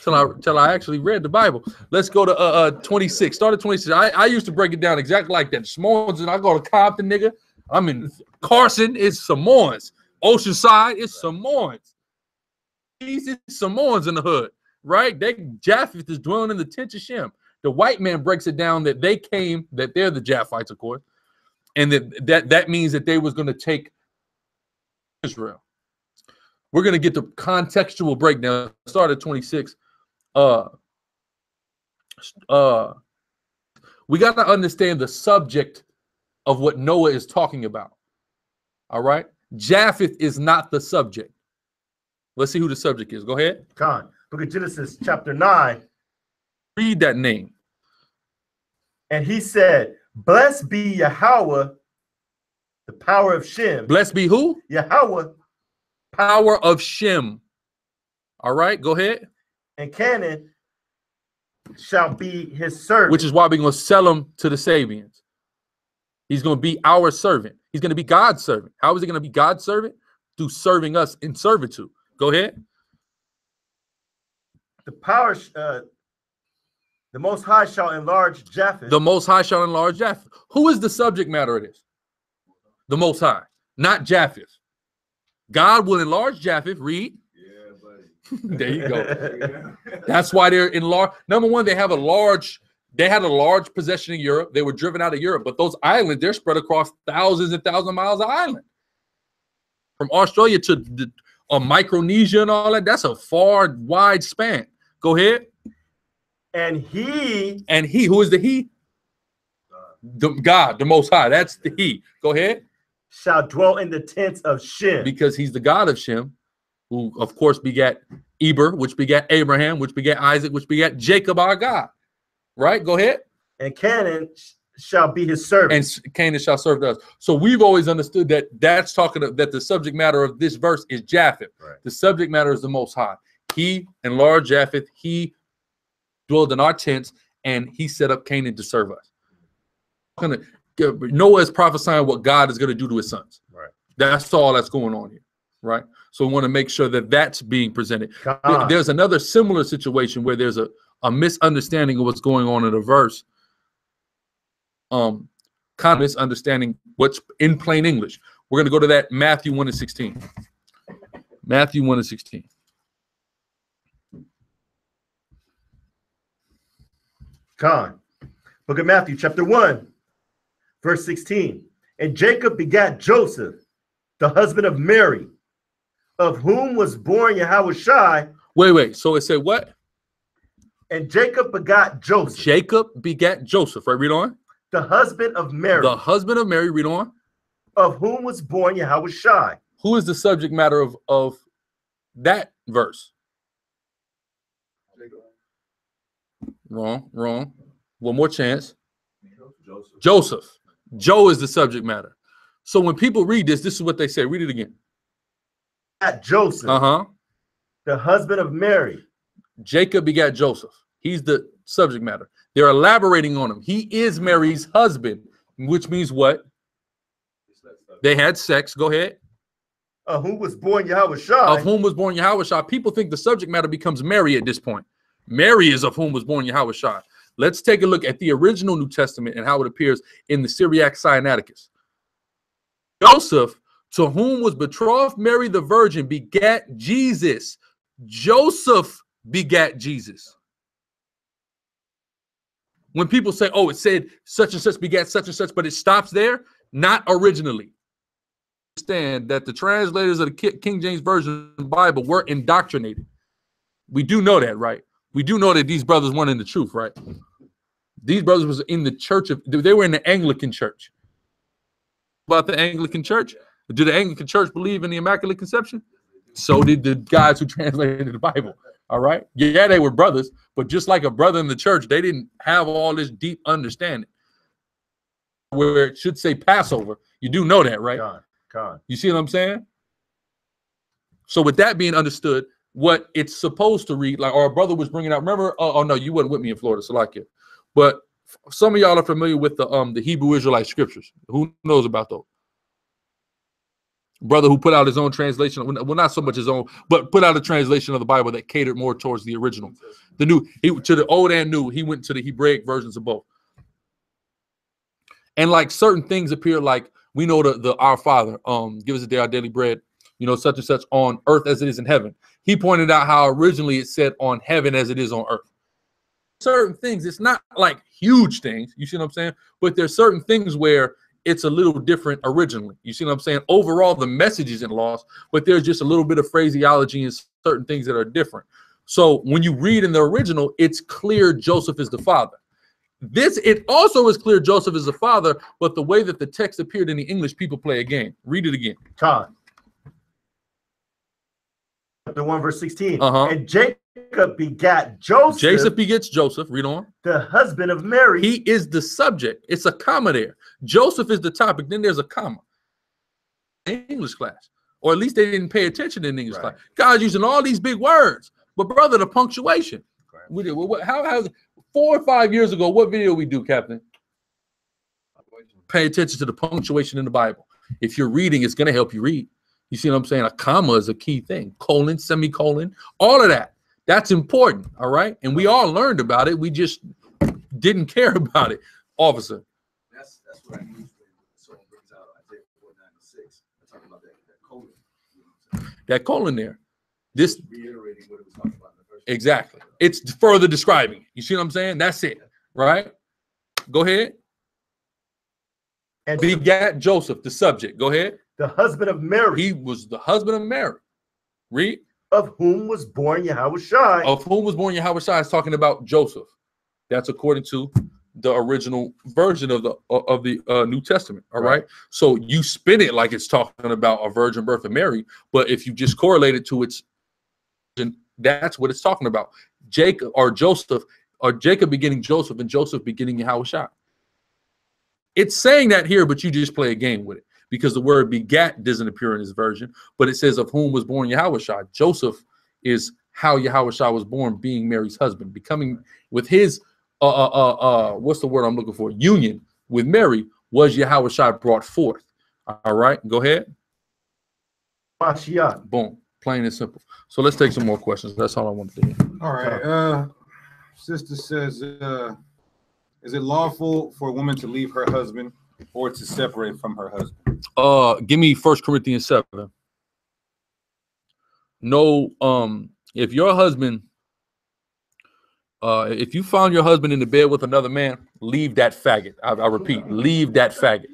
till I actually read the Bible. Let's go to 26. Start at 26. I used to break it down exactly like that. Samoans, and I go to Compton, nigga. I'm in Carson. It's Samoans. Oceanside. It's Samoans. It's Samoans in the hood, right? Japheth is dwelling in the tent of Shem. The white man breaks it down that they came, that they're the Japhites, of course, and that means that they was going to take Israel. We're going to get the contextual breakdown. Start at 26. We got to understand the subject of what Noah is talking about. All right. Japheth is not the subject. Let's see who the subject is. Go ahead. Book of Genesis, chapter 9. Read that name. And he said, blessed be Yahweh, the power of Shem. Blessed be who? Yahweh. Power of Shem. All right, go ahead. And Canaan shall be his servant. Which is why we're going to sell him to the Sabians. He's going to be our servant. He's going to be God's servant. How is he going to be God's servant? Through serving us in servitude. Go ahead. The power, the Most High shall enlarge Japheth. The Most High shall enlarge Japheth. Who is the subject matter of this? The Most High, not Japheth. God will enlarge Japheth. Read. Yeah, buddy. There you go. That's why they're enlarged. Number one, they had a large possession in Europe. They were driven out of Europe, but those islands, they're spread across thousands and thousands of miles of island. From Australia to Micronesia and all that, that's a far, wide span. Go ahead. And he, who is the he? God, the Most High. That's the he. Go ahead. Shall dwell in the tents of Shem. Because he's the God of Shem, who of course begat Eber, which begat Abraham, which begat Isaac, which begat Jacob, our God. Right? Go ahead. And Canaan shall be his servant. And Canaan shall serve us. So we've always understood that that's talking about, that the subject matter of this verse is Japheth. Right. The subject matter is the Most High. He enlarged Japheth. He dwelled in our tents, and he set up Canaan to serve us. Noah is prophesying what God is going to do to his sons. Right. That's all that's going on here. Right. So we want to make sure that that's being presented. There's another similar situation where there's a misunderstanding of what's going on in a verse. Kind of misunderstanding what's in plain English. We're going to go to that Matthew 1:16. Matthew 1:16. Con. Book of Matthew, chapter 1, verse 16. And Jacob begat Joseph, the husband of Mary, of whom was born Yahushai. Wait. So it said what? And Jacob begot Joseph. Jacob begat Joseph. Right, read on. The husband of Mary. The husband of Mary, read on. Of whom was born Yahushai. Who is the subject matter of that verse? Wrong. One more chance. Joseph. Joe is the subject matter. So when people read this is what they say. Read it again. At Joseph. The husband of Mary. Jacob begat Joseph. He's the subject matter. They're elaborating on him. He is Mary's husband, which means what? They had sex. Go ahead. Of whom was born Yahushai. Of whom was born Yahushai. People think the subject matter becomes Mary at this point. Mary is of whom was born Yahushai. Let's take a look at the original New Testament and how it appears in the Syriac Sinaiticus. Joseph, to whom was betrothed Mary the Virgin, begat Jesus. Joseph begat Jesus. When people say, oh, it said such and such begat such and such, but it stops there, not originally. Understand that the translators of the King James Version of the Bible were indoctrinated. We do know that, right? We do know that these brothers weren't in the truth, right? These brothers was in the church of, they were in the Anglican church. About the Anglican church? Did the Anglican church believe in the Immaculate Conception? So did the guys who translated the Bible. All right. Yeah, they were brothers, but just like a brother in the church, they didn't have all this deep understanding. Where it should say Passover. You do know that, right? God. You see what I'm saying? So with that being understood, what it's supposed to read, like our brother was bringing out. Remember? Oh no, you weren't with me in Florida, so like it. But some of y'all are familiar with the Hebrew Israelite scriptures. Who knows about those? Brother who put out his own translation, well, not so much his own, but put out a translation of the Bible that catered more towards the original. The new, to the old and new, he went to the Hebraic versions of both. And like certain things appear, like we know the Our Father, give us a day our daily bread, you know, such and such on earth as it is in heaven. He pointed out how originally it said on heaven as it is on earth. Certain things, it's not like huge things, you see what I'm saying? But there's certain things where it's a little different originally. You see what I'm saying? Overall, the message isn't lost, but there's just a little bit of phraseology and certain things that are different. So when you read in the original, it's clear Joseph is the father. It also is clear Joseph is the father, but the way that the text appeared in the English, people play a game. Read it again. Chapter 1, verse 16. And Jacob begat Joseph. Jacob begets Joseph. Read on. The husband of Mary. He is the subject. It's a comma there. Joseph is the topic. Then there's a comma. English class. Or at least they didn't pay attention in English class. God's using all these big words. But brother, the punctuation. We did. How 4 or 5 years ago, what video we do, Captain? Pay attention to the punctuation in the Bible. If you're reading, it's going to help you read. You see what I'm saying? A comma is a key thing. Colon, semicolon, all of that. That's important, all right? And we all learned about it. We just didn't care about it, officer. That's what I use when someone brings out Isaiah 49:6. I talk about that colon. You know, that colon there. This reiterating what it was talking about in the first. Exactly. It's further describing. You see what I'm saying? That's it, right? Go ahead. And begat Joseph, the subject. Go ahead. The husband of Mary. He was the husband of Mary. Read. Of whom was born Yahushai. Of whom was born Yahushai is talking about Joseph. That's according to the original version of the New Testament. All right. So you spin it like it's talking about a virgin birth of Mary, but if you just correlate it to its, that's what it's talking about. Jacob or Joseph or Jacob beginning Joseph, and Joseph beginning Yahushua. It's saying that here, but you just play a game with it because the word begat doesn't appear in this version, but it says of whom was born Yahushua. Joseph is how Yahushua was born, being Mary's husband, becoming with his what's the word I'm looking for? Union with Mary was Yahushua brought forth. All right, go ahead. Mashiach. Boom, plain and simple. So let's take some more questions. That's all I wanted to hear. All right. Sister says, is it lawful for a woman to leave her husband or to separate from her husband? Give me 1 Corinthians 7. No, if your husband, if you found your husband in the bed with another man, leave that faggot. I repeat, leave that faggot.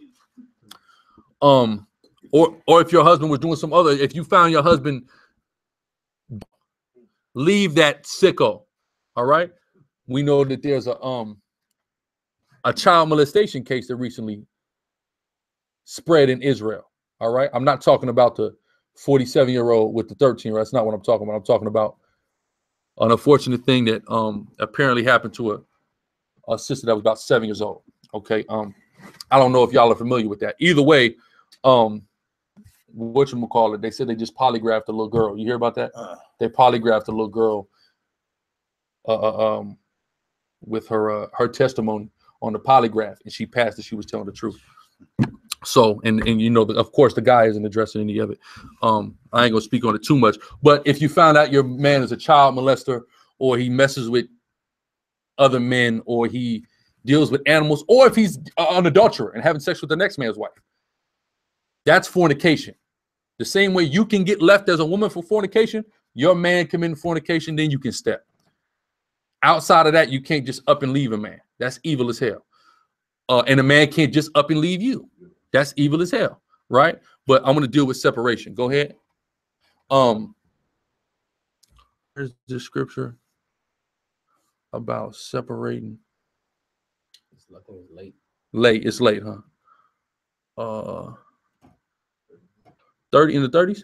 Or if your husband was doing some other, if you found your husband, leave that sicko. All right. We know that there's a child molestation case that recently spread in Israel. All right. I'm not talking about the 47-year-old with the 13-year-old. That's not what I'm talking about. I'm talking about an unfortunate thing that apparently happened to a sister that was about 7 years old. Okay. I don't know if y'all are familiar with that. Either way, whatchamacallit, they said they just polygraphed a little girl. You hear about that? They polygraphed a little girl with her testimony on the polygraph, and she passed it. She was telling the truth. So, and you know, of course, the guy isn't addressing any of it. I ain't gonna speak on it too much. But if you found out your man is a child molester, or he messes with other men, or he deals with animals, or if he's an adulterer and having sex with the next man's wife, that's fornication. The same way you can get left as a woman for fornication, your man committing fornication, then you can step. Outside of that, you can't just up and leave a man. That's evil as hell. And a man can't just up and leave you. That's evil as hell, right? But I'm going to deal with separation. Go ahead. There's the scripture about separating. It's late. Late. It's late, huh? 30 in the 30s.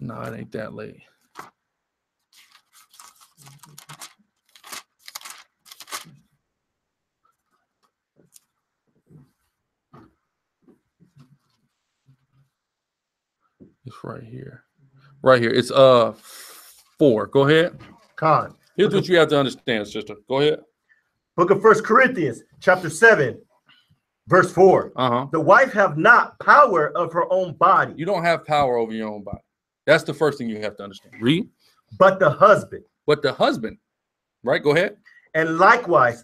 No, it ain't that late. It's right here. Right here. It's 4. Go ahead. Khan. Here's what you have to understand, sister. Go ahead. Book of 1 Corinthians, chapter 7, verse 4. The wife have not power of her own body. You don't have power over your own body. That's the first thing you have to understand. Read. But the husband. But the husband. Right? Go ahead. And likewise.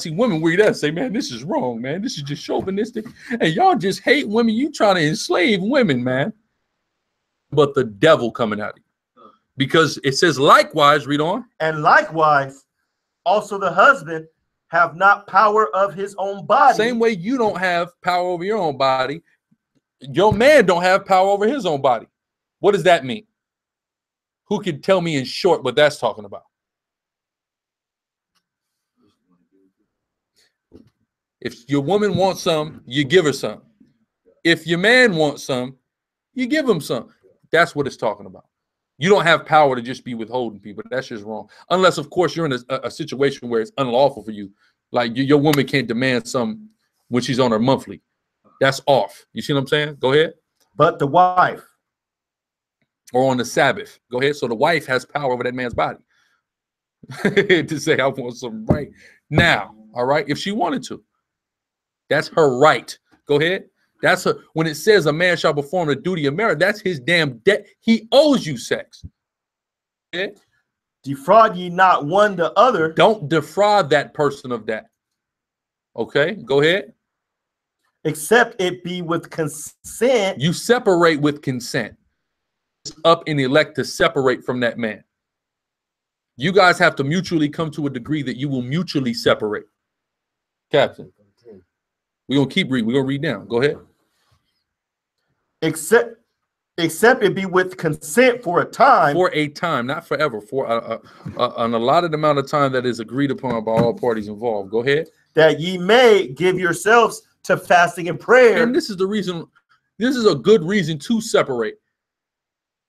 See, women read that and say, man, this is wrong, man. This is just chauvinistic. And y'all just hate women. You trying to enslave women, man. But the devil coming at you. Because it says likewise, read on. And likewise, also the husband have not power of his own body. Same way you don't have power over your own body. Your man don't have power over his own body. What does that mean? Who can tell me in short what that's talking about? If your woman wants some, you give her some. If your man wants some, you give him some. That's what it's talking about. You don't have power to just be withholding people. That's just wrong. Unless, of course, you're in a situation where it's unlawful for you. Like your woman can't demand some when she's on her monthly. That's off. You see what I'm saying? Go ahead. But the wife. Or on the Sabbath. Go ahead. So the wife has power over that man's body. To say, I want some right now. All right. If she wanted to. That's her right. Go ahead. That's her. When it says a man shall perform the duty of marriage, that's his damn debt. He owes you sex. Okay? Defraud ye not one the other. Don't defraud that person of that. Okay, go ahead. Except it be with consent. You separate with consent. It's up and elect to separate from that man. You guys have to mutually come to a degree that you will mutually separate. Captain. We're going to keep reading. We're going to read down. Go ahead. Except it be with consent for a time. For a time, not forever. For an allotted amount of time that is agreed upon by all parties involved. Go ahead. That ye may give yourselves to fasting and prayer. And this is the reason, this is a good reason to separate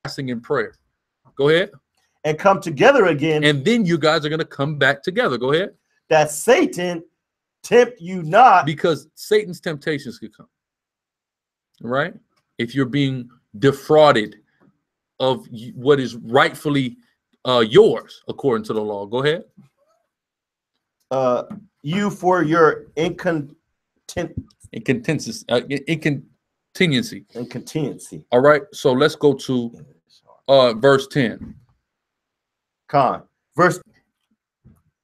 fasting and prayer. Go ahead. And come together again. And then you guys are going to come back together. Go ahead. That Satan tempt you not. Because Satan's temptations could come. Right? If you're being defrauded of what is rightfully yours according to the law. Go ahead. You for your incontinency. All right. So let's go to verse 10.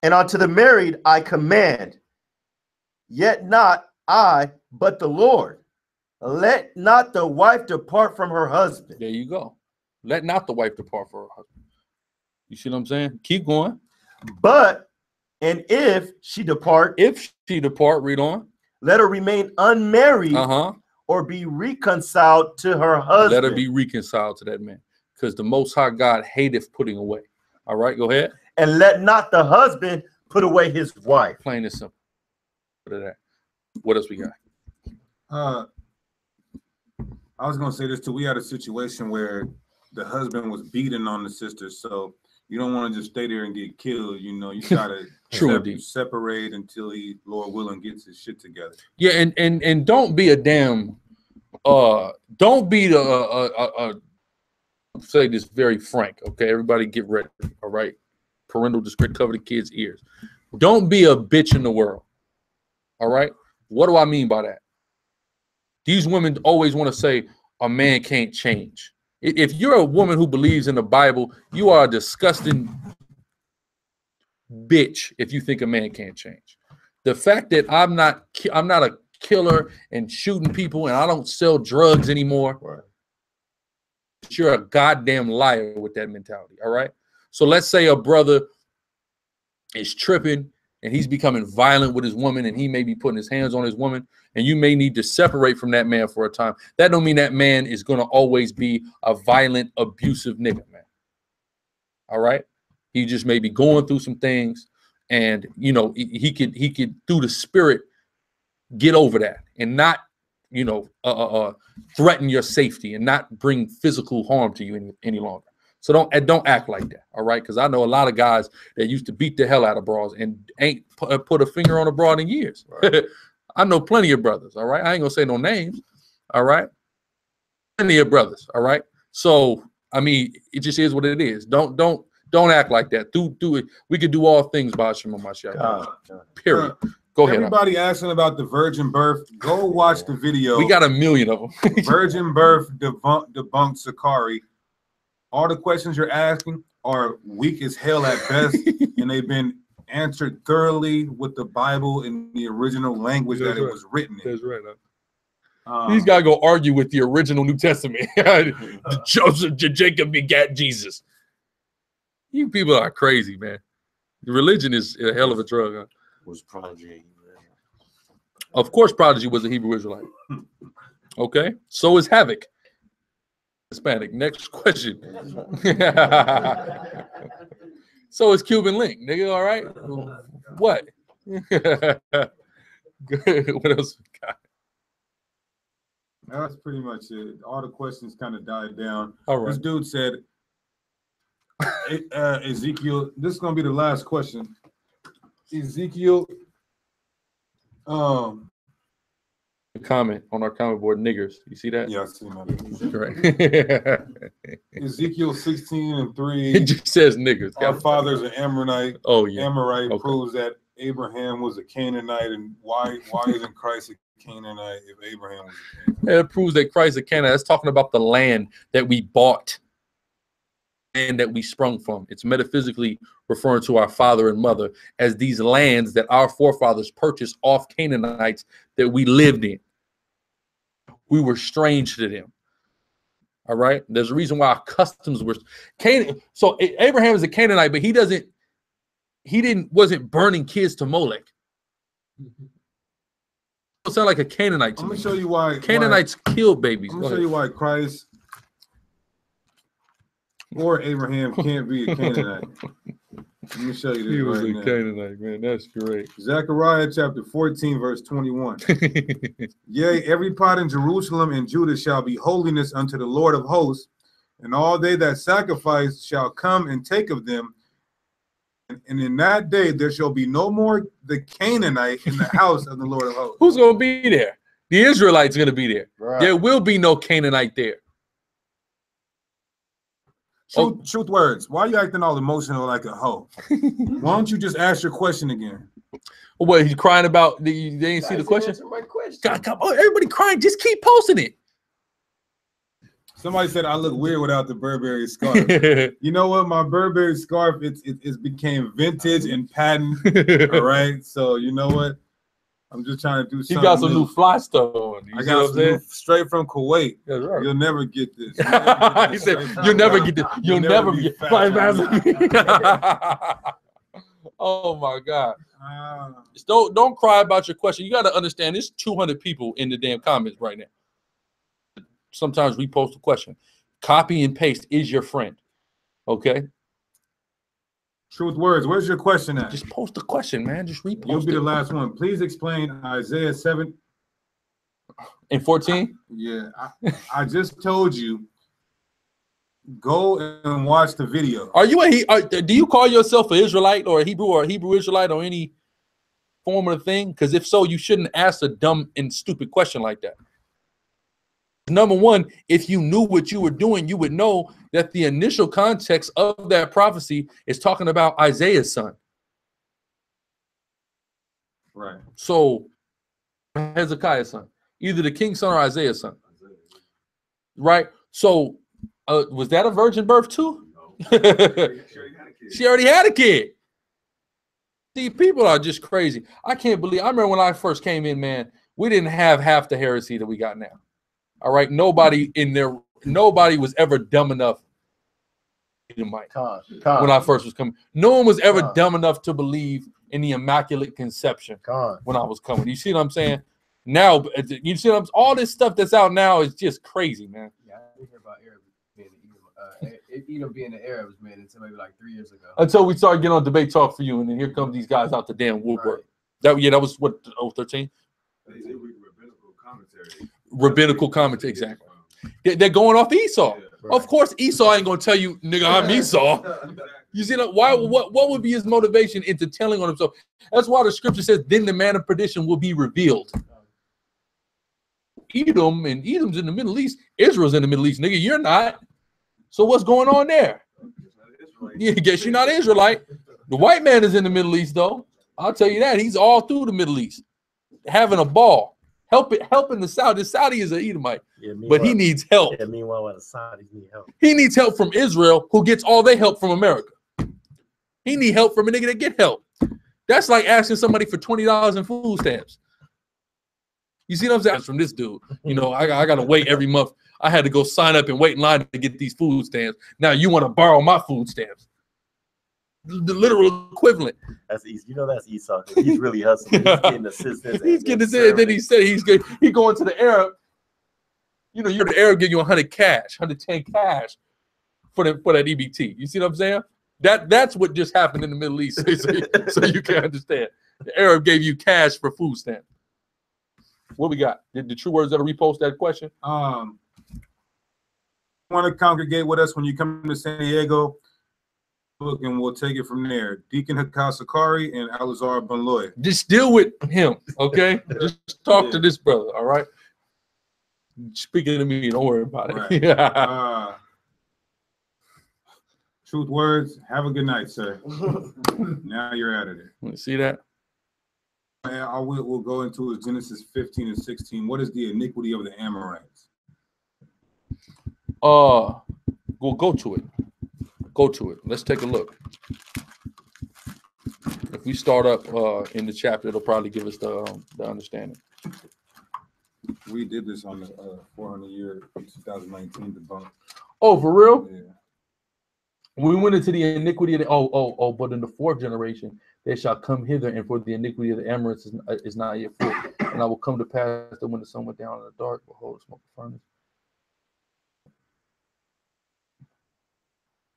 And unto the married I command, yet not I, but the Lord. Let not the wife depart from her husband. There you go. Let not the wife depart from her husband. You see what I'm saying? Keep going. But, and if she depart, read on. Let her remain unmarried or be reconciled to her husband. Let her be reconciled to that man, because the Most High God hateth putting away. All right, go ahead. And let not the husband put away his wife. Plain and simple. Put it at. What else we got? I was gonna say this too. We had a situation where the husband was beating on the sister, so you don't want to just stay there and get killed. You know, you gotta separate until he, Lord willing, gets his shit together. Yeah, and don't be a damn don't be say this very frank, okay? Everybody get ready, all right? Parental discretion, cover the kids' ears. Don't be a bitch in the world, all right? What do I mean by that? These women always want to say a man can't change. If you're a woman who believes in the Bible, you are a disgusting bitch if you think a man can't change. The fact that I'm not a killer and shooting people and I don't sell drugs anymore, right. You're a goddamn liar with that mentality, all right? So let's say a brother is tripping and he's becoming violent with his woman and he may be putting his hands on his woman and you may need to separate from that man for a time. That don't mean that man is going to always be a violent, abusive nigga, man. All right? He just may be going through some things and, you know, he could through the spirit get over that and not, you know, threaten your safety and not bring physical harm to you any longer. So don't act like that, all right? Because I know a lot of guys that used to beat the hell out of bras and ain't put a finger on a broad in years. Right. I know plenty of brothers, all right? I ain't gonna say no names, all right? Plenty of brothers, all right? So I mean, it just is what it is. Don't act like that. Do it. We could do all things by Hashem Mashiach. Period. Go ahead. Everybody asking about the virgin birth. Go watch the video. We got a million of them. Virgin birth debunked SICARRI. All the questions you're asking are weak as hell at best, and they've been answered thoroughly with the Bible in the original language that it was written in. That's right. These guys go argue with the original New Testament. Joseph, Jacob begat Jesus. You people are crazy, man. Religion is a hell of a drug. Huh? Was Prodigy? Of course, Prodigy was a Hebrew Israelite. Okay, so is Havoc. Hispanic. Next question. So is Cuban Link, nigga. All right. What? Good. What else we got? That's pretty much it. All the questions kind of died down. All right. This dude said, Ezekiel, this is gonna be the last question. Ezekiel, comment on our comment board, niggers. You see that? Yeah, I see that. Right. Ezekiel 16:3. It just says niggers. Our father's an Amorite. Oh yeah. Amorite proves that Abraham was a Canaanite, and why isn't Christ a Canaanite if Abraham was a Canaanite? It proves that Christ is a Canaanite. That's talking about the land that we bought and that we sprung from. It's metaphysically referring to our father and mother as these lands that our forefathers purchased off Canaanites that we lived in. We were strange to them. All right. There's a reason why our customs were Canaan. So Abraham is a Canaanite, but wasn't burning kids to Molech. It sound like a Canaanite. I'm gonna show you why Canaanites kill babies. I'm gonna show you why Christ or Abraham can't be a Canaanite. Let me show you this. He was right a now. Canaanite, man. That's great. Zechariah chapter 14, verse 21. Yea, every pot in Jerusalem and Judah shall be holiness unto the Lord of hosts, and all they that sacrifice shall come and take of them. And in that day there shall be no more the Canaanite in the house of the Lord of hosts. Who's going to be there? The Israelites going to be there. Right. There will be no Canaanite there. Truth words. Why are you acting all emotional like a hoe? Why don't you just ask your question again? What, he's crying about? They didn't see the question? My question. God, come on, everybody crying. Just keep posting it. Somebody said I look weird without the Burberry scarf. You know what? My Burberry scarf, it's became vintage and patent. All right. So you know what? I'm just trying to do something. You got some new fly stuff on. I got some new, straight from Kuwait. That's right. You'll never get this. He said, "You'll never get this. You'll never get fly Oh my God! Don't cry about your question. You got to understand. There's 200 people in the damn comments right now. Sometimes we post a question. Copy and paste is your friend. Okay. Truth words. Where's your question at? Just post the question, man. Just repost. You'll be the last one. Please explain Isaiah 7 and 14. Yeah, I just told you. Go and watch the video. Are you do you call yourself an Israelite or a Hebrew Israelite or any form of thing? Because if so, you shouldn't ask a dumb and stupid question like that. Number one, if you knew what you were doing, you would know that the initial context of that prophecy is talking about Isaiah's son. Right. So Hezekiah's son, either the king's son or Isaiah's son. Right. So was that a virgin birth too? No. She already had a kid. See, people are just crazy. I can't believe. I remember when I first came in, man, we didn't have half the heresy that we got now. All right, nobody was ever dumb enough. When I first was coming, no one was ever dumb enough to believe in the Immaculate Conception when I was coming. You see what I'm saying? Now, you see all this stuff that's out now is just crazy, man. Yeah, I didn't hear about Edom being the Arabs, man, until maybe like 3 years ago. Until we started getting on Debate Talk for You, and then here come these guys out the damn woodwork. Right. That was what 13. Rabbinical commentary, exactly. They're going off Esau. Yeah, right. Of course, Esau ain't gonna tell you, nigga, I'm Esau. You see, why? What would be his motivation into telling on himself? That's why the scripture says, "Then the man of perdition will be revealed." Edom's in the Middle East. Israel's in the Middle East, nigga. You're not. So what's going on there? Yeah, I guess you're not Israelite. The white man is in the Middle East, though. I'll tell you that. He's all through the Middle East, having a ball. Helping the Saudi. The Saudi is an Edomite, but he needs help. Yeah, meanwhile, the Saudis need help. He needs help from Israel, who gets all their help from America. He need help from a nigga that get help. That's like asking somebody for $20 in food stamps. You see what I'm saying? From this dude, you know, I got to wait every month. I had to go sign up and wait in line to get these food stamps. Now you want to borrow my food stamps? The literal equivalent. That's Esau. You know that's Esau. He's really hustling. He's getting assistance. He's getting assistance. Then he said he going to the Arab. You know, you're the Arab give you 100 cash, 110 cash for that EBT. You see what I'm saying? That's what just happened in the Middle East. So you can understand. The Arab gave you cash for food stamp. What we got? Did the True Words that repost that question? Want to congregate with us when you come to San Diego? And we'll take it from there. Deacon SICARRI and Alazar Bunloy. Just deal with him, okay? Just talk to this brother, all right? Speaking to me, don't worry about it. Right. Truth words. Have a good night, sir. Now you're out of there. You see that? We'll go into Genesis 15 and 16. What is the iniquity of the Amorites? We'll go to it. Go to it. Let's take a look. If we start up in the chapter, it'll probably give us the understanding. We did this on the 400-year 2019 debunk. Oh, for real? Yeah. We went into the iniquity of the but in the fourth generation they shall come hither, and for the iniquity of the Amorites is not yet full. And I will come to pass that when the sun went down in the dark, behold, smoke the furnace.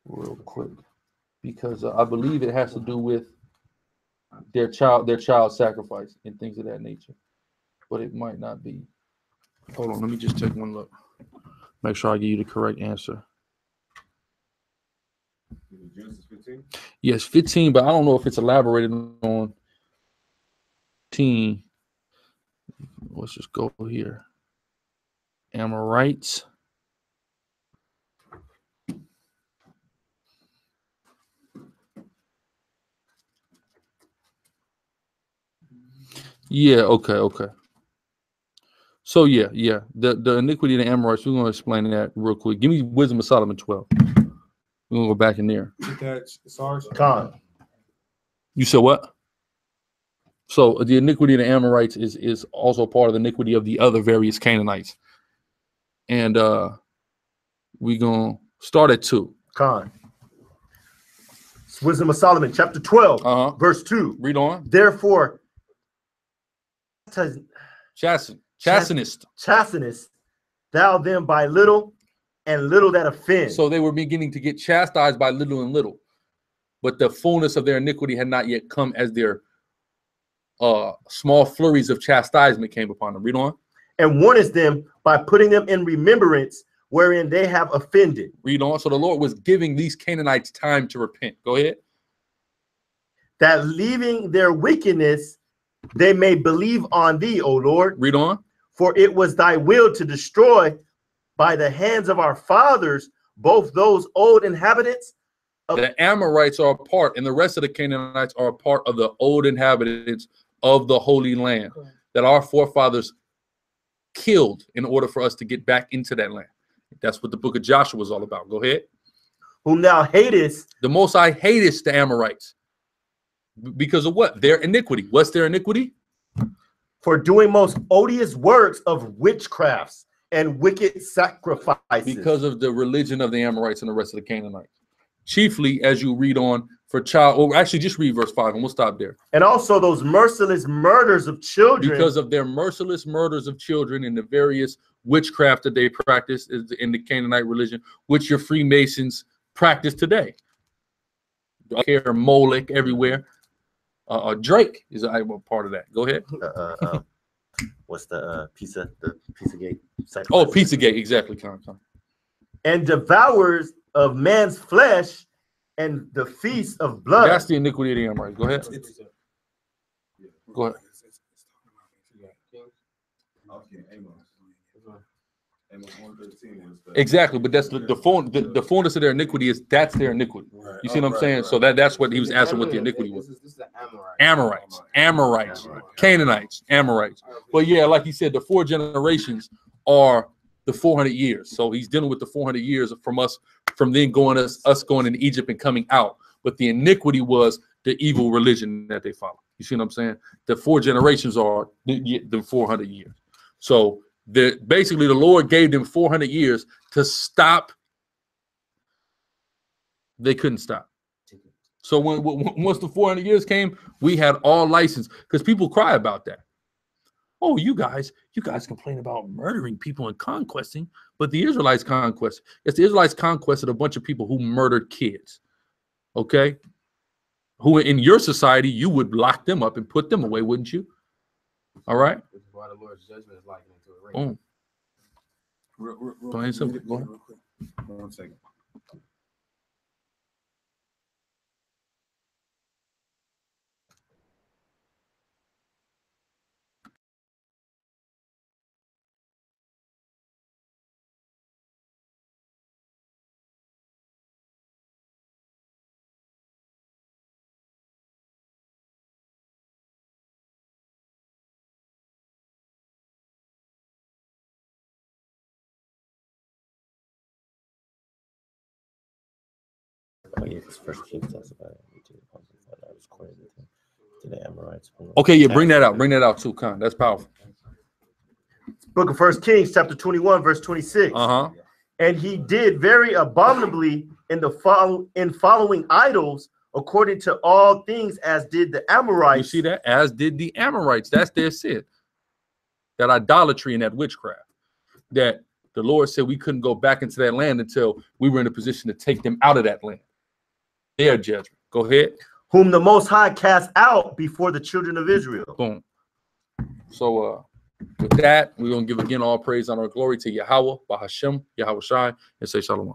Real quick. because I believe it has to do with their child sacrifice and things of that nature, but it might not be. Hold on, let me just take one look. Make sure I give you the correct answer. Genesis 15? Yes, 15, but I don't know if it's elaborated on 15. Let's just go here. Amorites. Yeah, okay. So yeah. The iniquity of the Amorites, we're gonna explain that real quick. Give me Wisdom of Solomon 12. We're gonna go back in there. Con. You said what? So the iniquity of the Amorites is also part of the iniquity of the other various Canaanites. And we're gonna start at 2. Con. Wisdom of Solomon, chapter 12, verse 2. Read on. Therefore, chastenest thou them by little, and little that offend. So they were beginning to get chastised by little and little, but the fullness of their iniquity had not yet come as their small flurries of chastisement came upon them. Read on. And warnest them by putting them in remembrance wherein they have offended. Read on. So the Lord was giving these Canaanites time to repent. Go ahead. That leaving their wickedness, they may believe on thee, O Lord. Read on. For it was thy will to destroy by the hands of our fathers both those old inhabitants. The Amorites are a part, and the rest of the Canaanites are a part of the old inhabitants of the Holy Land that our forefathers killed in order for us to get back into that land. That's what the book of Joshua was all about. Go ahead. Whom thou hatest. The Most High hatest the Amorites. Because of what? Their iniquity. What's their iniquity? For doing most odious works of witchcrafts and wicked sacrifices. Because of the religion of the Amorites and the rest of the Canaanites. Chiefly, as you read on, for child, or actually just read verse 5 and we'll stop there. And also those merciless murders of children. Because of their merciless murders of children and the various witchcraft that they practice in the Canaanite religion, which your Freemasons practice today. Here, Molech everywhere. Drake is a part of that. Go ahead. What's the Pizzagate? Oh, Pizzagate, exactly. And devours of man's flesh and the feast of blood. That's the iniquity of the Amorites. Go ahead. Go ahead. Exactly, but that's the fullness of their iniquity is that's their iniquity. You see what I'm saying? So that's what he was asking what the iniquity was. Amorites, Canaanites, Amorites. But yeah, like he said, the 4 generations are the 400 years. So he's dealing with the 400 years from us, from then going us going into Egypt and coming out. But the iniquity was the evil religion that they follow. You see what I'm saying? The 4 generations are the 400 years. So basically the Lord gave them 400 years to stop. They couldn't stop. So once the 400 years came, we had all license, because people cry about that. Oh, you guys complain about murdering people and conquesting, but the Israelites conquested. Yes, the Israelites conquested a bunch of people who murdered kids. Okay? Who in your society you would lock them up and put them away, wouldn't you? All right. Which is why the Lord's judgment is likened to a ring. Go ahead. Go ahead. 1 second. Oh yeah, because First Kings talks about it. To the Amorites. Okay, yeah, bring that out. Bring that out too, Khan. That's powerful. Book of First Kings, chapter 21, verse 26. And he did very abominably in following idols, according to all things, as did the Amorites. You see that? As did the Amorites. That's their sin. That idolatry and that witchcraft. That the Lord said we couldn't go back into that land until we were in a position to take them out of that land. their judgment. Go ahead. Whom the Most High cast out before the children of Israel. Boom. So with that, we're going to give again all praise, honor, and glory to Yahweh, Bahashem, Yahweh Shai, and say shalom.